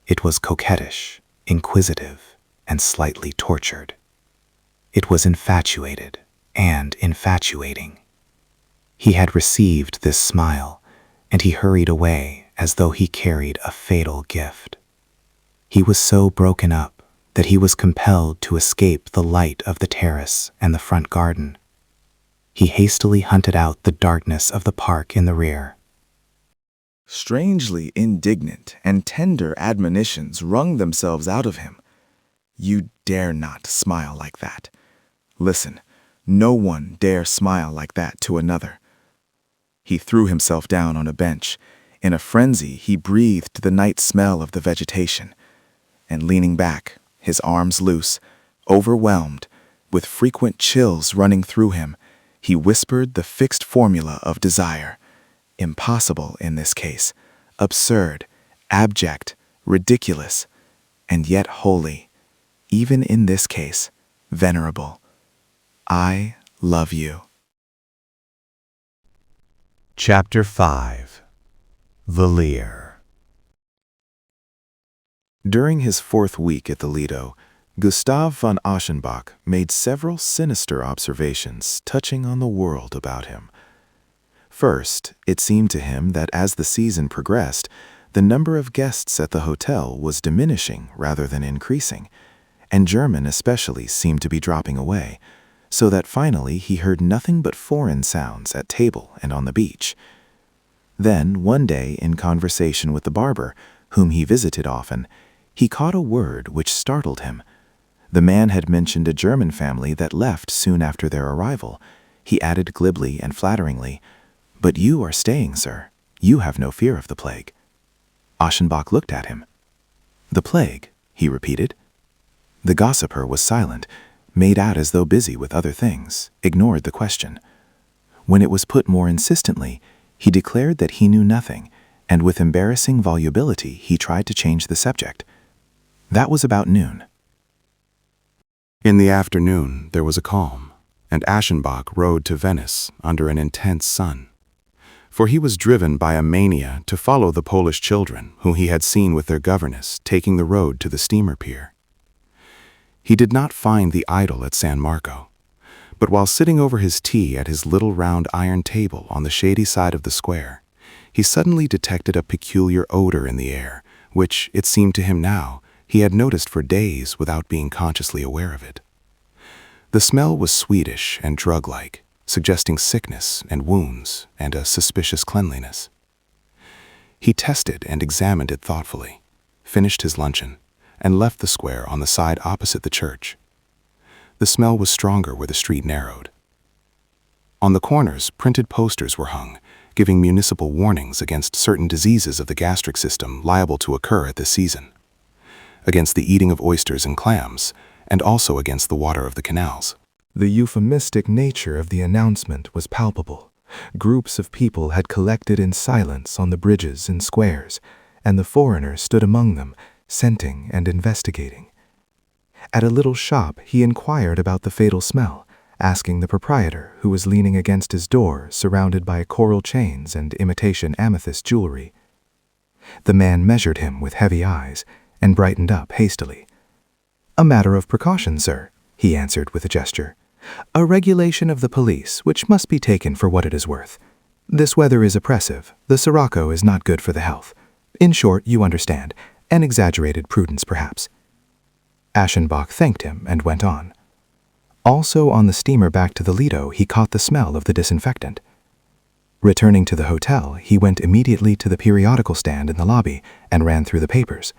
It was coquettish, inquisitive, and slightly tortured. It was infatuated and infatuating. He had received this smile, and he hurried away as though he carried a fatal gift. He was so broken up that he was compelled to escape the light of the terrace and the front garden. He hastily hunted out the darkness of the park in the rear. Strangely indignant and tender admonitions wrung themselves out of him. You dare not smile like that. Listen, no one dare smile like that to another. He threw himself down on a bench. In a frenzy, he breathed the night smell of the vegetation, and leaning back, his arms loose, overwhelmed, with frequent chills running through him, he whispered the fixed formula of desire, impossible in this case, absurd, abject, ridiculous, and yet holy, even in this case, venerable. I love you. Chapter 5. The Leer. During his 4th week at the Lido, Gustav von Aschenbach made several sinister observations touching on the world about him. First, it seemed to him that as the season progressed, the number of guests at the hotel was diminishing rather than increasing, and German especially seemed to be dropping away, so that finally he heard nothing but foreign sounds at table and on the beach. Then, one day in conversation with the barber, whom he visited often, he caught a word which startled him. The man had mentioned a German family that left soon after their arrival. He added glibly and flatteringly, "But you are staying, sir. You have no fear of the plague." Aschenbach looked at him. "The plague," he repeated. The gossiper was silent, made out as though busy with other things, ignored the question. When it was put more insistently, he declared that he knew nothing, and with embarrassing volubility he tried to change the subject. That was about noon. In the afternoon there was a calm, and Aschenbach rode to Venice under an intense sun. For he was driven by a mania to follow the Polish children whom he had seen with their governess taking the road to the steamer pier. He did not find the idol at San Marco, but while sitting over his tea at his little round iron table on the shady side of the square, he suddenly detected a peculiar odor in the air, which, it seemed to him now, he had noticed for days without being consciously aware of it. The smell was sweetish and drug-like, suggesting sickness and wounds and a suspicious cleanliness. He tested and examined it thoughtfully, finished his luncheon, and left the square on the side opposite the church. The smell was stronger where the street narrowed. On the corners, printed posters were hung, giving municipal warnings against certain diseases of the gastric system liable to occur at this season, against the eating of oysters and clams, and also against the water of the canals. The euphemistic nature of the announcement was palpable. Groups of people had collected in silence on the bridges and squares, and the foreigner stood among them, scenting and investigating. At a little shop he inquired about the fatal smell, asking the proprietor, who was leaning against his door surrounded by coral chains and imitation amethyst jewelry. The man measured him with heavy eyes and brightened up hastily. "A matter of precaution, sir," he answered with a gesture. "A regulation of the police, which must be taken for what it is worth. This weather is oppressive. The scirocco is not good for the health. In short, you understand, an exaggerated prudence perhaps." Aschenbach thanked him and went on. Also on the steamer back to the Lido, he caught the smell of the disinfectant. Returning to the hotel, he went immediately to the periodical stand in the lobby and ran through the papers.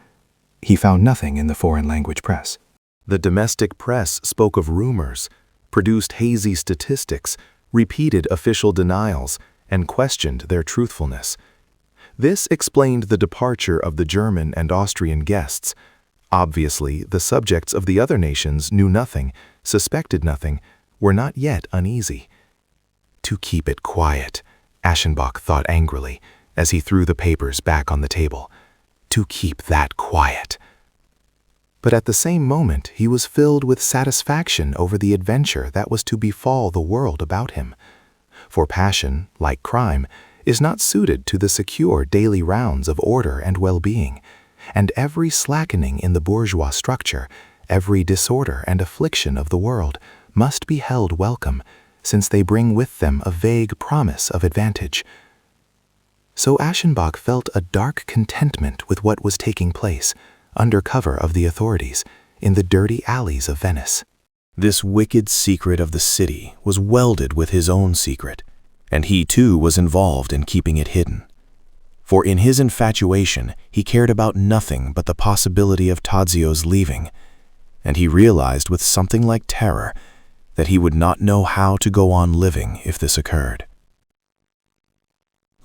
He found nothing in the foreign language press. The domestic press spoke of rumors, produced hazy statistics, repeated official denials, and questioned their truthfulness. This explained the departure of the German and Austrian guests. Obviously, the subjects of the other nations knew nothing, suspected nothing, were not yet uneasy. To keep it quiet, Aschenbach thought angrily, as he threw the papers back on the table. To keep that quiet. But at the same moment he was filled with satisfaction over the adventure that was to befall the world about him. For passion, like crime, is not suited to the secure daily rounds of order and well-being, and every slackening in the bourgeois structure, every disorder and affliction of the world, must be held welcome, since they bring with them a vague promise of advantage. So Aschenbach felt a dark contentment with what was taking place, under cover of the authorities, in the dirty alleys of Venice. This wicked secret of the city was welded with his own secret, and he too was involved in keeping it hidden. For in his infatuation he cared about nothing but the possibility of Tadzio's leaving, and he realized with something like terror that he would not know how to go on living if this occurred.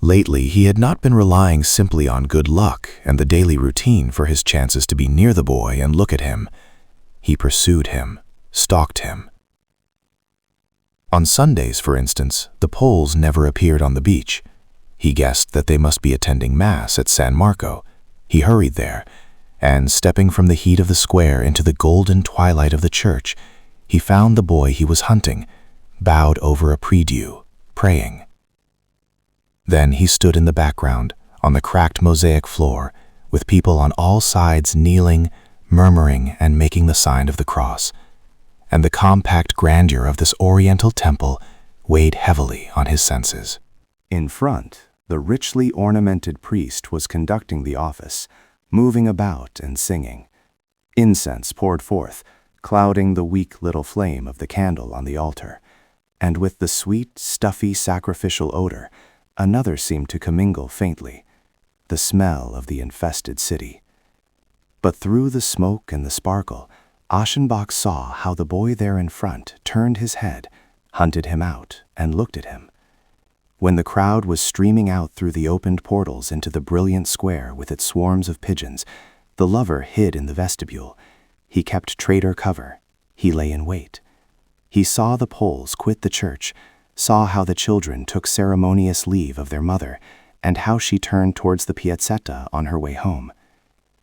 Lately, he had not been relying simply on good luck and the daily routine for his chances to be near the boy and look at him. He pursued him, stalked him. On Sundays, for instance, the Poles never appeared on the beach. He guessed that they must be attending Mass at San Marco. He hurried there, and stepping from the heat of the square into the golden twilight of the church, he found the boy he was hunting, bowed over a prie-dieu, praying. Then he stood in the background, on the cracked mosaic floor, with people on all sides kneeling, murmuring, and making the sign of the cross. And the compact grandeur of this oriental temple weighed heavily on his senses. In front, the richly ornamented priest was conducting the office, moving about and singing. Incense poured forth, clouding the weak little flame of the candle on the altar, and with the sweet, stuffy sacrificial odor, another seemed to commingle faintly. the smell of the infested city. But through the smoke and the sparkle, Aschenbach saw how the boy there in front turned his head, hunted him out, and looked at him. When the crowd was streaming out through the opened portals into the brilliant square with its swarms of pigeons, the lover hid in the vestibule. He kept traitor cover. He lay in wait. He saw the Poles quit the church, saw how the children took ceremonious leave of their mother, and how she turned towards the Piazzetta on her way home.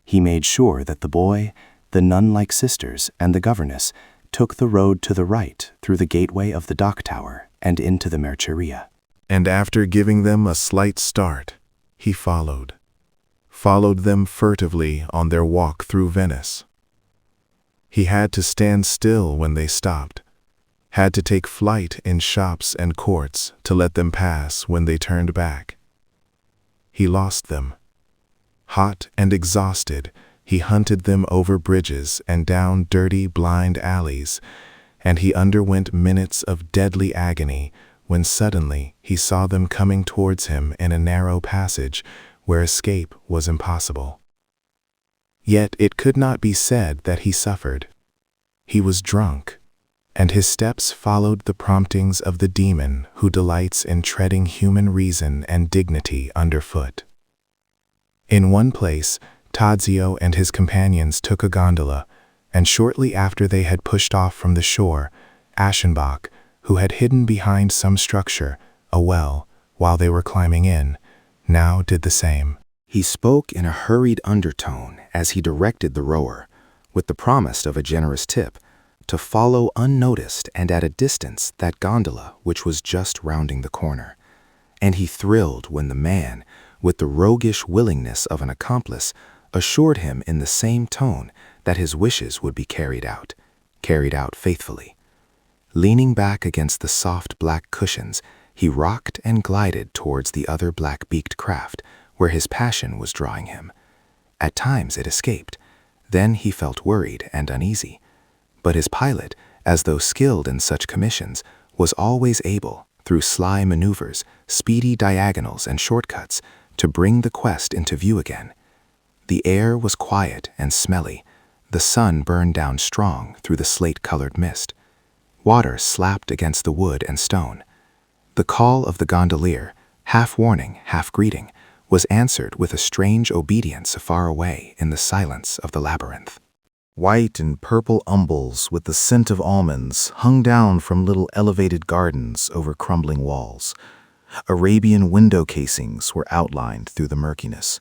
He made sure that the boy, the nun-like sisters, and the governess took the road to the right through the gateway of the dock tower and into the Merceria. And after giving them a slight start, he followed them furtively on their walk through Venice. He had to stand still when they stopped, had to take flight in shops and courts to let them pass when they turned back. He lost them. Hot and exhausted, he hunted them over bridges and down dirty, blind alleys, and he underwent minutes of deadly agony when suddenly he saw them coming towards him in a narrow passage where escape was impossible. Yet it could not be said that he suffered. He was drunk, and his steps followed the promptings of the demon who delights in treading human reason and dignity underfoot. In one place, Tadzio and his companions took a gondola, and shortly after they had pushed off from the shore, Aschenbach, who had hidden behind some structure, a well, while they were climbing in, now did the same. He spoke in a hurried undertone as he directed the rower, with the promise of a generous tip, to follow unnoticed and at a distance that gondola which was just rounding the corner. And he thrilled when the man, with the roguish willingness of an accomplice, assured him in the same tone that his wishes would be carried out faithfully. Leaning back against the soft black cushions, he rocked and glided towards the other black-beaked craft, where his passion was drawing him. At times it escaped. Then he felt worried and uneasy. But his pilot, as though skilled in such commissions, was always able, through sly maneuvers, speedy diagonals and shortcuts, to bring the quest into view again. The air was quiet and smelly. The sun burned down strong through the slate-colored mist. Water slapped against the wood and stone. The call of the gondolier, half warning, half greeting, was answered with a strange obedience far away in the silence of the labyrinth. White and purple umbels with the scent of almonds hung down from little elevated gardens over crumbling walls. Arabian window casings were outlined through the murkiness.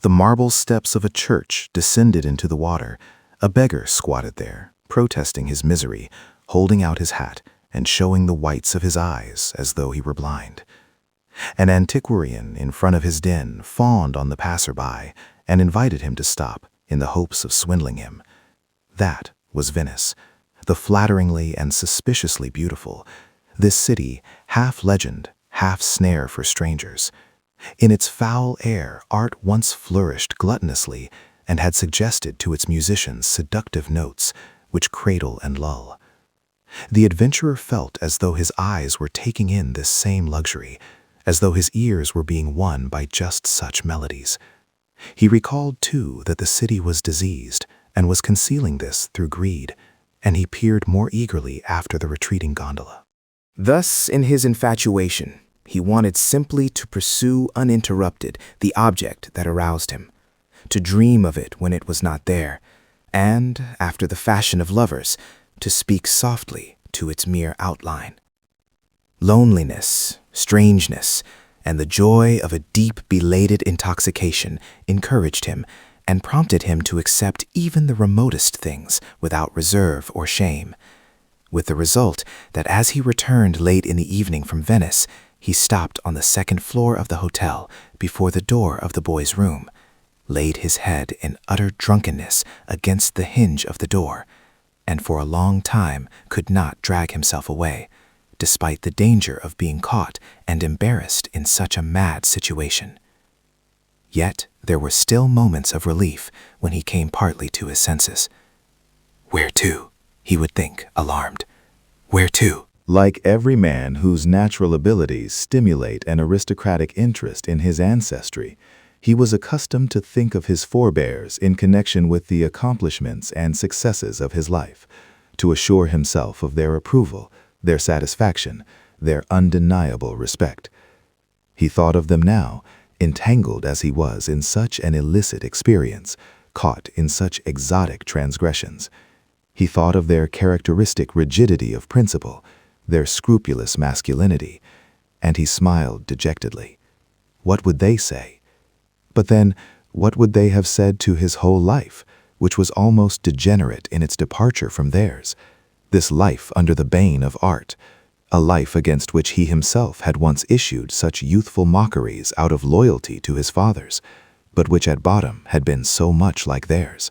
The marble steps of a church descended into the water. A beggar squatted there, protesting his misery, holding out his hat and showing the whites of his eyes as though he were blind. An antiquarian in front of his den fawned on the passerby and invited him to stop in the hopes of swindling him. That was Venice, the flatteringly and suspiciously beautiful, this city half legend, half snare for strangers. In its foul air, art once flourished gluttonously and had suggested to its musicians seductive notes which cradle and lull. The adventurer felt as though his eyes were taking in this same luxury, as though his ears were being won by just such melodies. He recalled, too, that the city was diseased and was concealing this through greed, and he peered more eagerly after the retreating gondola. Thus, in his infatuation, he wanted simply to pursue uninterrupted the object that aroused him, to dream of it when it was not there, and, after the fashion of lovers, to speak softly to its mere outline. Loneliness, strangeness, and the joy of a deep, belated intoxication encouraged him and prompted him to accept even the remotest things without reserve or shame, with the result that as he returned late in the evening from Venice, he stopped on the second floor of the hotel before the door of the boy's room, laid his head in utter drunkenness against the hinge of the door, and for a long time could not drag himself away, despite the danger of being caught and embarrassed in such a mad situation. Yet there were still moments of relief when he came partly to his senses. Where to? He would think, alarmed. Where to? Like every man whose natural abilities stimulate an aristocratic interest in his ancestry, He was accustomed to think of his forebears in connection with the accomplishments and successes of his life, to assure himself of their approval, their satisfaction, their undeniable respect. He thought of them now, entangled as he was in such an illicit experience, caught in such exotic transgressions. He thought of their characteristic rigidity of principle, their scrupulous masculinity, and he smiled dejectedly. What would they say? But then, what would they have said to his whole life, which was almost degenerate in its departure from theirs, this life under the bane of art, a life against which he himself had once issued such youthful mockeries out of loyalty to his fathers, but which at bottom had been so much like theirs.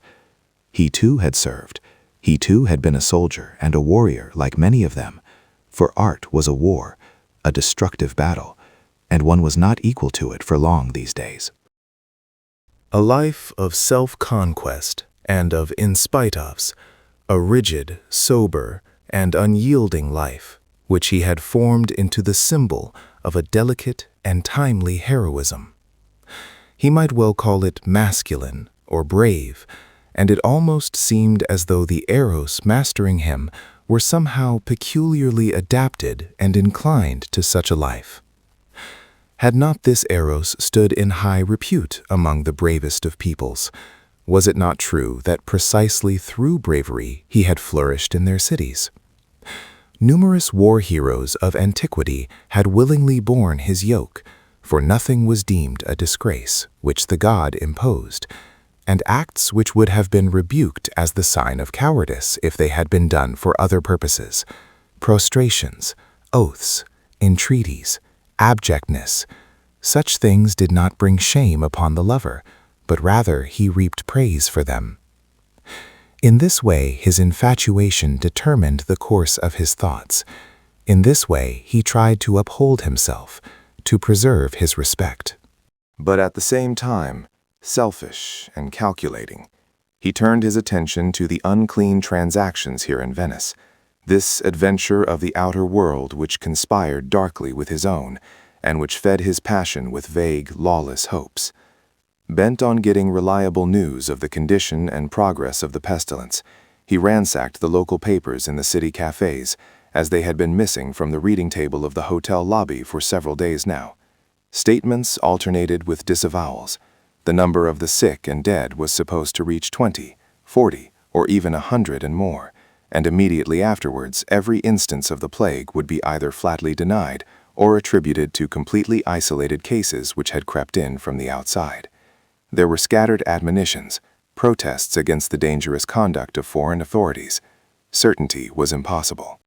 He too had served. He too had been a soldier and a warrior like many of them, for art was a war, a destructive battle, and one was not equal to it for long these days. A life of self-conquest and of in spite ofs, a rigid, sober, and unyielding life, which he had formed into the symbol of a delicate and timely heroism. He might well call it masculine or brave, and it almost seemed as though the eros mastering him were somehow peculiarly adapted and inclined to such a life. Had not this eros stood in high repute among the bravest of peoples? Was it not true that precisely through bravery he had flourished in their cities? Numerous war heroes of antiquity had willingly borne his yoke, for nothing was deemed a disgrace which the god imposed, and acts which would have been rebuked as the sign of cowardice if they had been done for other purposes, prostrations, oaths, entreaties, abjectness, such things did not bring shame upon the lover, but rather he reaped praise for them. In this way his infatuation determined the course of his thoughts. In this way he tried to uphold himself, to preserve his respect. But at the same time, selfish and calculating, he turned his attention to the unclean transactions here in Venice, this adventure of the outer world which conspired darkly with his own, and which fed his passion with vague, lawless hopes. Bent on getting reliable news of the condition and progress of the pestilence, he ransacked the local papers in the city cafes, as they had been missing from the reading table of the hotel lobby for several days now. Statements alternated with disavowals. The number of the sick and dead was supposed to reach 20, 40, or even 100 and more, and immediately afterwards every instance of the plague would be either flatly denied or attributed to completely isolated cases which had crept in from the outside. There were scattered admonitions, protests against the dangerous conduct of foreign authorities. Certainty was impossible.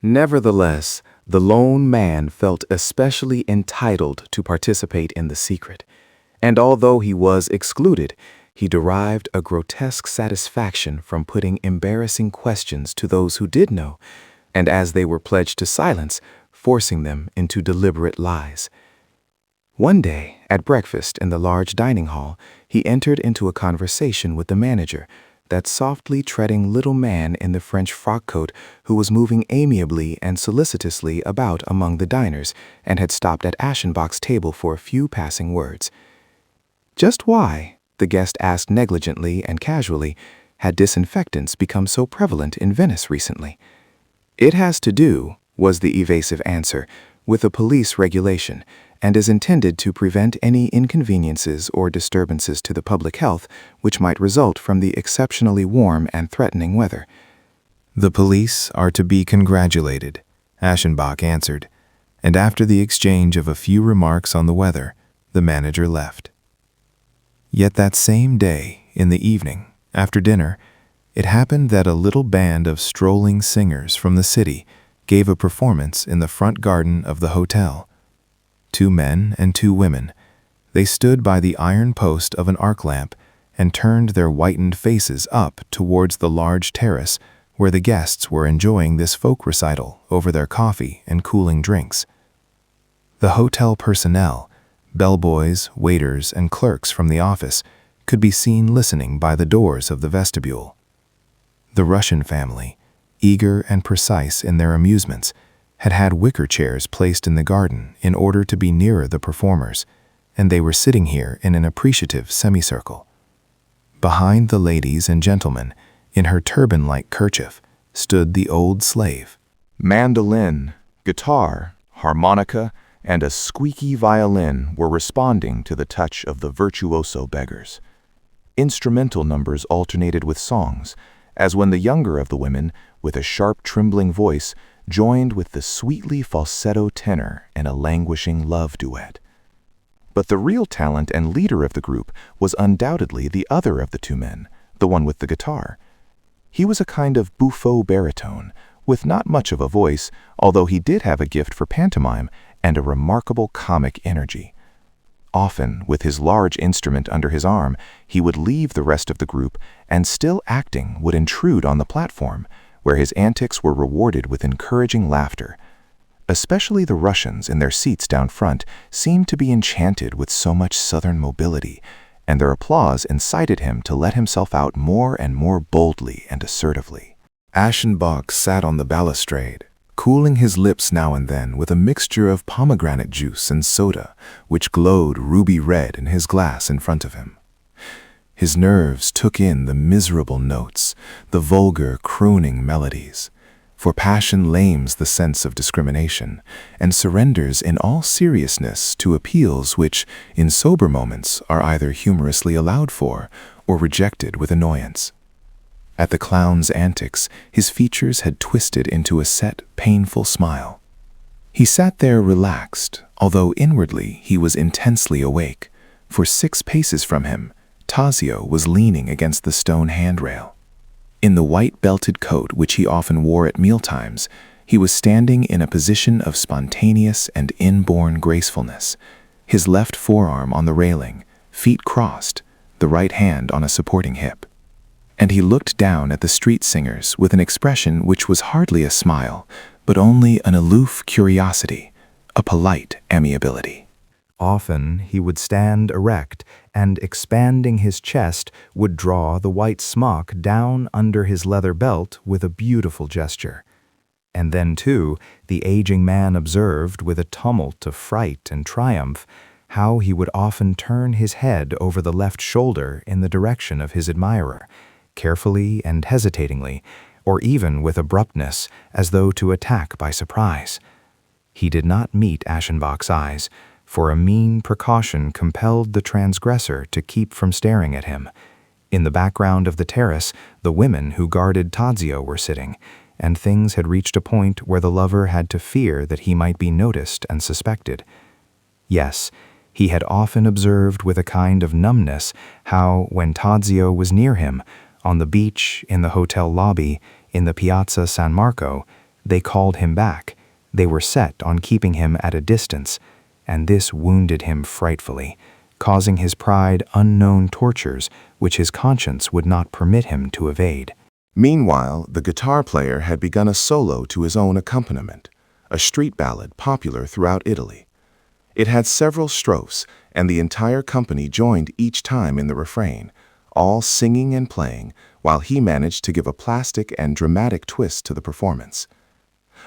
Nevertheless, the lone man felt especially entitled to participate in the secret, and although he was excluded, he derived a grotesque satisfaction from putting embarrassing questions to those who did know, and as they were pledged to silence, forcing them into deliberate lies. One day, at breakfast in the large dining hall, he entered into a conversation with the manager, that softly treading little man in the French frock coat who was moving amiably and solicitously about among the diners and had stopped at Aschenbach's table for a few passing words. Just why, the guest asked negligently and casually, had disinfectants become so prevalent in Venice recently? It has to do, was the evasive answer, with a police regulation, and is intended to prevent any inconveniences or disturbances to the public health which might result from the exceptionally warm and threatening weather. The police are to be congratulated, Aschenbach answered, and after the exchange of a few remarks on the weather, the manager left. Yet that same day, in the evening, after dinner, it happened that a little band of strolling singers from the city gave a performance in the front garden of the hotel. 2 men and 2 women. They stood by the iron post of an arc lamp and turned their whitened faces up towards the large terrace where the guests were enjoying this folk recital over their coffee and cooling drinks. The hotel personnel, bellboys, waiters, and clerks from the office, could be seen listening by the doors of the vestibule. The Russian family, eager and precise in their amusements, had had wicker chairs placed in the garden in order to be nearer the performers, and they were sitting here in an appreciative semicircle. Behind the ladies and gentlemen, in her turban-like kerchief, stood the old slave. Mandolin, guitar, harmonica, and a squeaky violin were responding to the touch of the virtuoso beggars. Instrumental numbers alternated with songs, as when the younger of the women, with a sharp trembling voice, joined with the sweetly falsetto tenor in a languishing love duet. But the real talent and leader of the group was undoubtedly the other of the two men, the one with the guitar. He was a kind of buffo baritone, with not much of a voice, although he did have a gift for pantomime and a remarkable comic energy. Often, with his large instrument under his arm, he would leave the rest of the group and, still acting, would intrude on the platform, where his antics were rewarded with encouraging laughter. Especially the Russians in their seats down front seemed to be enchanted with so much southern mobility, and their applause incited him to let himself out more and more boldly and assertively. Aschenbach sat on the balustrade, cooling his lips now and then with a mixture of pomegranate juice and soda, which glowed ruby red in his glass in front of him. His nerves took in the miserable notes, the vulgar crooning melodies. For passion lames the sense of discrimination, and surrenders in all seriousness to appeals which, in sober moments, are either humorously allowed for or rejected with annoyance. At the clown's antics, his features had twisted into a set, painful smile. He sat there relaxed, although inwardly he was intensely awake, for 6 paces from him, Tadzio was leaning against the stone handrail. In the white belted coat which he often wore at mealtimes, he was standing in a position of spontaneous and inborn gracefulness, his left forearm on the railing, feet crossed, the right hand on a supporting hip. And he looked down at the street singers with an expression which was hardly a smile, but only an aloof curiosity, a polite amiability. Often he would stand erect and, expanding his chest, would draw the white smock down under his leather belt with a beautiful gesture. And then, too, the aging man observed with a tumult of fright and triumph how he would often turn his head over the left shoulder in the direction of his admirer, carefully and hesitatingly, or even with abruptness, as though to attack by surprise. He did not meet Aschenbach's eyes, for a mean precaution compelled the transgressor to keep from staring at him. In the background of the terrace, the women who guarded Tadzio were sitting, and things had reached a point where the lover had to fear that he might be noticed and suspected. Yes, he had often observed with a kind of numbness how, when Tadzio was near him, on the beach, in the hotel lobby, in the Piazza San Marco, they called him back. They were set on keeping him at a distance, and this wounded him frightfully, causing his pride unknown tortures which his conscience would not permit him to evade. Meanwhile, the guitar player had begun a solo to his own accompaniment, a street ballad popular throughout Italy. It had several strophes, and the entire company joined each time in the refrain, all singing and playing, while he managed to give a plastic and dramatic twist to the performance.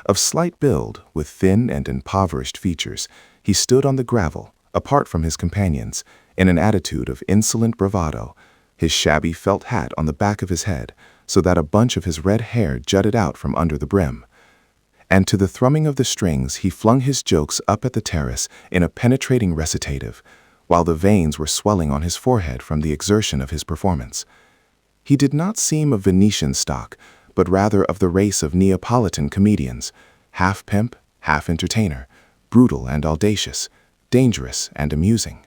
Of slight build, with thin and impoverished features, he stood on the gravel, apart from his companions, in an attitude of insolent bravado, his shabby felt hat on the back of his head, so that a bunch of his red hair jutted out from under the brim. And to the thrumming of the strings he flung his jokes up at the terrace in a penetrating recitative, while the veins were swelling on his forehead from the exertion of his performance. He did not seem of Venetian stock, but rather of the race of Neapolitan comedians, half pimp, half entertainer, brutal and audacious, dangerous and amusing.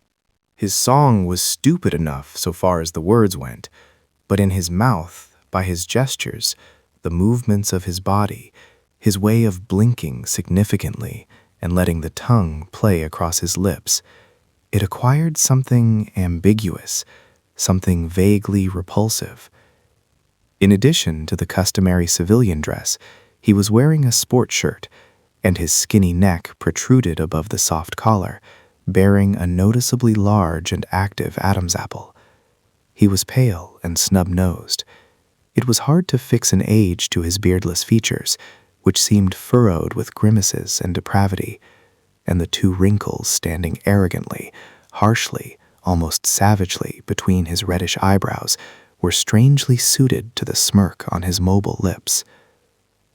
His song was stupid enough so far as the words went, but in his mouth, by his gestures, the movements of his body, his way of blinking significantly and letting the tongue play across his lips, it acquired something ambiguous, something vaguely repulsive. In addition to the customary civilian dress, he was wearing a sport shirt, and his skinny neck protruded above the soft collar, bearing a noticeably large and active Adam's apple. He was pale and snub-nosed. It was hard to fix an age to his beardless features, which seemed furrowed with grimaces and depravity, and the 2 wrinkles standing arrogantly harshly, almost savagely, between his reddish eyebrows, were strangely suited to the smirk on his mobile lips.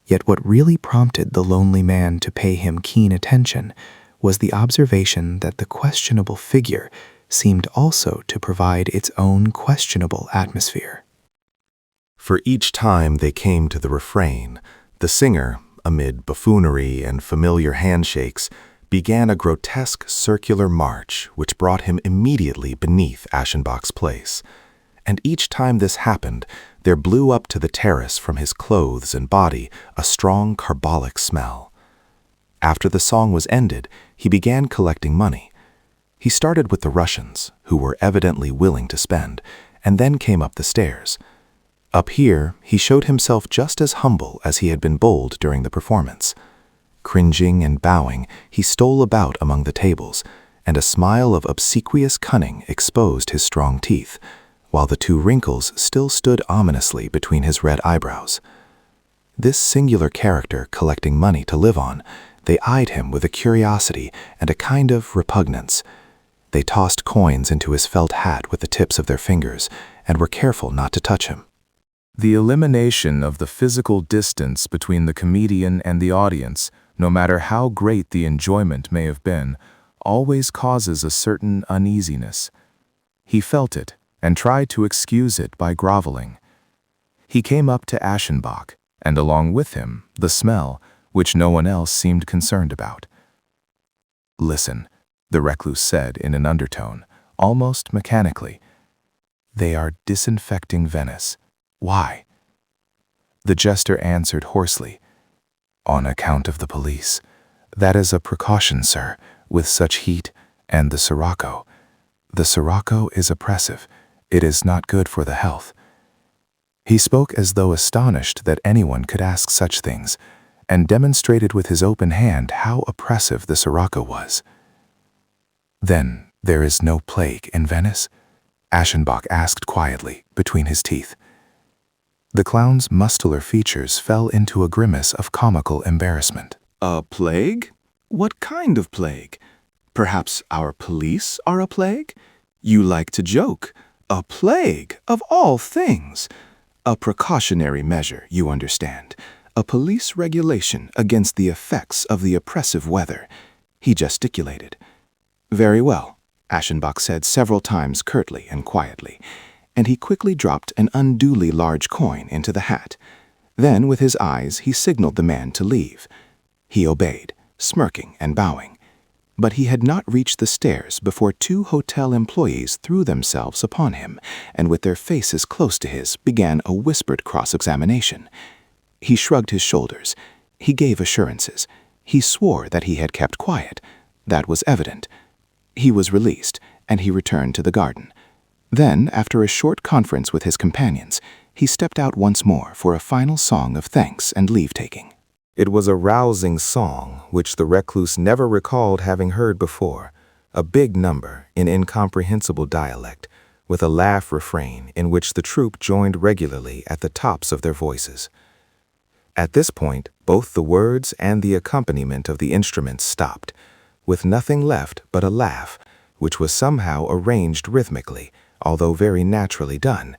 Yet what really prompted the lonely man to pay him keen attention was the observation that the questionable figure seemed also to provide its own questionable atmosphere. For each time they came to the refrain, the singer, amid buffoonery and familiar handshakes, began a grotesque circular march which brought him immediately beneath Aschenbach's place. And each time this happened, there blew up to the terrace from his clothes and body a strong carbolic smell. After the song was ended, he began collecting money. He started with the Russians, who were evidently willing to spend, and then came up the stairs. Up here, he showed himself just as humble as he had been bold during the performance. Cringing and bowing, he stole about among the tables, and a smile of obsequious cunning exposed his strong teeth, while the two wrinkles still stood ominously between his red eyebrows. This singular character collecting money to live on, they eyed him with a curiosity and a kind of repugnance. They tossed coins into his felt hat with the tips of their fingers, and were careful not to touch him. The elimination of the physical distance between the comedian and the audience, no matter how great the enjoyment may have been, always causes a certain uneasiness. He felt it, and tried to excuse it by groveling. He came up to Aschenbach, and along with him, the smell, which no one else seemed concerned about. "Listen," the recluse said in an undertone, almost mechanically. "They are disinfecting Venice. Why?" The jester answered hoarsely, "On account of the police. That is a precaution, sir, with such heat, and the scirocco. The scirocco is oppressive. It is not good for the health." He spoke as though astonished that anyone could ask such things, and demonstrated with his open hand how oppressive the scirocco was. "Then there is no plague in Venice?" Aschenbach asked quietly, between his teeth. The clown's muscular features fell into a grimace of comical embarrassment. "A plague? What kind of plague? Perhaps our police are a plague? You like to joke. A plague, of all things! A precautionary measure, you understand. A police regulation against the effects of the oppressive weather." He gesticulated. "Very well," Aschenbach said several times curtly and quietly, and he quickly dropped an unduly large coin into the hat. Then, with his eyes, he signaled the man to leave. He obeyed, smirking and bowing. But he had not reached the stairs before two hotel employees threw themselves upon him, and with their faces close to his, began a whispered cross-examination. He shrugged his shoulders. He gave assurances. He swore that he had kept quiet. That was evident. He was released, and he returned to the garden. Then, after a short conference with his companions, he stepped out once more for a final song of thanks and leave-taking. It was a rousing song which the recluse never recalled having heard before, a big number in incomprehensible dialect, with a laugh refrain in which the troupe joined regularly at the tops of their voices. At this point, both the words and the accompaniment of the instruments stopped, with nothing left but a laugh, which was somehow arranged rhythmically, although very naturally done,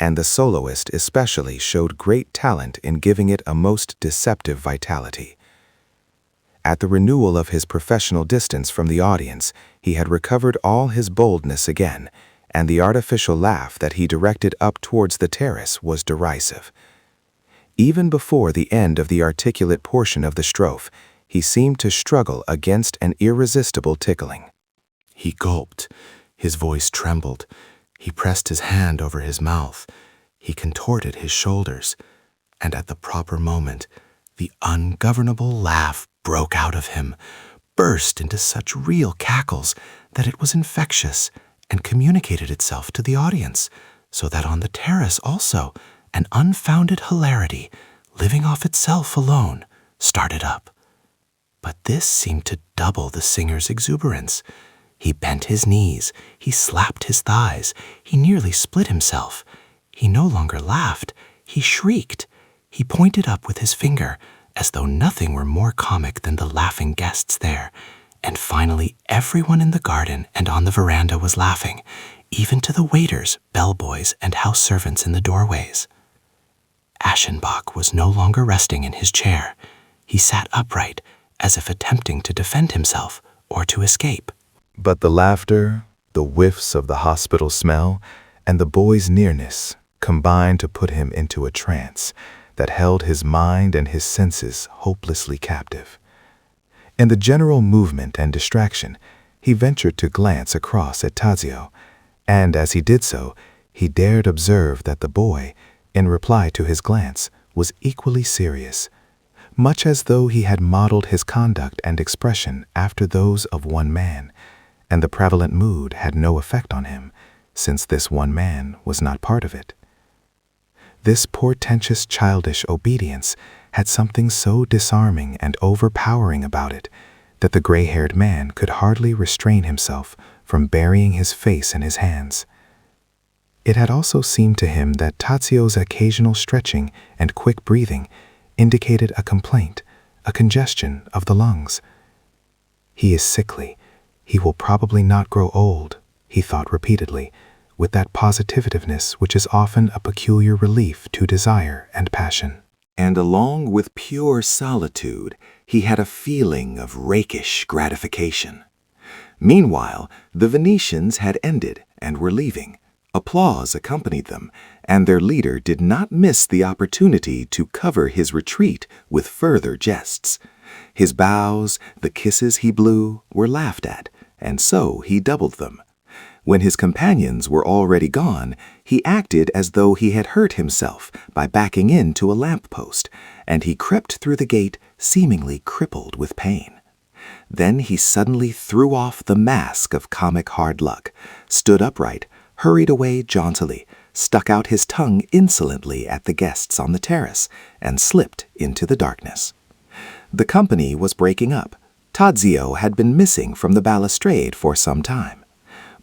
and the soloist especially showed great talent in giving it a most deceptive vitality. At the renewal of his professional distance from the audience, he had recovered all his boldness again, and the artificial laugh that he directed up towards the terrace was derisive. Even before the end of the articulate portion of the strophe, he seemed to struggle against an irresistible tickling. He gulped, his voice trembled, he pressed his hand over his mouth, he contorted his shoulders, and at the proper moment, the ungovernable laugh broke out of him, burst into such real cackles that it was infectious and communicated itself to the audience, so that on the terrace also an unfounded hilarity, living off itself alone, started up. But this seemed to double the singer's exuberance. He bent his knees, he slapped his thighs, he nearly split himself. He no longer laughed, he shrieked. He pointed up with his finger, as though nothing were more comic than the laughing guests there, and finally everyone in the garden and on the veranda was laughing, even to the waiters, bellboys, and house servants in the doorways. Aschenbach was no longer resting in his chair. He sat upright, as if attempting to defend himself or to escape. But the laughter, the whiffs of the hospital smell, and the boy's nearness combined to put him into a trance that held his mind and his senses hopelessly captive. In the general movement and distraction, he ventured to glance across at Tadzio, and as he did so, he dared observe that the boy, in reply to his glance, was equally serious, much as though he had modeled his conduct and expression after those of one man, and the prevalent mood had no effect on him, since this one man was not part of it. This portentous childish obedience had something so disarming and overpowering about it that the gray-haired man could hardly restrain himself from burying his face in his hands. It had also seemed to him that Tadzio's occasional stretching and quick breathing indicated a complaint, a congestion of the lungs. He is sickly. He will probably not grow old, he thought repeatedly, with that positiveness which is often a peculiar relief to desire and passion. And along with pure solitude, he had a feeling of rakish gratification. Meanwhile, the Venetians had ended and were leaving. Applause accompanied them, and their leader did not miss the opportunity to cover his retreat with further jests. His bows, the kisses he blew, were laughed at, and so he doubled them. When his companions were already gone, he acted as though he had hurt himself by backing into a lamp-post, and he crept through the gate seemingly crippled with pain. Then he suddenly threw off the mask of comic hard luck, stood upright, hurried away jauntily, stuck out his tongue insolently at the guests on the terrace, and slipped into the darkness. The company was breaking up. Tadzio had been missing from the balustrade for some time.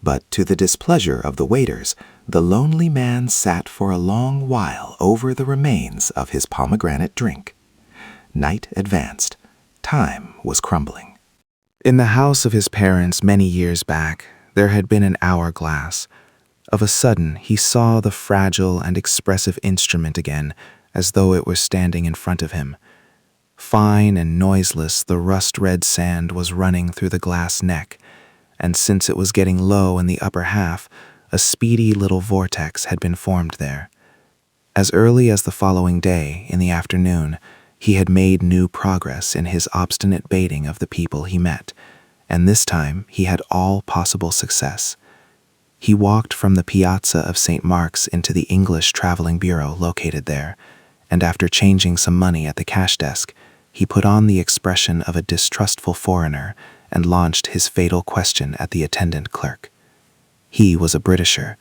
But to the displeasure of the waiters, the lonely man sat for a long while over the remains of his pomegranate drink. Night advanced. Time was crumbling. In the house of his parents many years back, there had been an hourglass. Of a sudden, he saw the fragile and expressive instrument again, as though it were standing in front of him. Fine and noiseless, the rust-red sand was running through the glass neck, and since it was getting low in the upper half, a speedy little vortex had been formed there. As early as the following day, in the afternoon, he had made new progress in his obstinate baiting of the people he met, and this time he had all possible success. He walked from the piazza of St. Mark's into the English traveling bureau located there, and after changing some money at the cash desk, he put on the expression of a distrustful foreigner and launched his fatal question at the attendant clerk. He was a Britisher.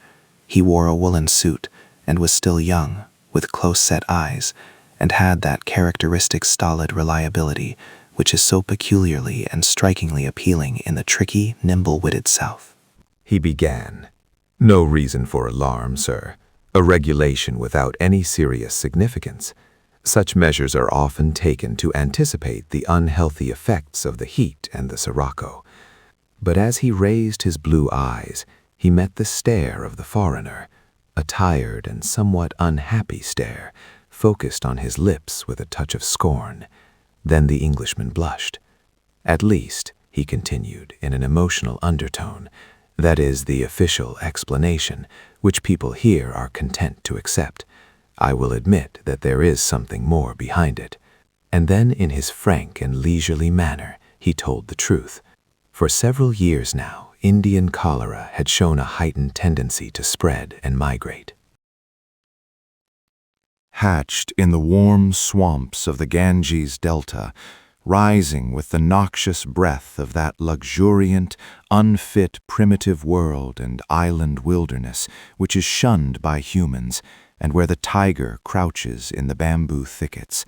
He wore a woolen suit and was still young, with close-set eyes, and had that characteristic stolid reliability which is so peculiarly and strikingly appealing in the tricky, nimble-witted South. He began. "No reason for alarm, sir. A regulation without any serious significance. Such measures are often taken to anticipate the unhealthy effects of the heat and the scirocco." But as he raised his blue eyes, he met the stare of the foreigner, a tired and somewhat unhappy stare, focused on his lips with a touch of scorn. Then the Englishman blushed. "At least," he continued in an emotional undertone, "that is the official explanation, which people here are content to accept. I will admit that there is something more behind it." And then in his frank and leisurely manner, he told the truth. For several years now, Indian cholera had shown a heightened tendency to spread and migrate. Hatched in the warm swamps of the Ganges Delta, rising with the noxious breath of that luxuriant, unfit primitive world and island wilderness which is shunned by humans, and where the tiger crouches in the bamboo thickets,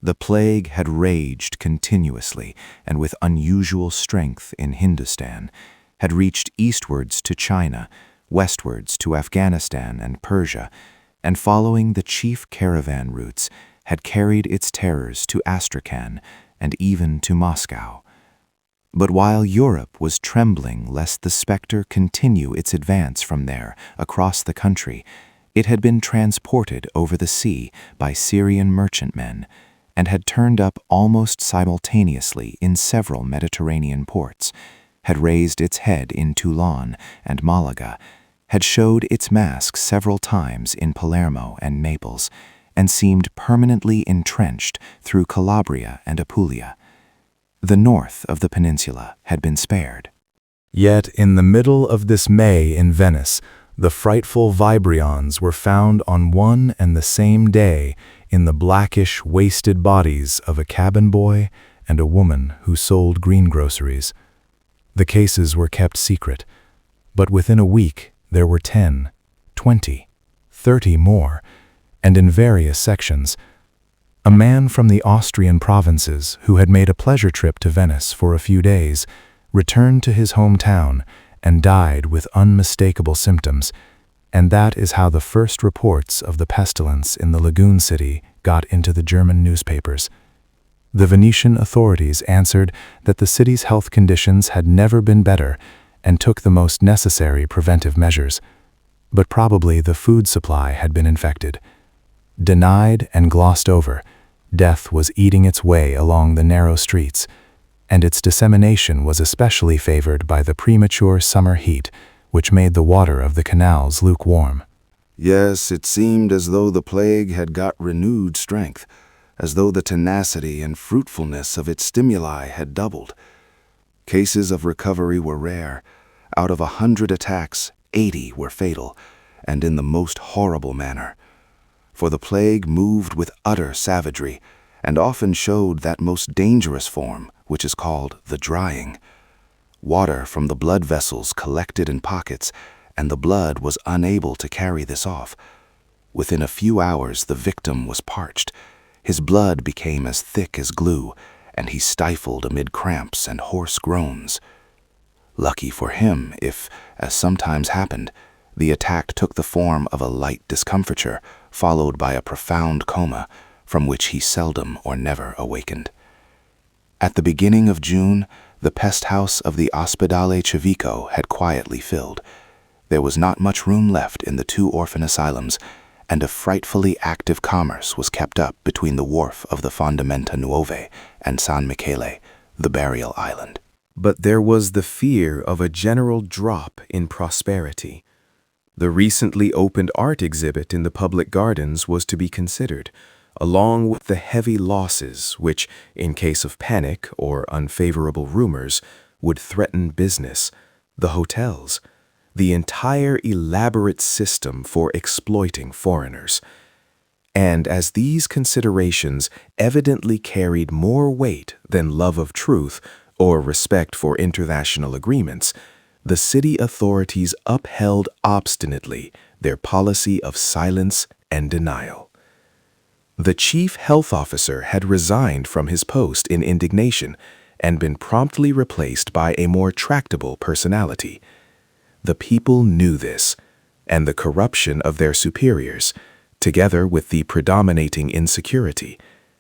the plague had raged continuously and with unusual strength in Hindustan, had reached eastwards to China, westwards to Afghanistan and Persia, and following the chief caravan routes, had carried its terrors to Astrakhan and even to Moscow. But while Europe was trembling lest the specter continue its advance from there across the country, it had been transported over the sea by Syrian merchantmen and had turned up almost simultaneously in several Mediterranean ports, had raised its head in Toulon and Malaga, had showed its mask several times in Palermo and Naples, and seemed permanently entrenched through Calabria and Apulia. The north of the peninsula had been spared. Yet in the middle of this May in Venice, the frightful vibrions were found on one and the same day in the blackish, wasted bodies of a cabin boy and a woman who sold greengroceries. The cases were kept secret, but within a week there were 10, 20, 30 more, and in various sections. A man from the Austrian provinces who had made a pleasure trip to Venice for a few days returned to his hometown and died with unmistakable symptoms, and that is how the first reports of the pestilence in the lagoon city got into the German newspapers. The Venetian authorities answered that the city's health conditions had never been better and took the most necessary preventive measures, but probably the food supply had been infected. Denied and glossed over, death was eating its way along the narrow streets, and its dissemination was especially favored by the premature summer heat, which made the water of the canals lukewarm. Yes, it seemed as though the plague had got renewed strength, as though the tenacity and fruitfulness of its stimuli had doubled. Cases of recovery were rare. Out of 100 attacks, 80 were fatal, and in the most horrible manner. For the plague moved with utter savagery, and often showed that most dangerous form, which is called the drying. Water from the blood vessels collected in pockets, and the blood was unable to carry this off. Within a few hours the victim was parched. His blood became as thick as glue, and he stifled amid cramps and hoarse groans. Lucky for him if, as sometimes happened, the attack took the form of a light discomfiture, followed by a profound coma, from which he seldom or never awakened. At the beginning of June, the pest house of the Ospedale Civico had quietly filled. There was not much room left in the 2 orphan asylums, and a frightfully active commerce was kept up between the wharf of the Fondamenta Nuove and San Michele, the burial island. But there was the fear of a general drop in prosperity. The recently opened art exhibit in the public gardens was to be considered, along with the heavy losses which, in case of panic or unfavorable rumors, would threaten business, the hotels, the entire elaborate system for exploiting foreigners. And as these considerations evidently carried more weight than love of truth or respect for international agreements, the city authorities upheld obstinately their policy of silence and denial. The chief health officer had resigned from his post in indignation and been promptly replaced by a more tractable personality. The people knew this, and the corruption of their superiors, together with the predominating insecurity,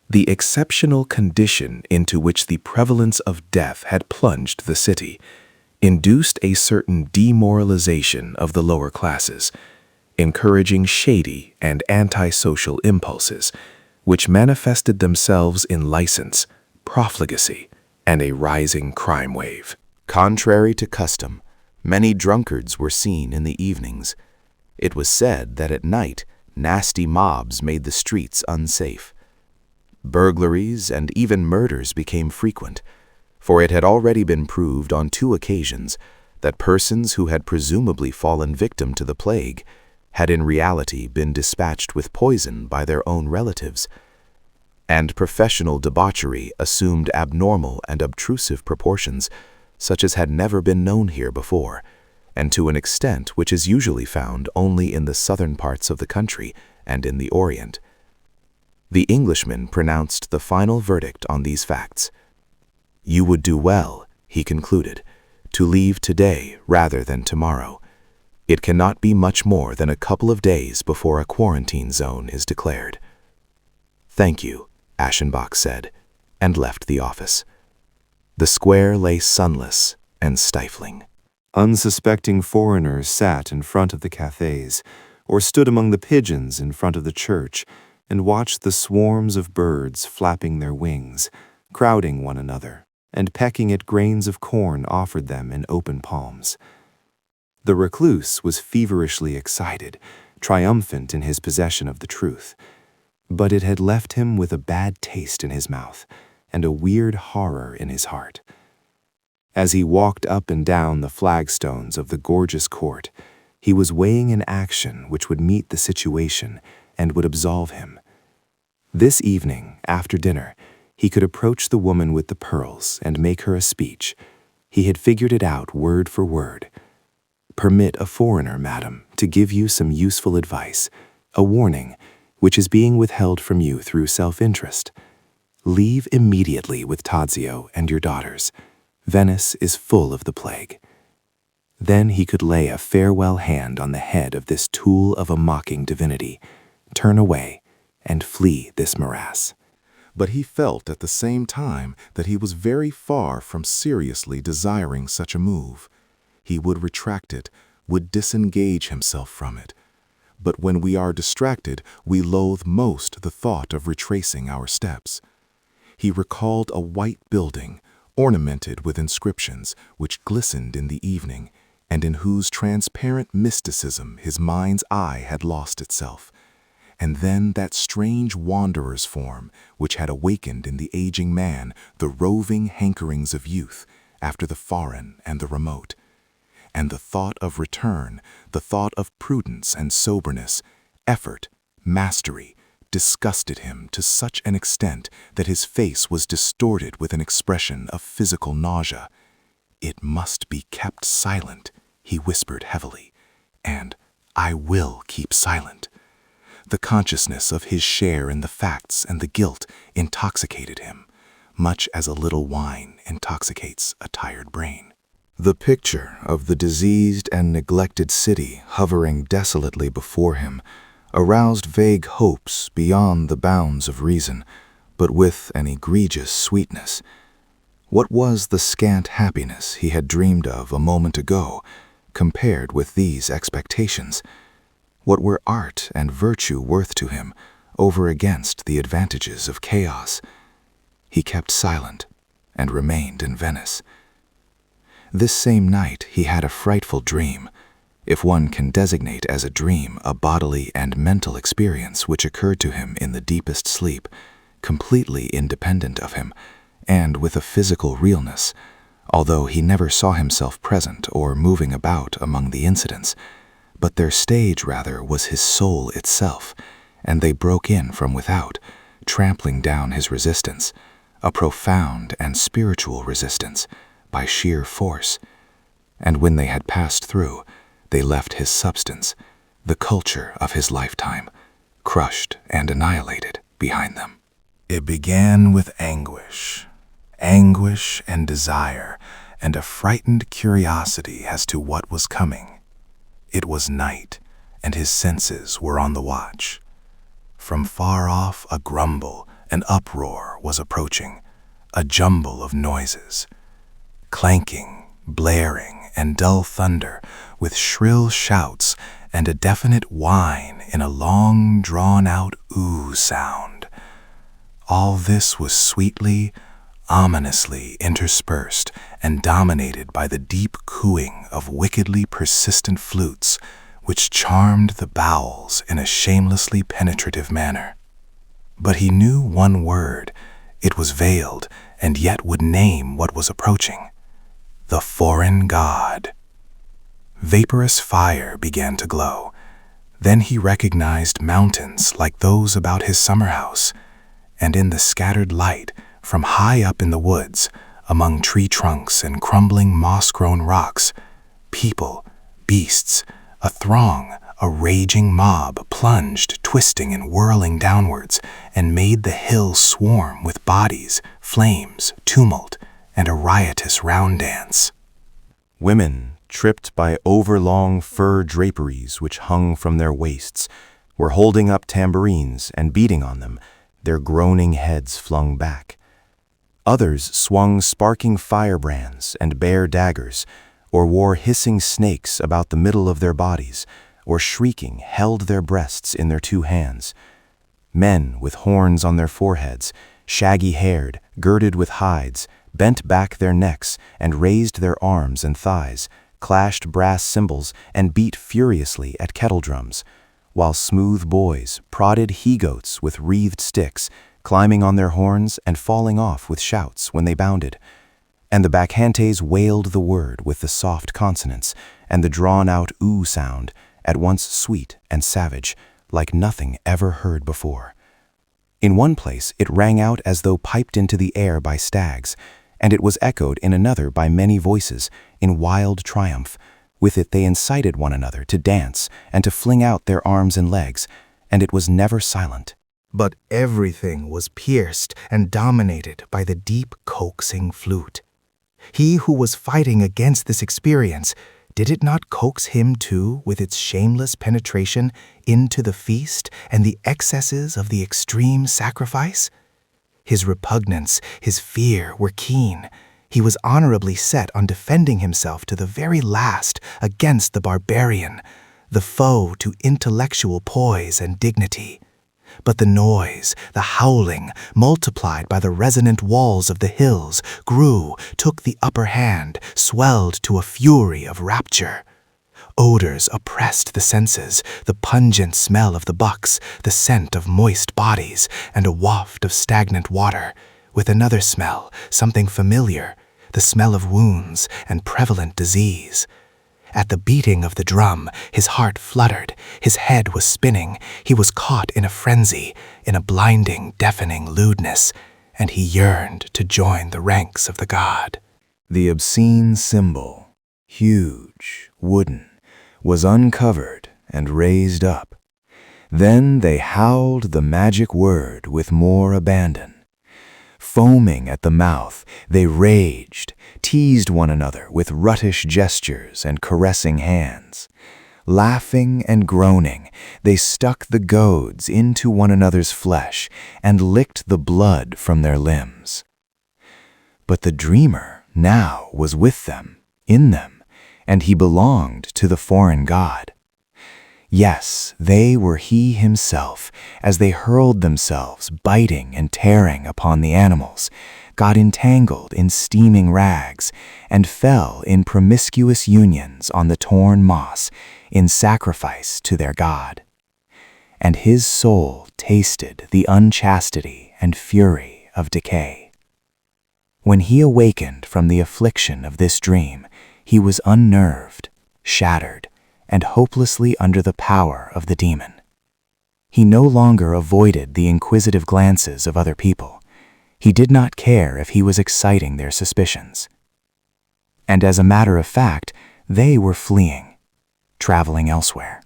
the exceptional condition into which the prevalence of death had plunged the city, induced a certain demoralization of the lower classes, encouraging shady and antisocial impulses, which manifested themselves in license, profligacy, and a rising crime wave. Contrary to custom, many drunkards were seen in the evenings. It was said that at night, nasty mobs made the streets unsafe. Burglaries and even murders became frequent, for it had already been proved on 2 occasions that persons who had presumably fallen victim to the plague had in reality been dispatched with poison by their own relatives, and professional debauchery assumed abnormal and obtrusive proportions, such as had never been known here before, and to an extent which is usually found only in the southern parts of the country and in the Orient. The Englishman pronounced the final verdict on these facts. "You would do well," he concluded, "to leave today rather than tomorrow. It cannot be much more than a couple of days before a quarantine zone is declared." "Thank you," Aschenbach said, and left the office. The square lay sunless and stifling. Unsuspecting foreigners sat in front of the cafes, or stood among the pigeons in front of the church, and watched the swarms of birds flapping their wings, crowding one another, and pecking at grains of corn offered them in open palms. The recluse was feverishly excited, triumphant in his possession of the truth, but it had left him with a bad taste in his mouth and a weird horror in his heart. As he walked up and down the flagstones of the gorgeous court, he was weighing an action which would meet the situation and would absolve him. This evening, after dinner, he could approach the woman with the pearls and make her a speech. He had figured it out word for word. Permit a foreigner, madam, to give you some useful advice, a warning, which is being withheld from you through self-interest. Leave immediately with Tadzio and your daughters. Venice is full of the plague. Then he could lay a farewell hand on the head of this tool of a mocking divinity, turn away, and flee this morass. But he felt at the same time that he was very far from seriously desiring such a move. He would retract it, would disengage himself from it. But when we are distracted, we loathe most the thought of retracing our steps. He recalled a white building, ornamented with inscriptions which glistened in the evening, and in whose transparent mysticism his mind's eye had lost itself. And then that strange wanderer's form which had awakened in the aging man the roving hankerings of youth after the foreign and the remote. And the thought of return, the thought of prudence and soberness, effort, mastery, disgusted him to such an extent that his face was distorted with an expression of physical nausea. "It must be kept silent," he whispered heavily, and "I will keep silent." The consciousness of his share in the facts and the guilt intoxicated him, much as a little wine intoxicates a tired brain. The picture of the diseased and neglected city hovering desolately before him aroused vague hopes beyond the bounds of reason, but with an egregious sweetness. What was the scant happiness he had dreamed of a moment ago, compared with these expectations? What were art and virtue worth to him, over against the advantages of chaos? He kept silent and remained in Venice. This same night he had a frightful dream, if one can designate as a dream a bodily and mental experience which occurred to him in the deepest sleep, completely independent of him, and with a physical realness, although he never saw himself present or moving about among the incidents, but their stage rather was his soul itself, and they broke in from without, trampling down his resistance, a profound and spiritual resistance, by sheer force. And when they had passed through, they left his substance, the culture of his lifetime, crushed and annihilated behind them. It began with anguish and desire, and a frightened curiosity as to what was coming. It was night, and his senses were on the watch. From far off a grumble, an uproar was approaching, a jumble of noises. Clanking, blaring, and dull thunder, with shrill shouts and a definite whine in a long, drawn-out ooh sound. All this was sweetly, ominously interspersed and dominated by the deep cooing of wickedly persistent flutes, which charmed the bowels in a shamelessly penetrative manner. But he knew one word. It was veiled, and yet would name what was approaching. The foreign god. Vaporous fire began to glow. Then he recognized mountains like those about his summer house, and in the scattered light, from high up in the woods, among tree trunks and crumbling moss-grown rocks, people, beasts, a throng, a raging mob plunged, twisting and whirling downwards, and made the hill swarm with bodies, flames, tumult, and a riotous round dance. Women, tripped by overlong fur draperies which hung from their waists, were holding up tambourines and beating on them, their groaning heads flung back. Others swung sparking firebrands and bare daggers, or wore hissing snakes about the middle of their bodies, or shrieking held their breasts in their 2 hands. Men with horns on their foreheads, shaggy-haired, girded with hides, bent back their necks and raised their arms and thighs, clashed brass cymbals and beat furiously at kettle drums, while smooth boys prodded he-goats with wreathed sticks, climbing on their horns and falling off with shouts when they bounded. And the bacchantes wailed the word with the soft consonants and the drawn-out ooh sound, at once sweet and savage, like nothing ever heard before. In one place it rang out as though piped into the air by stags, and it was echoed in another by many voices, in wild triumph. With it they incited one another to dance and to fling out their arms and legs, and it was never silent. But everything was pierced and dominated by the deep coaxing flute. He who was fighting against this experience, did it not coax him too with its shameless penetration into the feast and the excesses of the extreme sacrifice? His repugnance, his fear were keen. He was honorably set on defending himself to the very last against the barbarian, the foe to intellectual poise and dignity. But the noise, the howling, multiplied by the resonant walls of the hills, grew, took the upper hand, swelled to a fury of rapture. Odors oppressed the senses, the pungent smell of the bucks, the scent of moist bodies, and a waft of stagnant water, with another smell, something familiar, the smell of wounds and prevalent disease. At the beating of the drum, his heart fluttered, his head was spinning, he was caught in a frenzy, in a blinding, deafening lewdness, and he yearned to join the ranks of the god. The obscene symbol, huge, wooden, was uncovered and raised up. Then they howled the magic word with more abandon. Foaming at the mouth, they raged, teased one another with ruttish gestures and caressing hands. Laughing and groaning, they stuck the goads into one another's flesh and licked the blood from their limbs. But the dreamer now was with them, in them, and he belonged to the foreign god. Yes, they were he himself, as they hurled themselves, biting and tearing upon the animals, got entangled in steaming rags, and fell in promiscuous unions on the torn moss, in sacrifice to their god. And his soul tasted the unchastity and fury of decay. When he awakened from the affliction of this dream, he was unnerved, shattered, and hopelessly under the power of the demon. He no longer avoided the inquisitive glances of other people. He did not care if he was exciting their suspicions. And as a matter of fact, they were fleeing, traveling elsewhere.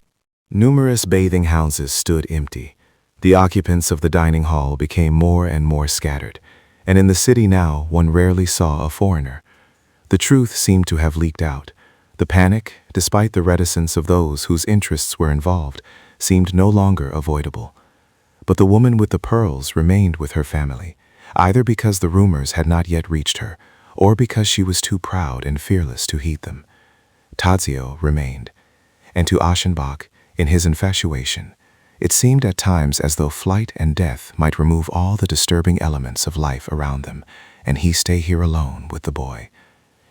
Numerous bathing houses stood empty. The occupants of the dining hall became more and more scattered, and in the city now one rarely saw a foreigner. The truth seemed to have leaked out. The panic, despite the reticence of those whose interests were involved, seemed no longer avoidable. But the woman with the pearls remained with her family, either because the rumors had not yet reached her, or because she was too proud and fearless to heed them. Tadzio remained, and to Aschenbach, in his infatuation, it seemed at times as though flight and death might remove all the disturbing elements of life around them, and he stay here alone with the boy.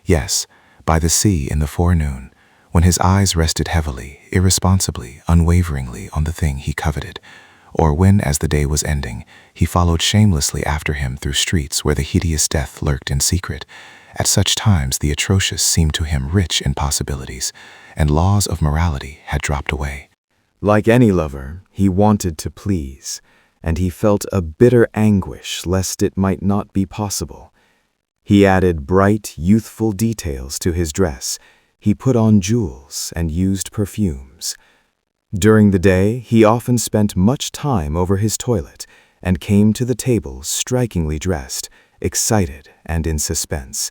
Yes, by the sea in the forenoon, when his eyes rested heavily, irresponsibly, unwaveringly on the thing he coveted, or when, as the day was ending, he followed shamelessly after him through streets where the hideous death lurked in secret. At such times the atrocious seemed to him rich in possibilities, and laws of morality had dropped away. Like any lover, he wanted to please, and he felt a bitter anguish lest it might not be possible. He added bright, youthful details to his dress. He put on jewels and used perfumes. During the day, he often spent much time over his toilet and came to the table strikingly dressed, excited and in suspense.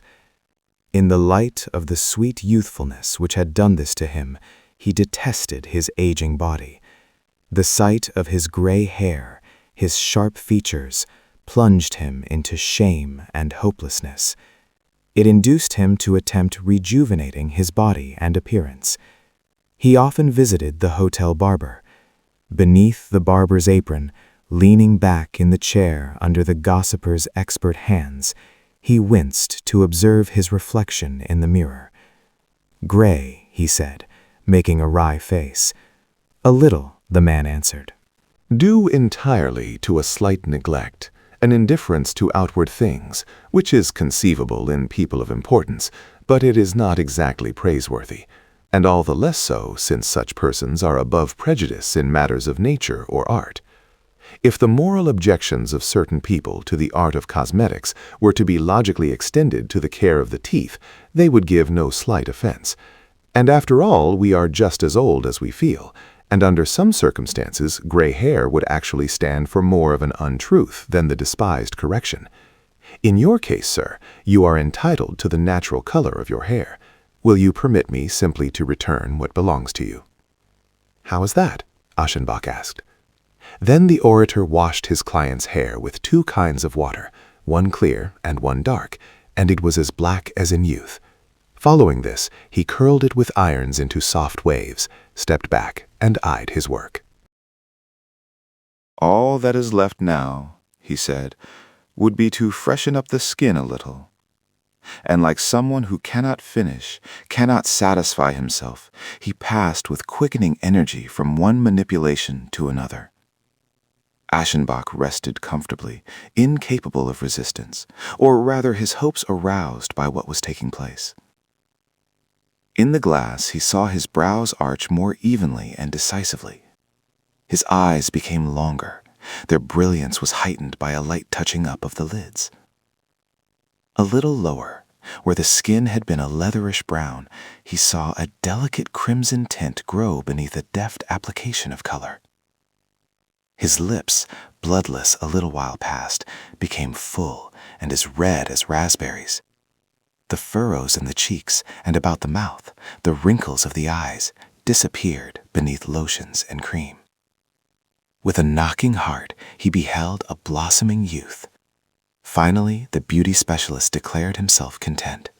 In the light of the sweet youthfulness which had done this to him, he detested his aging body. The sight of his gray hair, his sharp features, plunged him into shame and hopelessness. It induced him to attempt rejuvenating his body and appearance. He often visited the hotel barber. Beneath the barber's apron, leaning back in the chair under the gossiper's expert hands, he winced to observe his reflection in the mirror. "Gray," he said, making a wry face. "A little," the man answered. Due entirely to a slight neglect, an indifference to outward things, which is conceivable in people of importance, but it is not exactly praiseworthy, and all the less so since such persons are above prejudice in matters of nature or art. If the moral objections of certain people to the art of cosmetics were to be logically extended to the care of the teeth, they would give no slight offense. And after all, we are just as old as we feel, and under some circumstances, gray hair would actually stand for more of an untruth than the despised correction. In your case, sir, you are entitled to the natural color of your hair. Will you permit me simply to return what belongs to you?" "How is that?" Aschenbach asked. Then the orator washed his client's hair with 2 kinds of water, one clear and one dark, and it was as black as in youth. Following this, he curled it with irons into soft waves, stepped back, and eyed his work. "All that is left now," he said, "would be to freshen up the skin a little." And like someone who cannot finish, cannot satisfy himself, he passed with quickening energy from one manipulation to another. Aschenbach rested comfortably, incapable of resistance, or rather his hopes aroused by what was taking place. In the glass he saw his brows arch more evenly and decisively. His eyes became longer. Their brilliance was heightened by a light touching up of the lids. A little lower, where the skin had been a leatherish brown, he saw a delicate crimson tint grow beneath a deft application of color. His lips, bloodless a little while past, became full and as red as raspberries. The furrows in the cheeks and about the mouth, the wrinkles of the eyes, disappeared beneath lotions and cream. With a knocking heart, he beheld a blossoming youth. Finally, the beauty specialist declared himself content.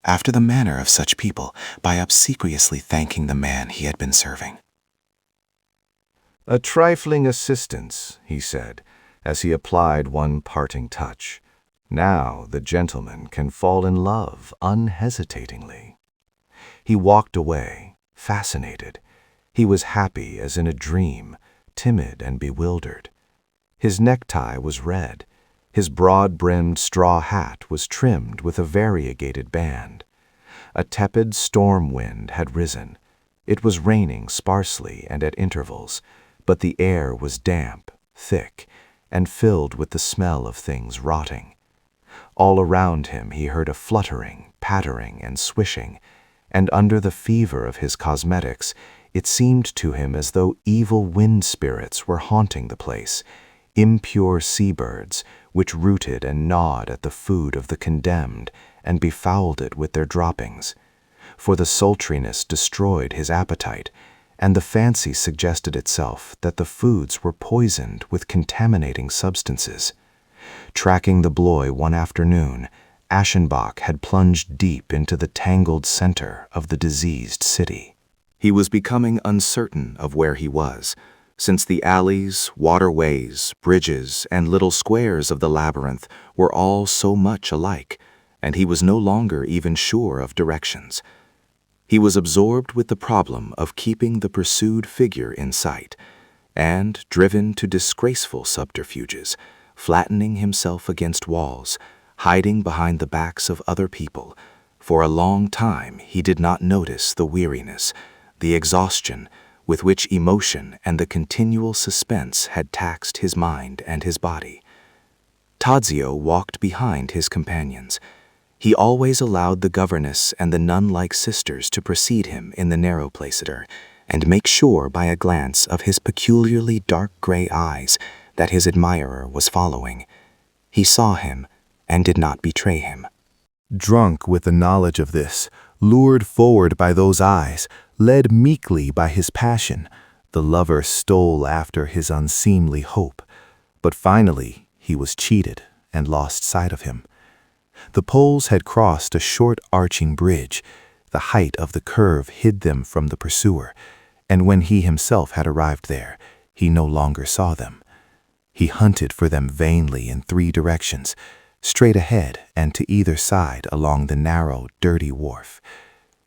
After the manner of such people, by obsequiously thanking the man he had been serving. "A trifling assistance," he said, as he applied one parting touch. "Now the gentleman can fall in love unhesitatingly." He walked away, fascinated. He was happy as in a dream, timid and bewildered. His necktie was red. His broad-brimmed straw hat was trimmed with a variegated band. A tepid storm wind had risen. It was raining sparsely and at intervals, but the air was damp, thick, and filled with the smell of things rotting. All around him he heard a fluttering, pattering, and swishing, and under the fever of his cosmetics, it seemed to him as though evil wind spirits were haunting the place, impure seabirds, which rooted and gnawed at the food of the condemned and befouled it with their droppings. For the sultriness destroyed his appetite, and the fancy suggested itself that the foods were poisoned with contaminating substances. Tracking the Blois one afternoon, Aschenbach had plunged deep into the tangled center of the diseased city. He was becoming uncertain of where he was, since the alleys, waterways, bridges, and little squares of the labyrinth were all so much alike, and he was no longer even sure of directions. He was absorbed with the problem of keeping the pursued figure in sight, and driven to disgraceful subterfuges, flattening himself against walls, hiding behind the backs of other people. For a long time he did not notice the weariness, the exhaustion, with which emotion and the continual suspense had taxed his mind and his body. Tadzio walked behind his companions. He always allowed the governess and the nun-like sisters to precede him in the narrow placitor, and make sure by a glance of his peculiarly dark gray eyes that his admirer was following. He saw him and did not betray him. Drunk with the knowledge of this, lured forward by those eyes, led meekly by his passion, the lover stole after his unseemly hope. But finally he was cheated and lost sight of him. The poles had crossed a short arching bridge. The height of the curve hid them from the pursuer, and when he himself had arrived there, he no longer saw them. He hunted for them vainly in 3 directions, straight ahead and to either side along the narrow, dirty wharf.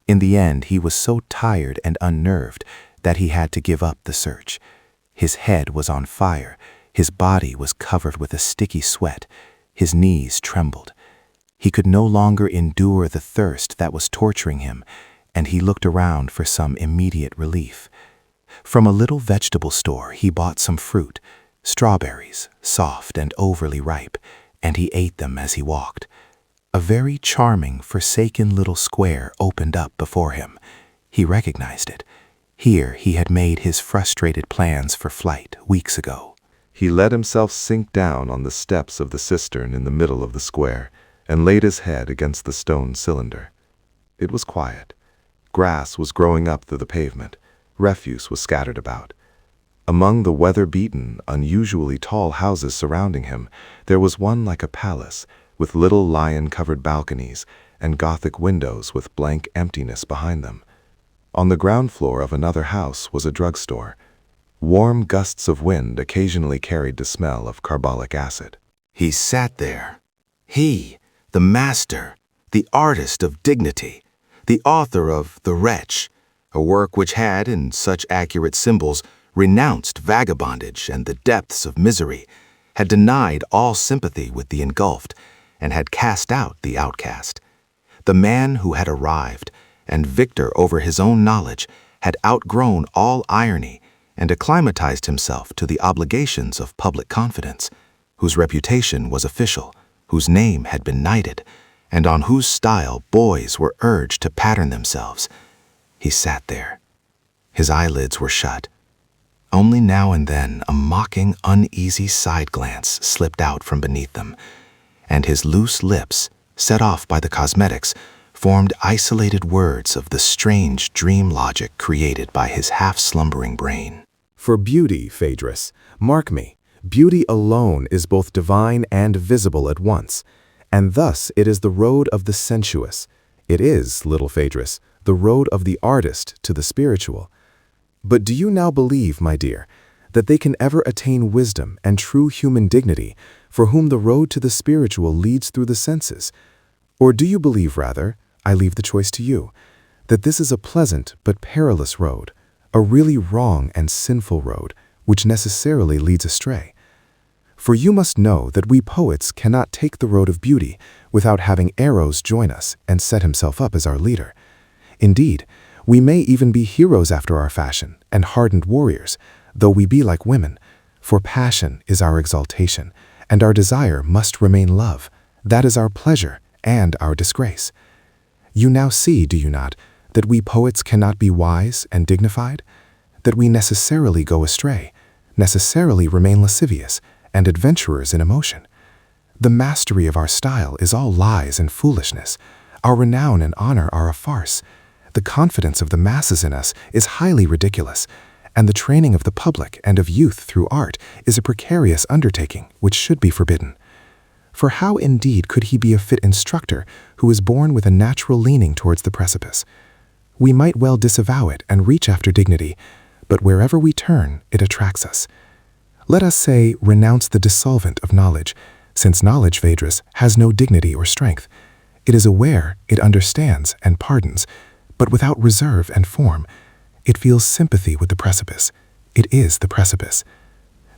In the end, he was so tired and unnerved that he had to give up the search. His head was on fire, his body was covered with a sticky sweat, his knees trembled. He could no longer endure the thirst that was torturing him, and he looked around for some immediate relief. From a little vegetable store, he bought some fruit, strawberries, soft and overly ripe, and he ate them as he walked. A very charming, forsaken little square opened up before him. He recognized it. Here he had made his frustrated plans for flight weeks ago. He let himself sink down on the steps of the cistern in the middle of the square and laid his head against the stone cylinder. It was quiet. Grass was growing up through the pavement. Refuse was scattered about. Among the weather-beaten, unusually tall houses surrounding him, there was one like a palace, with little lion-covered balconies and Gothic windows with blank emptiness behind them. On the ground floor of another house was a drugstore. Warm gusts of wind occasionally carried the smell of carbolic acid. He sat there. He, the master, the artist of dignity, the author of The Wretch, a work which had, in such accurate symbols, renounced vagabondage and the depths of misery, had denied all sympathy with the engulfed, and had cast out the outcast. The man who had arrived, and victor over his own knowledge, had outgrown all irony and acclimatized himself to the obligations of public confidence, whose reputation was official, whose name had been knighted, and on whose style boys were urged to pattern themselves. He sat there. His eyelids were shut. Only now and then a mocking, uneasy side glance slipped out from beneath them, and his loose lips, set off by the cosmetics, formed isolated words of the strange dream logic created by his half-slumbering brain. For beauty, Phaedrus, mark me, beauty alone is both divine and visible at once, and thus it is the road of the sensuous. It is, little Phaedrus, the road of the artist to the spiritual. But do you now believe, my dear, that they can ever attain wisdom and true human dignity for whom the road to the spiritual leads through the senses? Or do you believe, rather, I leave the choice to you, that this is a pleasant but perilous road, a really wrong and sinful road, which necessarily leads astray? For you must know that we poets cannot take the road of beauty without having Eros join us and set himself up as our leader. Indeed, we may even be heroes after our fashion and hardened warriors, though we be like women, for passion is our exaltation, and our desire must remain love. That is our pleasure and our disgrace. You now see, do you not, that we poets cannot be wise and dignified, that we necessarily go astray, necessarily remain lascivious, and adventurers in emotion. The mastery of our style is all lies and foolishness. Our renown and honor are a farce. The confidence of the masses in us is highly ridiculous, and the training of the public and of youth through art is a precarious undertaking which should be forbidden. For how indeed could he be a fit instructor who is born with a natural leaning towards the precipice? We might well disavow it and reach after dignity, but wherever we turn, it attracts us. Let us say, renounce the dissolvent of knowledge, since knowledge, Phaedrus, has no dignity or strength. It is aware, it understands, and pardons, but without reserve and form. It feels sympathy with the precipice. It is the precipice.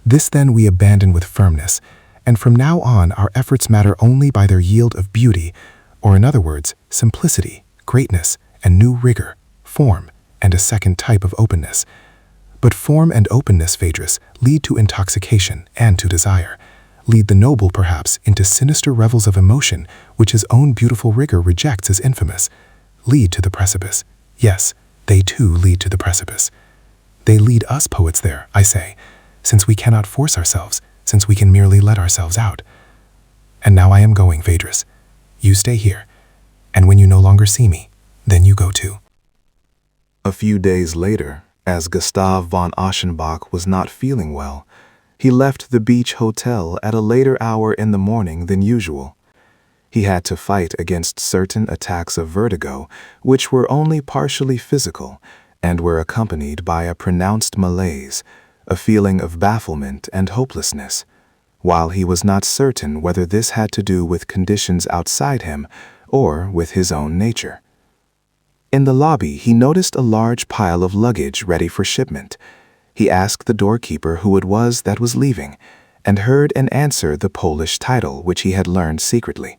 This then we abandon with firmness, and from now on our efforts matter only by their yield of beauty, or in other words, simplicity, greatness, and new rigor, form, and a second type of openness. But form and openness, Phaedrus, lead to intoxication and to desire, lead the noble, perhaps, into sinister revels of emotion which his own beautiful rigor rejects as infamous, lead to the precipice. Yes, they too lead to the precipice. They lead us poets there, I say, since we cannot force ourselves, since we can merely let ourselves out. And now I am going, Phaedrus. You stay here, and when you no longer see me, then you go too. A few days later, as Gustav von Aschenbach was not feeling well, He left the beach hotel at a later hour in the morning than usual. He had to fight against certain attacks of vertigo, which were only partially physical and were accompanied by a pronounced malaise, a feeling of bafflement and hopelessness, while he was not certain whether this had to do with conditions outside him or with his own nature. In the lobby, he noticed a large pile of luggage ready for shipment. He asked the doorkeeper who it was that was leaving, and heard an answer the Polish title which he had learned secretly.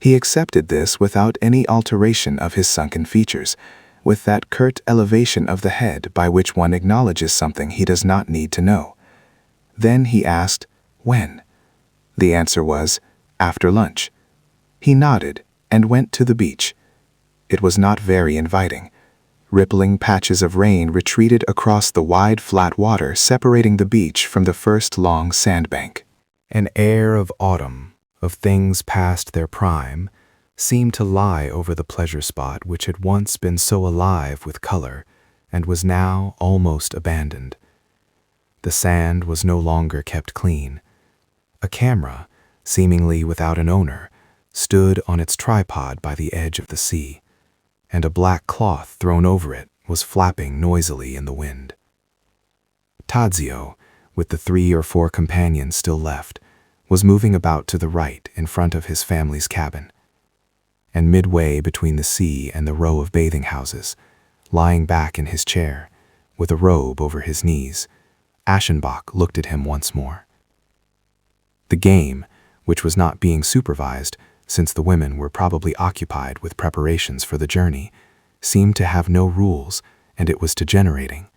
He accepted this without any alteration of his sunken features, with that curt elevation of the head by which one acknowledges something he does not need to know. Then he asked, when? The answer was, after lunch. He nodded and went to the beach. It was not very inviting. Rippling patches of rain retreated across the wide flat water separating the beach from the first long sandbank. An air of autumn, of things past their prime, seemed to lie over the pleasure spot which had once been so alive with color and was now almost abandoned. The sand was no longer kept clean. A camera, seemingly without an owner, stood on its tripod by the edge of the sea, and a black cloth thrown over it was flapping noisily in the wind. Tadzio, with the 3 or 4 companions still left, was moving about to the right in front of his family's cabin. And midway between the sea and the row of bathing houses, lying back in his chair, with a robe over his knees, Aschenbach looked at him once more. The game, which was not being supervised, since the women were probably occupied with preparations for the journey, seemed to have no rules, and it was degenerating.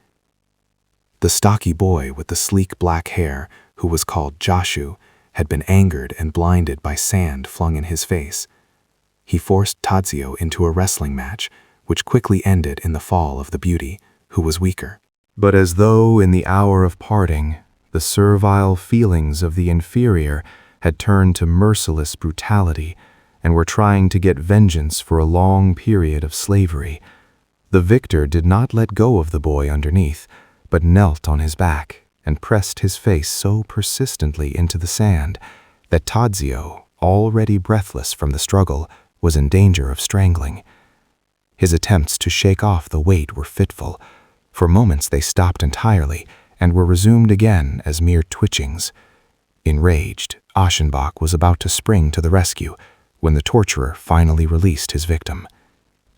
The stocky boy with the sleek black hair, who was called Joshu, had been angered and blinded by sand flung in his face. He forced Tadzio into a wrestling match, which quickly ended in the fall of the beauty, who was weaker. But as though in the hour of parting, the servile feelings of the inferior had turned to merciless brutality and were trying to get vengeance for a long period of slavery, the victor did not let go of the boy underneath, but knelt on his back and pressed his face so persistently into the sand that Tadzio, already breathless from the struggle, was in danger of strangling. His attempts to shake off the weight were fitful. For moments they stopped entirely and were resumed again as mere twitchings. Enraged, Aschenbach was about to spring to the rescue when the torturer finally released his victim.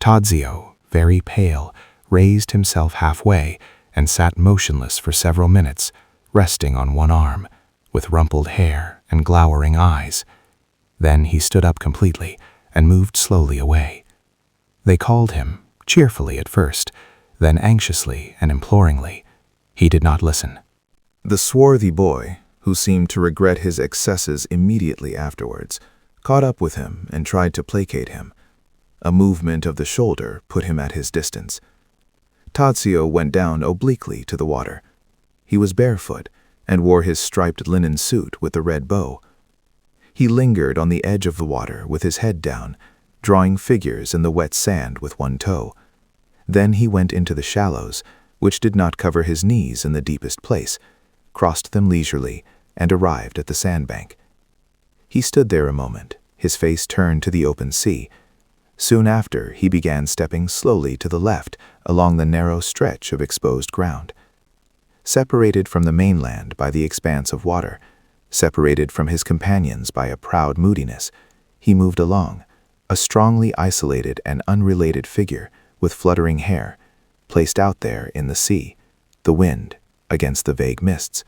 Tadzio, very pale, raised himself halfway and sat motionless for several minutes, resting on one arm, with rumpled hair and glowering eyes. Then he stood up completely and moved slowly away. They called him, cheerfully at first, then anxiously and imploringly. He did not listen. The swarthy boy, who seemed to regret his excesses immediately afterwards, caught up with him and tried to placate him. A movement of the shoulder put him at his distance. Tadzio went down obliquely to the water. He was barefoot and wore his striped linen suit with the red bow. He lingered on the edge of the water with his head down, drawing figures in the wet sand with one toe. Then he went into the shallows, which did not cover his knees in the deepest place, crossed them leisurely, and arrived at the sandbank. He stood there a moment, his face turned to the open sea. Soon after, he began stepping slowly to the left along the narrow stretch of exposed ground. Separated from the mainland by the expanse of water, separated from his companions by a proud moodiness, he moved along, a strongly isolated and unrelated figure with fluttering hair, placed out there in the sea, the wind, against the vague mists.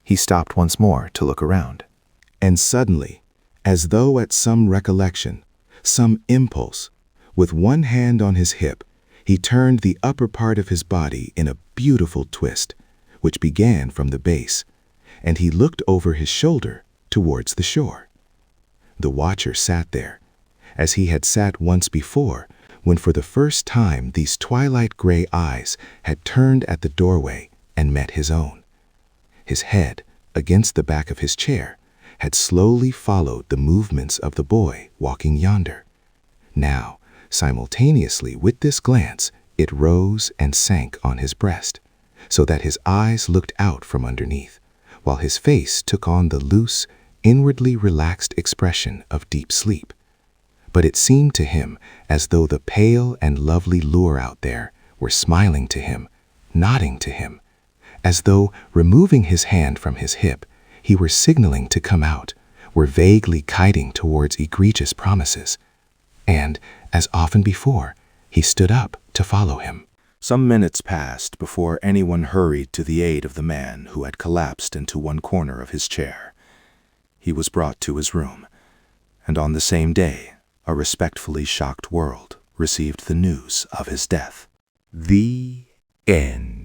He stopped once more to look around. And suddenly, as though at some recollection, some impulse, with one hand on his hip, he turned the upper part of his body in a beautiful twist, which began from the base, and he looked over his shoulder towards the shore. The watcher sat there, as he had sat once before, when for the first time these twilight gray eyes had turned at the doorway and met his own. His head, against the back of his chair, had slowly followed the movements of the boy walking yonder. Now, simultaneously with this glance, it rose and sank on his breast, so that his eyes looked out from underneath, while his face took on the loose, inwardly relaxed expression of deep sleep. But it seemed to him as though the pale and lovely lure out there were smiling to him, nodding to him, as though, removing his hand from his hip, he were signaling to come out, were vaguely kiting towards egregious promises. And, as often before, he stood up to follow him. Some minutes passed before anyone hurried to the aid of the man who had collapsed into one corner of his chair. He was brought to his room, and on the same day, a respectfully shocked world received the news of his death. The end.